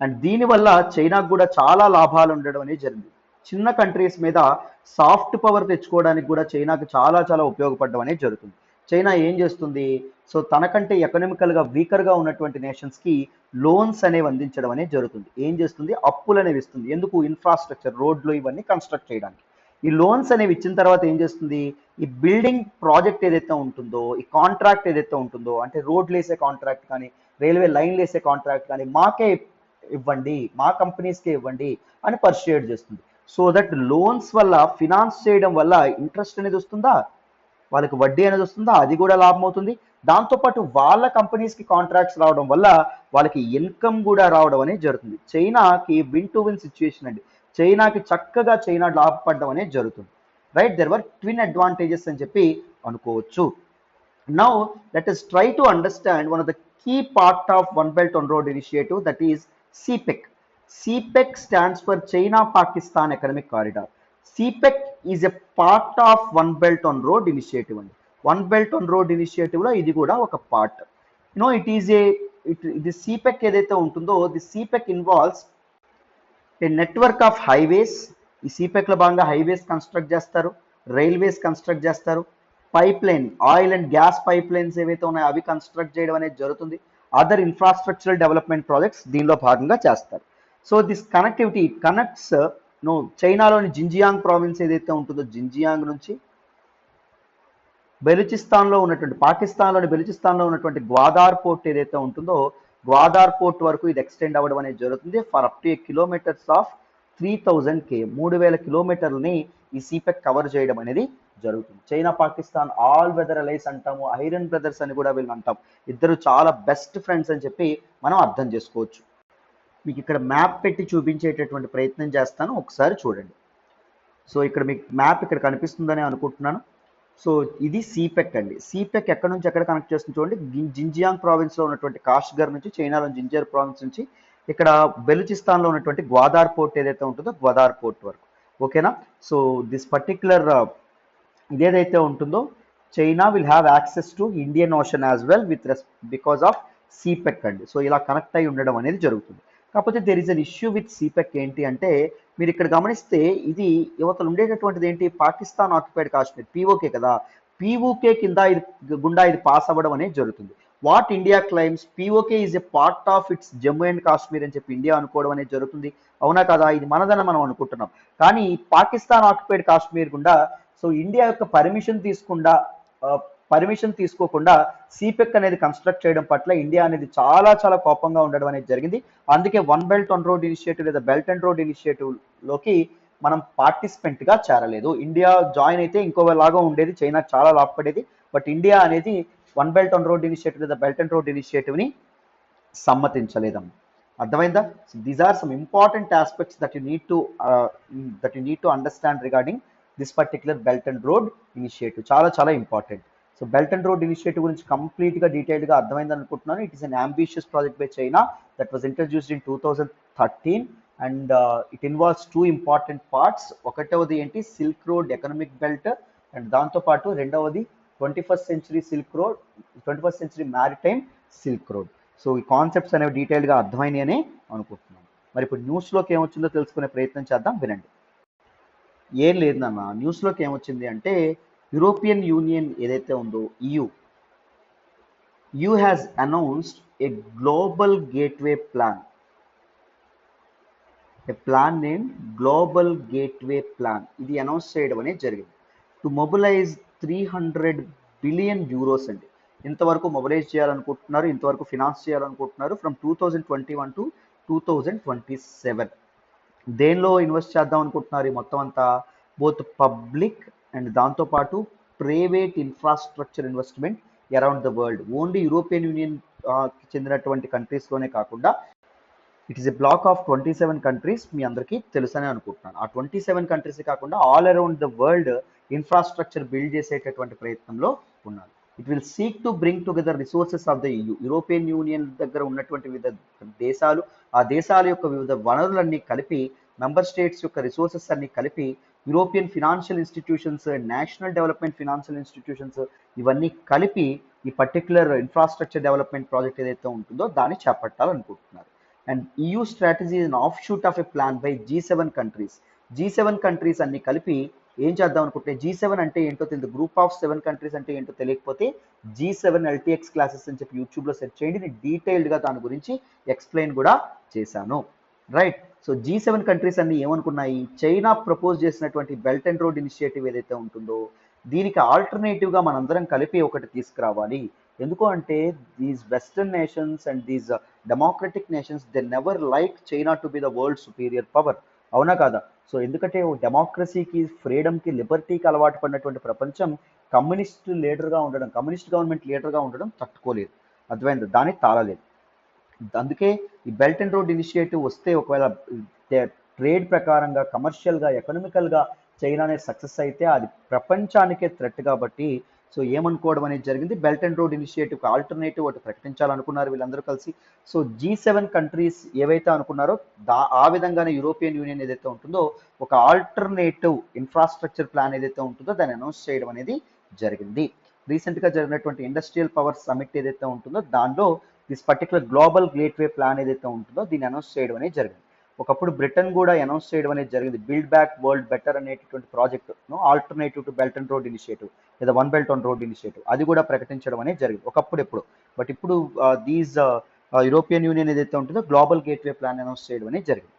అండ్ దీనివల్ల చైనాకు కూడా చాలా లాభాలు ఉండడం అనేది జరిగింది. చిన్న కంట్రీస్ మీద సాఫ్ట్ పవర్ తెచ్చుకోవడానికి కూడా చైనాకు చాలా చాలా ఉపయోగపడడం అనేది జరుగుతుంది. చైనా ఏం చేస్తుంది? సో తనకంటే ఎకనామికల్గా వీకర్గా ఉన్నటువంటి నేషన్స్కి లోన్స్ అనేవి అందించడం అనేది జరుగుతుంది. ఏం చేస్తుంది? అప్పులు అనేవి ఇస్తుంది. ఎందుకు? ఇన్ఫ్రాస్ట్రక్చర్, రోడ్లు ఇవన్నీ కన్స్ట్రక్ట్ చేయడానికి. ఈ లోన్స్ అనేవి ఇచ్చిన తర్వాత ఏం చేస్తుంది? ఈ బిల్డింగ్ ప్రాజెక్ట్ ఏదైతే ఉంటుందో, ఈ కాంట్రాక్ట్ ఏదైతే ఉంటుందో, అంటే రోడ్లు వేసే కాంట్రాక్ట్ కానీ, రైల్వే లైన్లు వేసే కాంట్రాక్ట్ కానీ మాకే ఇవ్వండి, మా కంపెనీస్కే ఇవ్వండి అని పర్సుయేట్ చేస్తుంది. సో దట్ లోన్స్ వల్ల, ఫినాన్స్ చేయడం వల్ల ఇంట్రెస్ట్ అనేది వస్తుందా, వాళ్ళకి వడ్డీ అనేది వస్తుందా, అది కూడా లాభం అవుతుంది. దాంతోపాటు వాళ్ళ కంపెనీస్కి కాంట్రాక్ట్స్ రావడం వల్ల వాళ్ళకి ఇన్కమ్ కూడా రావడం అనేది జరుగుతుంది. చైనాకి విన్ టు విన్ సిచ్యుయేషన్ అండి. చైనాకి చక్కగా చైనా లాభపడడం అనేది జరుగుతుంది. Right, there were twin advantages అని చెప్పి అనుకోవచ్చు. Now let us try to understand one of the key part of one belt one road initiative, that is CPEC. CPEC stands for China Pakistan Economic Corridor. CPEC is a part of One Belt One Road Initiative. One Belt One Road Initiative లో ఇది కూడా ఒక part. ఇది CPEC ఏదైతే ఉంటుందో, the CPEC involves A network of highways. ఈ CPEC లో భాగంగా హైవేస్ కన్స్ట్రక్ట్ చేస్తారు, రైల్వేస్ కన్స్ట్రక్ట్ చేస్తారు, pipe line, oil and gas pipe lines ఏవైతే ఉన్నాయో అవి కన్స్ట్రక్ట్ చేయడం అనేది జరుగుతుంది. అదర్ ఇన్ఫ్రాస్ట్రక్చరల్ డెవలప్మెంట్ ప్రాజెక్ట్స్ దీనిలో భాగంగా చేస్తారు. సో దిస్ కనెక్టివిటీ కనెక్ట్స్ చైనాలోని జింజియాంగ్ ప్రావిన్స్ ఏదైతే ఉంటుందో, జింజియాంగ్ నుంచి బెలూచిస్తాన్లో ఉన్నటువంటి, పాకిస్తాన్లోని బెలూచిస్తాన్లో ఉన్నటువంటి గ్వాదార్ పోర్ట్ ఏదైతే ఉంటుందో, గ్వాదార్ పోర్ట్ వరకు ఇది ఎక్స్టెండ్ అవ్వడం అనేది జరుగుతుంది for up to kilometres of 3000 కే 3000 కిలోమీటర్లని ఈ సీపెక్ కవర్ చేయడం అనేది జరుగుతుంది. China Pakistan all weather allies అంటాము, ఐరన్ బ్రదర్స్ అని కూడా వీళ్ళు అంటాం. ఇద్దరు చాలా బెస్ట్ ఫ్రెండ్స్ అని చెప్పి మనం అర్థం చేసుకోవచ్చు. మీకు ఇక్కడ మ్యాప్ పెట్టి చూపించేటటువంటి ప్రయత్నం చేస్తాను, ఒకసారి చూడండి. సో ఇక్కడ మీకు మ్యాప్ ఇక్కడ కనిపిస్తుందని అనుకుంటున్నాను. సో ఇది సీపెక్ అండి. సీపెక్ ఎక్కడ నుంచి ఎక్కడ కనెక్ట్ చేస్తుంది చూడండి. జింజియాంగ్ ప్రావిన్స్లో ఉన్నటువంటి కాష్గర్ నుంచి, చైనాలో జింజర్ ప్రావిన్స్ నుంచి ఇక్కడ బెలూచిస్తాన్లో ఉన్నటువంటి గ్వాదార్ పోర్ట్ ఏదైతే ఉంటుందో గ్వాదార్ పోర్ట్ వరకు. ఓకేనా? సో దిస్ పర్టిక్యులర్ ఇదేదైతే ఉంటుందో China will have access to Indian ocean as well because of CPEC అండి. సో ఇలా కనెక్ట్ అయి ఉండడం అనేది జరుగుతుంది. కాకపోతే there is an issue with CPEC. ఏంటి అంటే మీరు ఇక్కడ గమనిస్తే ఇది యువతలు ఉండేటటువంటిది ఏంటి, పాకిస్తాన్ ఆక్యుపైడ్ కాశ్మీర్, పీఓకే కదా, పీఓకే కింద ఇది గుండా ఇది పాస్ అవ్వడం అనేది జరుగుతుంది. What India claims POK is a part of its Jammu and Kashmir అని చెప్పి ఇండియా అనుకోవడం అనేది జరుగుతుంది. అవునా కదా? ఇది మనదని మనం అనుకుంటున్నాం. కానీ పాకిస్తాన్ ఆక్యుపైడ్ కాశ్మీర్ గుండా సో ఇండియా యొక్క పర్మిషన్ తీసుకోకుండా సీపెక్ అనేది కన్స్ట్రక్ట్ చేయడం పట్ల ఇండియా అనేది చాలా చాలా కోపంగా ఉండడం అనేది జరిగింది. అందుకే one belt one road initiative లేదా బెల్ట్ అండ్ రోడ్ ఇనిషియేటివ్ లోకి మనం పార్టిసిపెంట్ గా చేరలేదు. ఇండియా జాయిన్ అయితే ఇంకోలాగా ఉండేది, చైనా చాలా లాభపడేది. బట్ ఇండియా అనేది one belt one road initiative లేదా బెల్ట్ అండ్ రోడ్ ఇనిషియేటివ్ ని సమ్మతించలేదమ్మా. అర్థమైందా? These are some important aspects that you need to understand regarding this particular belt and road initiative. చాలా చాలా important. So belt and road initiative గురించి కంప్లీట్గా డీటెయిల్గా అర్థమైంది అనుకుంటున్నాను. It is an ambitious project by China that was introduced in 2013 and it involves 2 important parts. ఒకటవది ఏంటి, silk road economic belt, and దాంతోపాటు రెండవది 21st century silk road, 21st century maritime silk road. So ఈ concepts అనేవి డీటెయిల్గా అర్థమైనాయి అని అనుకుంటున్నాను. మరి ఇప్పుడు న్యూస్లోకి ఏమొచ్చిందో తెలుసుకునే ప్రయత్నం చేద్దాం, వినండి. ఏం లేదు నాన్న, న్యూస్లోకి ఏమొచ్చింది అంటే యూరోపియన్ యూనియన్ ఏదైతే ఉందో EU has announced a global gateway plan, a plan named Global Gateway Plan. ఇది అనౌన్స్ చేయడం అనేది జరిగింది టు మొబిలైజ్ 300 బిలియన్ యూరోస్ అండి. ఇంతవరకు మొబిలైజ్ చేయాలనుకుంటున్నారు, ఇంతవరకు ఫినాన్స్ చేయాలనుకుంటున్నారు ఫ్రమ్ 2021 టు 2027. దేనిలో ఇన్వెస్ట్ చేద్దాం అనుకుంటున్నారు ఈ మొత్తం అంతా? బోత్ పబ్లిక్ అండ్ దాంతోపాటు private infrastructure investment around the world. Only European union చెందినటువంటి కంట్రీస్లోనే కాకుండా it is a bloc of 27 countries. మీ అందరికీ తెలుసనే అనుకుంటున్నాను. ఆ 27 కంట్రీస్ కాకుండా all around the world infrastructure build చేసేటటువంటి ప్రయత్నంలో ఉన్నారు. It will seek to bring together resources of the EU. European union దగ్గర ఉన్నటువంటి వివిధ దేశాలు, ఆ దేశాల యొక్క వివిధ వనరులన్నీ కలిపి, మెంబర్ స్టేట్స్ యొక్క రిసోర్సెస్ అన్ని కలిపి European financial institutions, national development financial institutions ఇవన్నీ కలిపి ఈ పర్టిక్యులర్ ఇన్ఫ్రాస్ట్రక్చర్ డెవలప్మెంట్ ప్రాజెక్ట్ ఏదైతే ఉంటుందో దాన్ని చేపట్టాలనుకుంటున్నారు. And EU strategy is an offshoot of a plan by G7 countries. G7 countries అన్ని కలిపి ఏం చేద్దాం అనుకుంటే, G7 అంటే ఏంటో తెలియదు, గ్రూప్ ఆఫ్ 7 కంట్రీస్ అంటే ఏంటో తెలియకపోతే G7 LTX క్లాసెస్ అని చెప్పి యూట్యూబ్లో సెర్చ్ చేయండి. నేను డీటెయిల్డ్గా దాని గురించి ఎక్స్ప్లెయిన్ కూడా చేశాను. రైట్. సో G7 కంట్రీస్ అన్ని ఏమనుకున్నాయి, చైనా ప్రపోజ్ చేసినటువంటి బెల్ట్ అండ్ రోడ్ ఇనిషియేటివ్ ఏదైతే ఉంటుందో దీనికి ఆల్టర్నేటివ్గా మనందరం కలిపి ఒకటి తీసుకురావాలి. ఎందుకు అంటే these western nations and these democratic nations they never like China to be the world superior power. అవునా కాదా? సో ఎందుకంటే డెమోక్రసీకి, ఫ్రీడమ్కి, లిబర్టీకి అలవాటు పడినటువంటి ప్రపంచం కమ్యూనిస్ట్ గవర్నమెంట్ లీడర్గా ఉండడం తట్టుకోలేదు. అర్థమైంది? దానికి తాళలేదు. అందుకే ఈ బెల్ట్ అండ్ రోడ్ ఇనిషియేటివ్ వస్తే ఒకవేళ ట్రేడ్ ప్రకారంగా, కమర్షియల్గా, ఎకనామికల్గా చైనా అనేది సక్సెస్ అయితే అది ప్రపంచానికే థ్రెట్. కాబట్టి సో ఏమనుకోవడం అనేది జరిగింది, belt and road initiative alternative ఒకటి ప్రకటించాలనుకున్నారు వీళ్ళందరూ కలిసి. సో G7 కంట్రీస్ ఏవైతే అనుకున్నారో ఆ విధంగానే యూరోపియన్ యూనియన్ ఏదైతే ఉంటుందో ఒక ఆల్టర్నేటివ్ ఇన్ఫ్రాస్ట్రక్చర్ ప్లాన్ ఏదైతే ఉంటుందో దాన్ని అనౌన్స్ చేయడం అనేది జరిగింది. రీసెంట్గా జరిగినటువంటి ఇండస్ట్రియల్ పవర్ సమిట్ ఏదైతే ఉంటుందో దానిలో this particular global gateway plan ఏదైతే ఉంటుందో దీన్ని అనౌన్స్ చేయడం అనేది జరిగింది. ఒకప్పుడు బ్రిటన్ కూడా అనౌన్స్ చేయడం అనేది జరిగింది, బిల్డ్ బ్యాక్ వరల్డ్ బెటర్ అనేటటువంటి project, alternative to belt and road initiative లేదా one belt one road initiative, అది కూడా ప్రకటించడం అనేది జరిగింది ఒకప్పుడు ఎప్పుడు. బట్ ఇప్పుడు యూరోపియన్ యూనియన్ ఏదైతే ఉంటుందో గ్లోబల్ గేట్వే ప్లాన్ అనౌన్స్ చేయడం అనేది జరిగింది.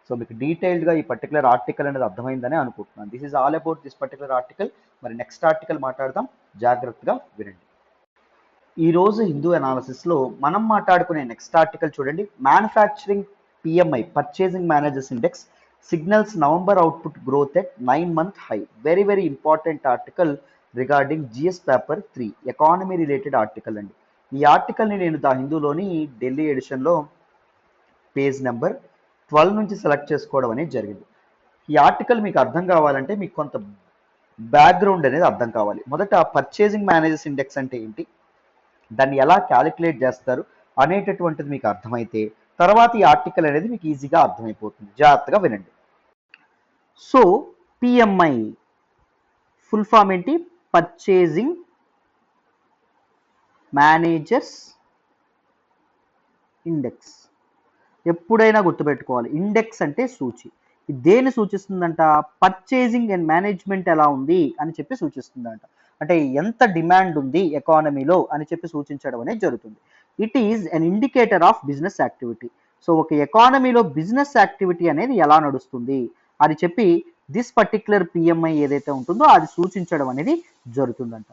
సో మీకు డీటెయిల్డ్గా ఈ పర్టికులర్ ఆర్టికల్ అనేది అర్థమైందని అనుకుంటున్నాను. This is all about this particular article. మరి నెక్స్ట్ ఆర్టికల్ మాట్లాడదాం, జాగ్రత్తగా వినండి. ఈరోజు హిందూ అనాలిసిస్లో మనం మాట్లాడుకునే నెక్స్ట్ ఆర్టికల్ చూడండి. Manufacturing PMI, purchasing managers index signals November output growth at 9-month high. Very, very important article regarding GS paper 3, economy related article అండి. ఈ ఆర్టికల్ని నేను ద హిందూలోని ఢిల్లీ ఎడిషన్లో పేజ్ నెంబర్ 12 నుంచి సెలెక్ట్ చేసుకోవడం అనేది జరిగింది. ఈ ఆర్టికల్ మీకు అర్థం కావాలంటే మీకు కొంత బ్యాక్గ్రౌండ్ అనేది అర్థం కావాలి. మొదట పర్చేసింగ్ మేనేజర్స్ ఇండెక్స్ అంటే ఏంటి, దాన్ని ఎలా క్యాలిక్యులేట్ చేస్తారు అనేటటువంటిది మీకు అర్థమైతే తర్వాత ఈ ఆర్టికల్ అనేది మీకు ఈజీగా అర్థమైపోతుంది. జాగ్రత్తగా వినండి. సో పిఎంఐ ఫుల్ ఫామ్ ఏంటి? Purchasing managers index. ఎప్పుడైనా గుర్తుపెట్టుకోవాలి, ఇండెక్స్ అంటే సూచి. ఇది దేన్ని సూచిస్తుందంట? పర్చేసింగ్ అండ్ మేనేజ్మెంట్ ఎలా ఉంది అని చెప్పి సూచిస్తుందంట. అంటే ఎంత డిమాండ్ ఉంది ఎకానమీలో అని చెప్పి సూచించడం అనేది జరుగుతుంది. It is an indicator of business activity. So ఒక ఎకానమీలో బిజినెస్ యాక్టివిటీ అనేది ఎలా నడుస్తుంది అని చెప్పి దిస్ పర్టిక్యులర్ పిఎంఐ ఏదైతే ఉంటుందో అది సూచించడం అనేది జరుగుతుందంట.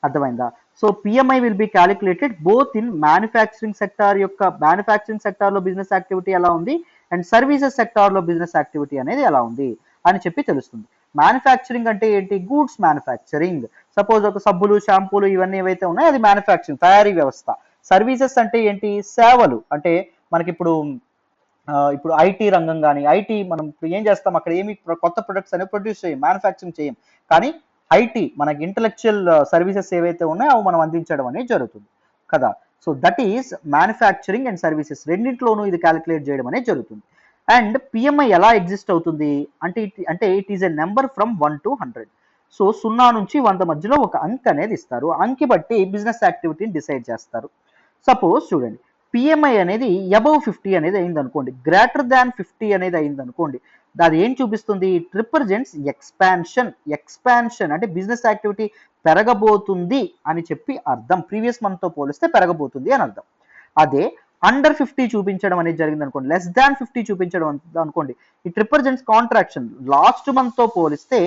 అర్థమైందా? So PMI will be calculated both in manufacturing sector యొక్క మ్యానుఫ్యాక్చరింగ్ సెక్టార్లో బిజినెస్ యాక్టివిటీ ఎలా ఉంది అండ్ సర్వీసెస్ సెక్టార్లో బిజినెస్ యాక్టివిటీ అనేది ఎలా ఉంది అని చెప్పి తెలుస్తుంది. మ్యానుఫ్యాక్చరింగ్ అంటే ఏంటి? Goods manufacturing. సపోజ్ ఒక సబ్బులు, షాంపూలు ఇవన్నీ ఏవైతే ఉన్నాయో అది మ్యానుఫ్యాక్చరింగ్, తయారీ వ్యవస్థ. సర్వీసెస్ అంటే ఏంటి? సేవలు. అంటే మనకి ఇప్పుడు ఐటీ రంగం కానీ, ఐటీ మనం ఇప్పుడు ఏం చేస్తాం, అక్కడ ఏమి కొత్త ప్రొడక్ట్స్ అనేవి ప్రొడ్యూస్ చేయం, మ్యానుఫ్యాక్చరింగ్ చేయం. కానీ ఐటీ మనకి ఇంటలెక్చువల్ సర్వీసెస్ ఏవైతే ఉన్నాయో అవి మనం అందించడం అనేది జరుగుతుంది కదా. So that is manufacturing and services, రెండింటిలోనూ ఇది క్యాలిక్యులేట్ చేయడం అనేది జరుగుతుంది. అండ్ పిఎంఐ ఎలా ఎగ్జిస్ట్ అవుతుంది అంటే it is a number from 1 to 100. So 0 నుంచి 100 మధ్యలో ఒక అంక్ అనేది ఇస్తారు. అంకి బట్టి బిజినెస్ యాక్టివిటీని డిసైడ్ చేస్తారు. సపోజ్ చూడండి, పిఎంఐ అనేది అబవ్ 50 అనేది అయింది అనుకోండి, గ్రేటర్ దాన్ 50 అనేది అయింది అనుకోండి, అది ఏం చూపిస్తుంది? ఇట్ రిప్రజెంట్స్ ఎక్స్పాన్షన్ అంటే బిజినెస్ యాక్టివిటీ పెరగబోతుంది అని చెప్పి అర్థం. ప్రీవియస్ మంత్తో పోలిస్తే పెరగబోతుంది అని అర్థం. అదే అండర్ 50 చూపించడం అనేది జరిగింది అనుకోండి, లెస్ దాన్ 50 చూపించడం అనుకోండి, ఇట్ రిప్రజెంట్స్ కాంట్రాక్షన్. లాస్ట్ మంత్తో పోలిస్తే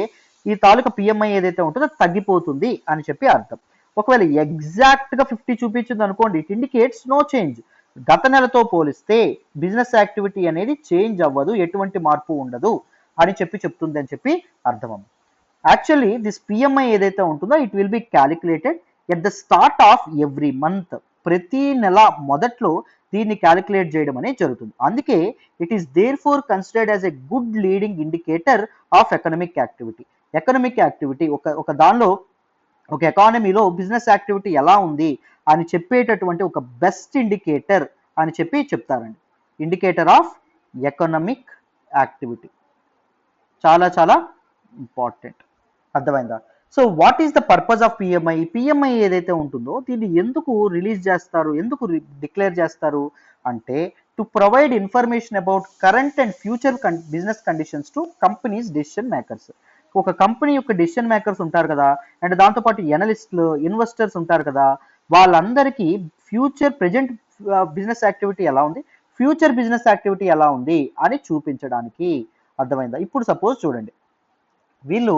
ఈ తాలూకా పిఎంఐ ఏదైతే ఉంటుందో తగ్గిపోతుంది అని చెప్పి అర్థం. ఒకవేళ ఎగ్జాక్ట్గా 50 చూపించింది అనుకోండి, ఇట్ ఇండికేట్స్ నో చేంజ్. గత నెలతో పోలిస్తే బిజినెస్ యాక్టివిటీ అనేది చేంజ్ అవ్వదు, ఎటువంటి మార్పు ఉండదు అని చెప్పి చెప్తుంది అని చెప్పి అర్థం. యాక్చువల్లీ దిస్ పిఎంఐ ఏదైతే ఉంటుందో it will be calculated at the start of every month. ప్రతి నెల మొదట్లో దీన్ని క్యాలిక్యులేట్ చేయడం అనేది జరుగుతుంది. అందుకే it is therefore considered as a good leading indicator of economic activity. Economic activity ఒక దానిలో ఒక ఎకానమీలో బిజినెస్ యాక్టివిటీ ఎలా ఉంది అని చెప్పేటటువంటి ఒక బెస్ట్ ఇండికేటర్ అని చెప్పి చెప్తారండి. ఇండికేటర్ ఆఫ్ ఎకనామిక్ యాక్టివిటీ చాలా చాలా ఇంపార్టెంట్. అర్థమైందా? So what is the purpose of PMI? PMI ఏదైతే ఉంటుందో దీన్ని ఎందుకు రిలీజ్ చేస్తారు, ఎందుకు డిక్లేర్ చేస్తారు అంటే to provide information about current and future business conditions to companies decision makers. ఒక కంపెనీ యొక్క డెసిషన్ మేకర్స్ ఉంటారు కదా, అండ్ దాంతోపాటు ఎనలిస్టులు, ఇన్వెస్టర్స్ ఉంటారు కదా, వాళ్ళందరికీ ప్రెజెంట్ బిజినెస్ యాక్టివిటీ ఎలా ఉంది, ఫ్యూచర్ బిజినెస్ యాక్టివిటీ ఎలా ఉంది అని చూపించడానికి. అర్థమైందా? ఇప్పుడు సపోజ్ చూడండి, వీళ్ళు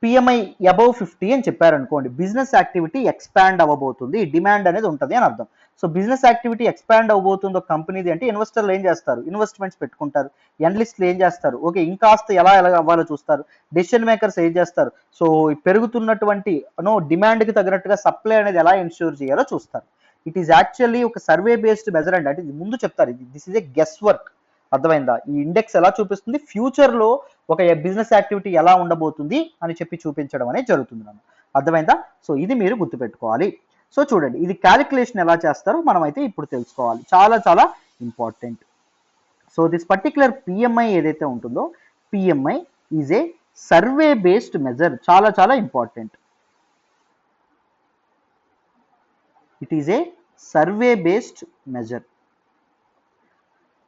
పిఎంఐ అబవ్ 50 అని చెప్పారనుకోండి, బిజినెస్ యాక్టివిటీ ఎక్స్పాండ్ అవ్వబోతుంది, డిమాండ్ అనేది ఉంటుంది అని అర్థం. సో బిజినెస్ యాక్టివిటీ ఎక్స్పాండ్ అవ్వబోతుందో కంపెనీది అంటే ఇన్వెస్టర్లు ఏం చేస్తారు? ఇన్వెస్ట్మెంట్స్ పెట్టుకుంటారు. ఎనలిస్టులు ఏం చేస్తారు? ఓకే, ఇంకాస్త ఎలా అవ్వాలో చూస్తారు. డెసిషన్ మేకర్స్ ఏం చేస్తారు? సో పెరుగుతున్నటువంటి డిమాండ్కి తగినట్టుగా సప్లై అనేది ఎలా ఎన్ష్యూర్ చేయాలో చూస్తారు. ఇట్ ఈస్ యాక్చువల్లీ ఒక సర్వే బేస్డ్ మెజర్మెంట్. అంటే ముందు చెప్తారు, this is a guess work. అర్థమైందా? ఈ ఇండెక్స్ ఎలా చూపిస్తుంది, ఫ్యూచర్లో ఒక బిజినెస్ యాక్టివిటీ ఎలా ఉండబోతుంది అని చెప్పి చూపించడం అనేది జరుగుతుంది. అర్థమైందా? సో ఇది మీరు గుర్తుపెట్టుకోవాలి. సో చూడండి, ఇది క్యాలిక్యులేషన్ ఎలా చేస్తారో మనం అయితే ఇప్పుడు తెలుసుకోవాలి. చాలా చాలా important. So this particular PMI ఏదైతే ఉంటుందో, PMI is a survey based measure. చాలా చాలా important. It is a survey based measure.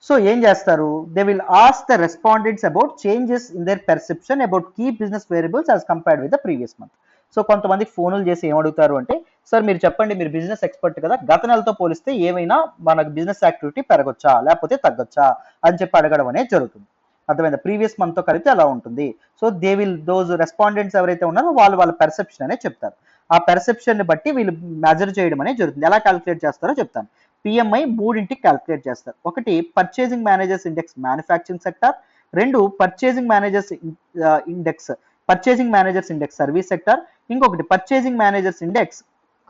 So ఏం చేస్తారు? They will ask the respondents about changes in their perception about key business variables as compared with the previous month. So కొంతమందికి ఫోన్లు చేసి ఏమడుగుతారు అంటే, sir మీరు చెప్పండి, మీరు బిజినెస్ ఎక్స్పర్ట్ కదా, గత నెలతో పోలిస్తే ఏమైనా మనకు బిజినెస్ యాక్టివిటీ పెరగొచ్చా లేకపోతే తగ్గొచ్చా అని చెప్పి అడగడం అనేది జరుగుతుంది. అర్థమైందా? ప్రీవియస్ మంత్తో కలిపితే అలా ఉంటుంది. So they will those respondents ఎవరైతే ఉన్నారో వాళ్ళ పెర్సెప్షన్ అనేది చెప్తారు. ఆ పెర్సెప్షన్ బట్టి వీళ్ళు మెజర్ చేయడం అనేది జరుగుతుంది. ఎలా క్యాలిక్యులేట్ చేస్తారో చెప్తాను. పిఎంఐ మూడింటికి క్యాలిక్యులేట్ చేస్తారు. ఒకటి purchasing managers index manufacturing sector, రెండు purchasing managers index service sector, ఇంకొకటి పర్చేసింగ్ మేనేజర్స్ ఇండెక్స్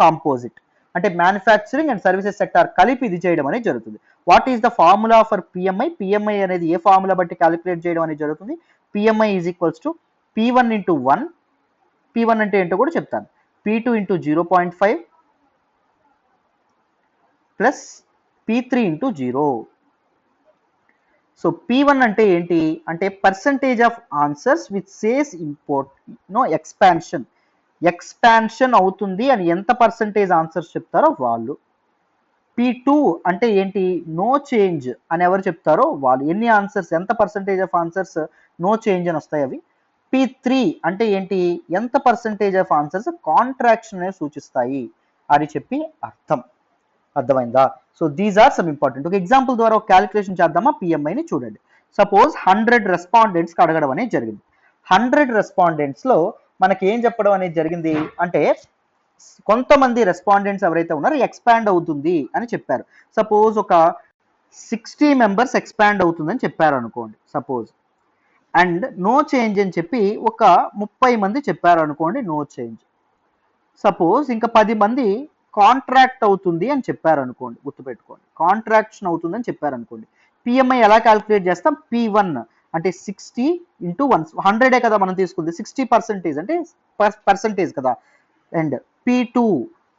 కాంపోజిట్. అంటే మ్యానుఫ్యాక్చరింగ్ అండ్ సర్వీసెస్ సెక్టార్ కలిపి ఇది చేయడం అనేది జరుగుతుంది. What is the formula for PMI? PMI అనేది ఏ ఫార్ములా బట్టి క్యాలిక్యులేట్ చేయడం అనేది జరుగుతుంది? PMI is equals to P1 into 1, P1 అంటే ఏంటో కూడా చెప్తాను, P2 into 0.5 plus P3 into 0. So P1 అంటే ఏంటి అంటే percentage of answers which says expansion అవుతుంది అని ఎంత పర్సంటేజ్ ఆన్సర్స్ చెప్తారో వాళ్ళు. P2 అంటే ఏంటి, నో చేంజ్ అని ఎవరు చెప్తారో వాళ్ళు, ఎన్ని ఆన్సర్స్, ఎంత percentage of answers no change అని వస్తాయి అవి. P3 అంటే ఏంటి, ఎంత పర్సంటేజ్ ఆఫ్ ఆన్సర్స్ కాంట్రాక్షన్ అనేవి సూచిస్తాయి అని చెప్పి అర్థమైందా? So these are some important. ఒక ఎగ్జాంపుల్ ద్వారా ఒక క్యాలిక్యులేషన్ చేద్దామా? పిఎంఐని చూడండి. సపోజ్ 100 రెస్పాండెంట్స్కి అడగడం అనేది జరిగింది. 100 రెస్పాండెంట్స్లో మనకి ఏం చెప్పడం అనేది జరిగింది అంటే కొంతమంది రెస్పాండెంట్స్ ఎవరైతే ఉన్నారో ఎక్స్పాండ్ అవుతుంది అని చెప్పారు. సపోజ్ ఒక 60 మెంబర్స్ ఎక్స్పాండ్ అవుతుందని చెప్పారు అనుకోండి సపోజ్. అండ్ నో చేంజ్ అని చెప్పి ఒక 30 మంది చెప్పారు అనుకోండి, నో చేంజ్. సపోజ్ ఇంకా 10 మంది కాంట్రాక్ట్ అవుతుంది అని చెప్పారు అనుకోండి, గుర్తుపెట్టుకోండి, కాంట్రాక్షన్ అవుతుంది అని చెప్పారు అనుకోండి. పిఎంఐ ఎలా క్యాలిక్యులేట్ చేస్తాం? P1 అంటే 60 ఇంటూ 1, 100 కదా మనం తీసుకుంది, 60% అంటే పర్సంటేజ్ కదా. అండ్ P2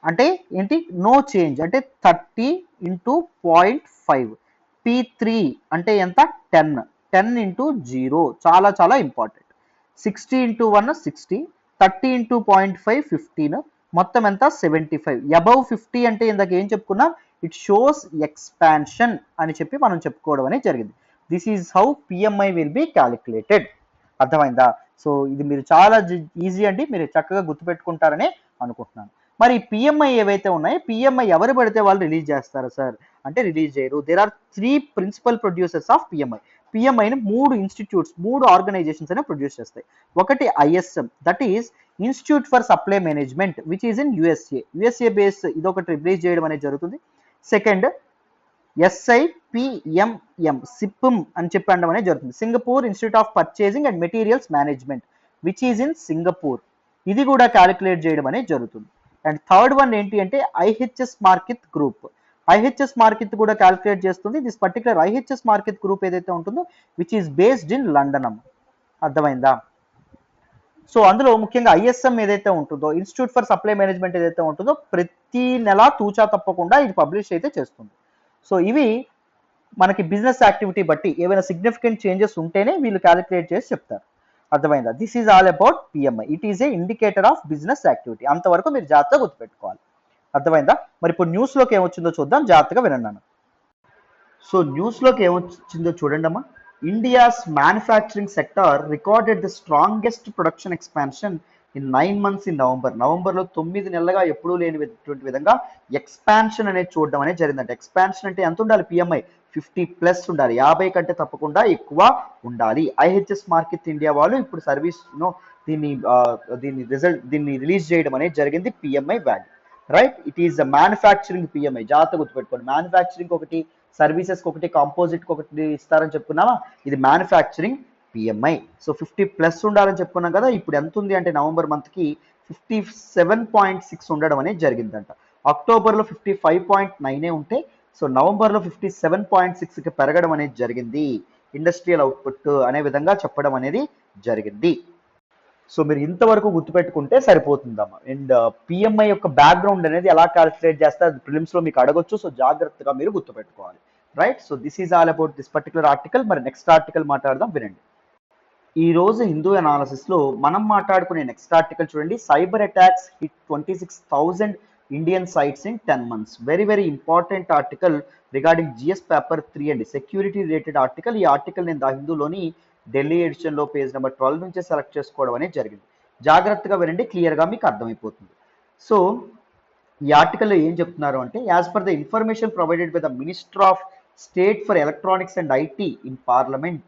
అంటే ఏంటి, నో చేంజ్ అంటే 30 ఇంటూ 0.5. P3 అంటే ఎంత, 10 ఇంటూ 0, చాలా చాలా ఇంపార్టెంట్. 60 ఇంటూ 1 60, 30 ఇంటూ 0.5 15, మొత్తం ఎంత 75. అబౌవ్ 50 అంటే ఇందాక ఏం చెప్పుకున్నాం, ఇట్ షోస్ ఎక్స్పాన్షన్ అని చెప్పి మనం చెప్పుకోవడం అనేది జరిగింది. This is how PMI will be calculated. అర్థమైందా? సో ఇది మీరు చాలా ఈజీ అండి, మీరు చక్కగా గుర్తుపెట్టుకుంటారని అనుకుంటున్నాను. మరి పిఎంఐ ఏవైతే ఉన్నాయో, పిఎంఐ ఎవరు పడితే వాళ్ళు రిలీజ్ చేస్తారు సార్ అంటే రిలీజ్ చేయరు. There are 3 principal producers of PMI. పిఎంఐని 3 ఇన్స్టిట్యూట్స్, 3 ఆర్గనైజేషన్స్ అనే ప్రొడ్యూస్ చేస్తాయి. ఒకటి ISM, that is institute for supply management which is in USA base, ఇదొకటి రిలీజ్ చేయడం అనేది జరుగుతుంది. సెకండ్ SIPMM, సిప్మ్ అని చెప్పి అనడం అనేది జరుగుతుంది, Singapore institute of purchasing and materials management which is in Singapore, ఇది కూడా క్యాలిక్యులేట్ చేయడం అనేది జరుగుతుంది. అండ్ థర్డ్ వన్ ఏంటి అంటే IHS market group. IHS market కూడా క్యాలిక్యులేట్ చేస్తుంది. This particular IHS market group ఏదైతే ఉంటుందో which is based in London. అర్థమైందా? సో అందులో ముఖ్యంగా ఐఎస్ఎం ఏదైతే ఉంటుందో, ఇన్స్టిట్యూట్ ఫర్ సప్లై మేనేజ్మెంట్ ఏదైతే ఉంటుందో, ప్రతి నెల తూచా తప్పకుండా ఇది పబ్లిష్ అయితే చేస్తుంది. సో ఇవి మనకి బిజినెస్ యాక్టివిటీ బట్టి ఏవైనా సిగ్నిఫికెంట్ చేంజెస్ ఉంటేనే వీళ్ళు క్యాలిక్యులేట్ చేసి చెప్తారు. అర్థమైందా? This is all about PMI. It is a indicator of business activity. అంతవరకు మీరు జాగ్రత్తగా గుర్తుపెట్టుకోవాలి. అర్థమైందా? మరి ఇప్పుడు న్యూస్లోకి ఏమొచ్చిందో చూద్దాం, జాగ్రత్తగా వినండి. సో న్యూస్లోకి ఏమొచ్చిందో చూడండి అమ్మా. India's manufacturing sector recorded the strongest production expansion in 9 months in నవంబర్లో 9 నెలలుగా ఎప్పుడూ లేనిటువంటి విధంగా ఎక్స్పాన్షన్ అనేది చూడడం అనేది జరిగిందంటే, ఎక్స్పాన్షన్ అంటే ఎంత ఉండాలి? పిఎంఐ 50+ ఉండాలి, 50 కంటే తప్పకుండా ఎక్కువ ఉండాలి. ఐహెచ్ఎస్ మార్కెట్ ఇండియా వాళ్ళు ఇప్పుడు సర్వీస్ దీన్ని రిలీజ్ చేయడం అనేది జరిగింది, PMI value. Right, it is the manufacturing PMI. జాగ్రత్త గుర్తుపెట్టుకోండి, మ్యానుఫ్యాక్చరింగ్ ఒకటి, సర్వీసెస్ ఒకటి, కాంపోజిట్ ఒకటి ఇస్తారని చెప్పుకున్నామా, ఇది మ్యానుఫ్యాక్చరింగ్ పిఎంఐ. సో 50+ ఉండాలని చెప్పుకున్నాం కదా. ఇప్పుడు ఎంత ఉంది అంటే నవంబర్ మంత్కి 57.6 ఉండడం అనేది జరిగిందంట. అక్టోబర్లో 55.9 ఉంటే, సో నవంబర్లో 57.6కి పెరగడం అనేది జరిగింది. ఇండస్ట్రియల్ అవుట్పుట్ అనే విధంగా చెప్పడం అనేది జరిగింది. సో మీరు ఇంతవరకు గుర్తుపెట్టుకుంటే సరిపోతుందమ్మా. అండ్ పిఎంఐ యొక్క బ్యాక్గ్రౌండ్ అనేది ఎలా క్యాలిక్యులేట్ చేస్తారు ప్రిలిమ్స్లో మీకు అడగొచ్చు. సో జాగ్రత్తగా మీరు గుర్తుపెట్టుకోవాలి. Right, so this is all about this particular article. మరి నెక్స్ట్ ఆర్టికల్ మాట్లాడదాం, వినండి. ఈ రోజు హిందూ అనాలిసిస్లో మనం మాట్లాడుకునే నెక్స్ట్ ఆర్టికల్ చూడండి. Cyber attacks hit 26,000 Indian sites in 10 months. Very very important article regarding GS paper 3 అండి, సెక్యూరిటీ రిలేటెడ్ ఆర్టికల్. ఈ ఆర్టికల్ నేను ద హిందూలోని ఢిల్లీ ఎడిషన్లో పేజ్ నెంబర్ 12 నుంచే సెలెక్ట్ చేసుకోవడం అనేది జరిగింది. జాగ్రత్తగా వినండి, క్లియర్గా మీకు అర్థమైపోతుంది. సో ఈ ఆర్టికల్లో ఏం చెప్తున్నారు అంటే, as per the information provided by the minister of state for electronics and IT in parliament.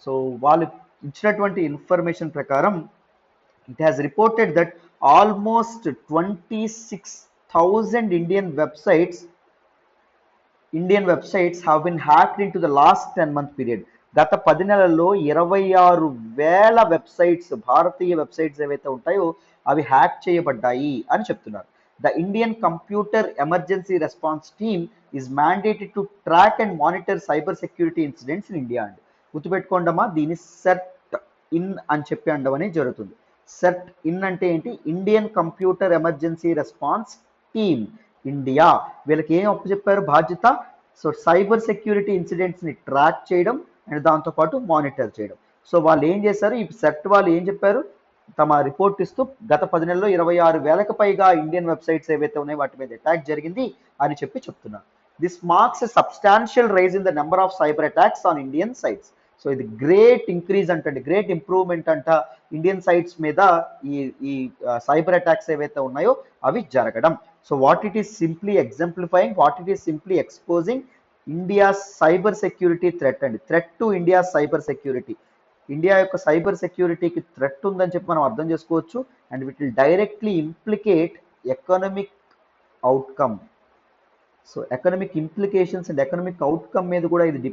So వాళ్ళు ఇచ్చినటువంటి ఇన్ఫర్మేషన్ ప్రకారం it has reported that almost 26,000 Indian websites have been hacked into the last 10-month period. గత 10 నెలల్లో 26,000 websites, భారతీయ websites ఏవైతే ఉంటాయో అవి hack చేయబడ్డాయి అని చెప్తున్నారు. The Indian computer emergency response team is mandated to track and monitor cyber security incidents in India అండి. గుర్తుపెట్టుకోండమ్మా, దీన్ని సెర్ట్ ఇన్ అని చెప్పి అనడం అనేది జరుగుతుంది. సెర్ట్ ఇన్ అంటే ఏంటి? Indian computer emergency response team India. వీళ్ళకి ఏం అప్పచెప్పారు బాధ్యత? సో సైబర్ సెక్యూరిటీ ఇన్సిడెంట్స్ని ట్రాక్ చేయడం అండ్ దాంతోపాటు మానిటర్ చేయడం. సో వాళ్ళు ఏం చేశారు? ఈ సెర్ట్ వాళ్ళు ఏం చెప్పారు? తమ రిపోర్ట్ ఇస్తూ గత 10 నెలల్లో 26,000కు పైగా ఇండియన్ వెబ్సైట్స్ ఏవైతే ఉన్నాయో వాటి మీద అటాక్ జరిగింది అని చెప్తున్నారు. This marks a substantial rise in the number of cyber attacks on Indian sites. So ఇది గ్రేట్ ఇంక్రీజ్ అంటండి, గ్రేట్ ఇంప్రూవ్మెంట్ అంట ఇండియన్ సైట్స్ మీద ఈ సైబర్ అటాక్స్ ఏవైతే ఉన్నాయో అవి జరగడం. So what it is simply exemplifying, what it is simply exposing India cyber security threat అండి. Threat to India cyber security. India యొక్క సైబర్ సెక్యూరిటీకి థ్రెట్ ఉందని చెప్పి మనం అర్థం చేసుకోవచ్చు. And with will directly implicate economic outcome. So economic implications and economic outcome మీద కూడా ఇది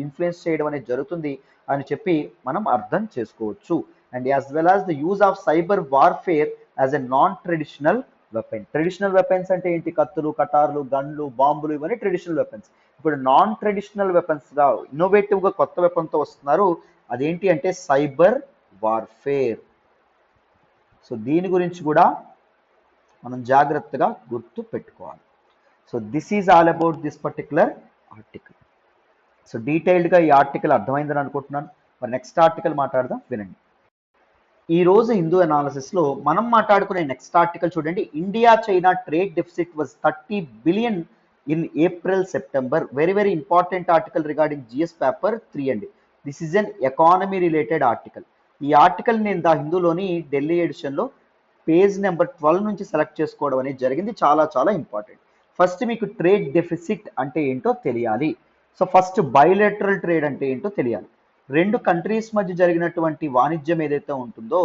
ఇన్ఫ్లుయెన్స్ చేయడం అనేది జరుగుతుంది అని చెప్పి మనం అర్థం చేసుకోవచ్చు. And as well as the use of cyber warfare as a non traditional weapon. Traditional weapons అంటే ఏంటి? కత్తులు, కటార్లు, గన్లు, బాంబులు, ఇవన్నీ ట్రెడిషనల్ వెపన్స్. ఇప్పుడు నాన్ ట్రెడిషనల్ వెపన్స్గా ఇన్నోవేటివ్గా కొత్త వెపన్తో వస్తున్నారు. అదేంటి అంటే సైబర్ వార్ఫేర్. సో దీని గురించి కూడా మనం జాగ్రత్తగా గుర్తు పెట్టుకోవాలి. So this is all about this particular article. So డీటెయిల్డ్గా ఈ ఆర్టికల్ అర్థమైందని అనుకుంటున్నాను. మరి నెక్స్ట్ ఆర్టికల్ మాట్లాడదాం, వినండి. ఈ రోజు హిందూ అనాలిసిస్లో మనం మాట్లాడుకునే నెక్స్ట్ ఆర్టికల్ చూడండి. India China trade deficit was 30 billion in April September. Very very important article regarding GS paper 3 అండి. This is an economy related article. ఈ ఆర్టికల్ నేను ద హిందూలోని ఢిల్లీ ఎడిషన్లో పేజ్ నెంబర్ 12 నుంచి సెలెక్ట్ చేసుకోవడం అనేది జరిగింది. చాలా చాలా ఇంపార్టెంట్. ఫస్ట్ మీకు ట్రేడ్ డెఫిసిట్ అంటే ఏంటో తెలియాలి. సో ఫస్ట్ బైలేటరల్ ట్రేడ్ అంటే ఏంటో తెలియాలి. రెండు కంట్రీస్ మధ్య జరిగినటువంటి వాణిజ్యం ఏదైతే ఉంటుందో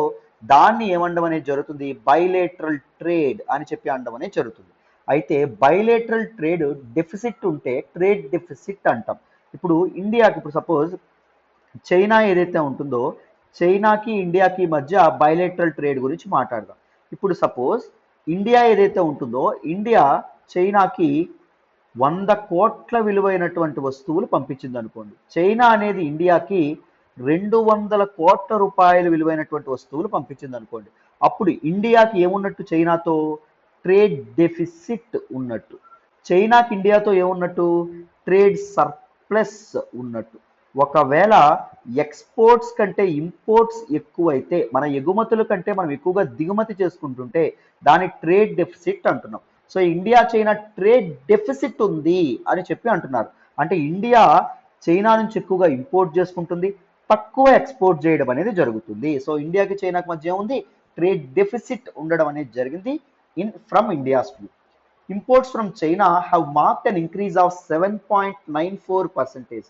దాన్ని ఏమండం అనేది జరుగుతుంది? బైలేటరల్ ట్రేడ్ అని చెప్పి అనడం అనేది జరుగుతుంది. అయితే బైలేటరల్ ట్రేడ్ డెఫిసిట్ ఉంటే ట్రేడ్ డెఫిసిట్ అంటాం. ఇప్పుడు ఇండియాకి, ఇప్పుడు సపోజ్ చైనా ఏదైతే ఉంటుందో చైనాకి ఇండియాకి మధ్య బైలేటరల్ ట్రేడ్ గురించి మాట్లాడదాం. ఇప్పుడు సపోజ్ ఇండియా ఏదైతే ఉంటుందో ఇండియా చైనాకి 100 కోట్ల విలువైనటువంటి వస్తువులు పంపించింది అనుకోండి. చైనా అనేది ఇండియాకి 200 కోట్ల రూపాయలు విలువైనటువంటి వస్తువులు పంపించింది అనుకోండి. అప్పుడు ఇండియాకి ఏమున్నట్టు? చైనాతో ట్రేడ్ డెఫిసిట్ ఉన్నట్టు. చైనాకి ఇండియాతో ఏమున్నట్టు? ట్రేడ్ సర్ప్లస్ ఉన్నట్టు. ఒకవేళ ఎక్స్పోర్ట్స్ కంటే ఇంపోర్ట్స్ ఎక్కువైతే, మన ఎగుమతుల కంటే మనం ఎక్కువగా దిగుమతి చేసుకుంటుంటే దాని ట్రేడ్ డెఫిసిట్ అంటున్నాం. So India China trade deficit ఉంది అని చెప్పి అంటున్నారు. అంటే ఇండియా చైనా నుంచి ఎక్కువగా ఇంపోర్ట్ చేసుకుంటుంది, తక్కువ ఎక్స్పోర్ట్ చేయడం అనేది జరుగుతుంది. సో ఇండియాకి చైనాకి మధ్య ఏముంది? ట్రేడ్ డెఫిసిట్ ఉండడం అనేది జరిగింది from India's view. Imports from China have marked an increase of 7.94%.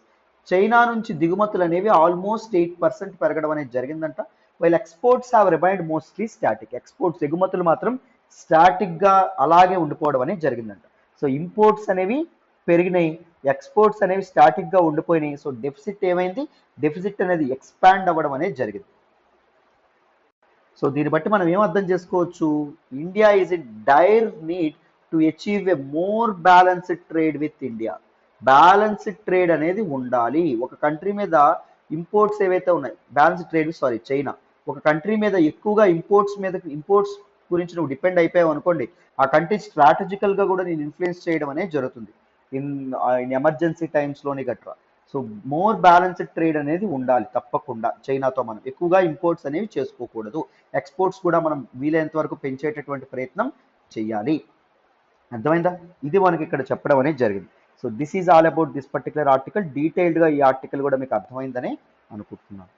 China నుంచి దిగుమతులు అనేవి ఆల్మోస్ట్ 8% పెరగడం అనేది జరిగిందంట. While exports have remained mostly static. Exports ఎగుమతులు మాత్రం స్టాటిక్గా అలాగే ఉండిపోవడం అనేది జరిగిందంట. సో ఇంపోర్ట్స్ అనేవి పెరిగినాయి, ఎక్స్పోర్ట్స్ అనేవి స్టాటిక్గా ఉండిపోయినాయి. సో డెఫిసిట్ ఏమైంది? డెఫిసిట్ అనేది ఎక్స్పాండ్ అవ్వడం అనేది జరిగింది. సో దీన్ని బట్టి మనం ఏం అర్థం చేసుకోవచ్చు? India is in డైర్ need to achieve a more balanced trade with India. Balanced trade అనేది ఉండాలి. ఒక కంట్రీ మీద ఇంపోర్ట్స్ ఏవైతే ఉన్నాయి, బ్యాలెన్స్డ్ ట్రేడ్ చైనా ఒక కంట్రీ మీద ఎక్కువగా ఇంపోర్ట్స్ గురించి నువ్వు డిపెండ్ అయిపోయావు అనుకోండి, ఆ కంట్రీ స్ట్రాటజికల్గా కూడా నేను ఇన్ఫ్లుయెన్స్ చేయడం అనేది జరుగుతుంది ఇన్ ఎమర్జెన్సీ టైమ్స్లోని గట్రా. సో మోర్ బ్యాలెన్స్డ్ ట్రేడ్ అనేది ఉండాలి తప్పకుండా. చైనాతో మనం ఎక్కువగా ఇంపోర్ట్స్ అనేవి చేసుకోకూడదు. ఎక్స్పోర్ట్స్ కూడా మనం వీలైనంత వరకు పెంచేటటువంటి ప్రయత్నం చేయాలి. అర్థమైందా? ఇది మనకి ఇక్కడ చెప్పడం అనేది జరిగింది. So this is all about this particular article. డీటెయిల్డ్గా ఈ ఆర్టికల్ కూడా మీకు అర్థమైందని అనుకుంటున్నాను.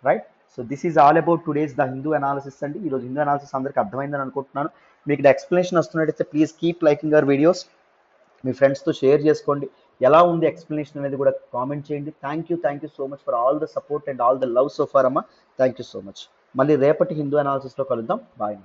Right? So this is all about today's the Hindu analysis అండి. ఈరోజు హిందూ అనాలిసిస్ అందరికీ అర్థమైందని అనుకుంటున్నాను. మీకు ఎక్స్ప్లెనేషన్ వస్తున్నట్టయితే please keep liking our videos. మీ ఫ్రెండ్స్తో షేర్ చేసుకోండి. ఎలా ఉంది ఎక్స్ప్లెనేషన్ అనేది కూడా కామెంట్ చేయండి. Thank you so much for all the support and all the love so far అమ్మ. Thank you so much. మళ్ళీ రేపటి హిందూ అనాలిసిస్లో కలుద్దాం. బాయ్.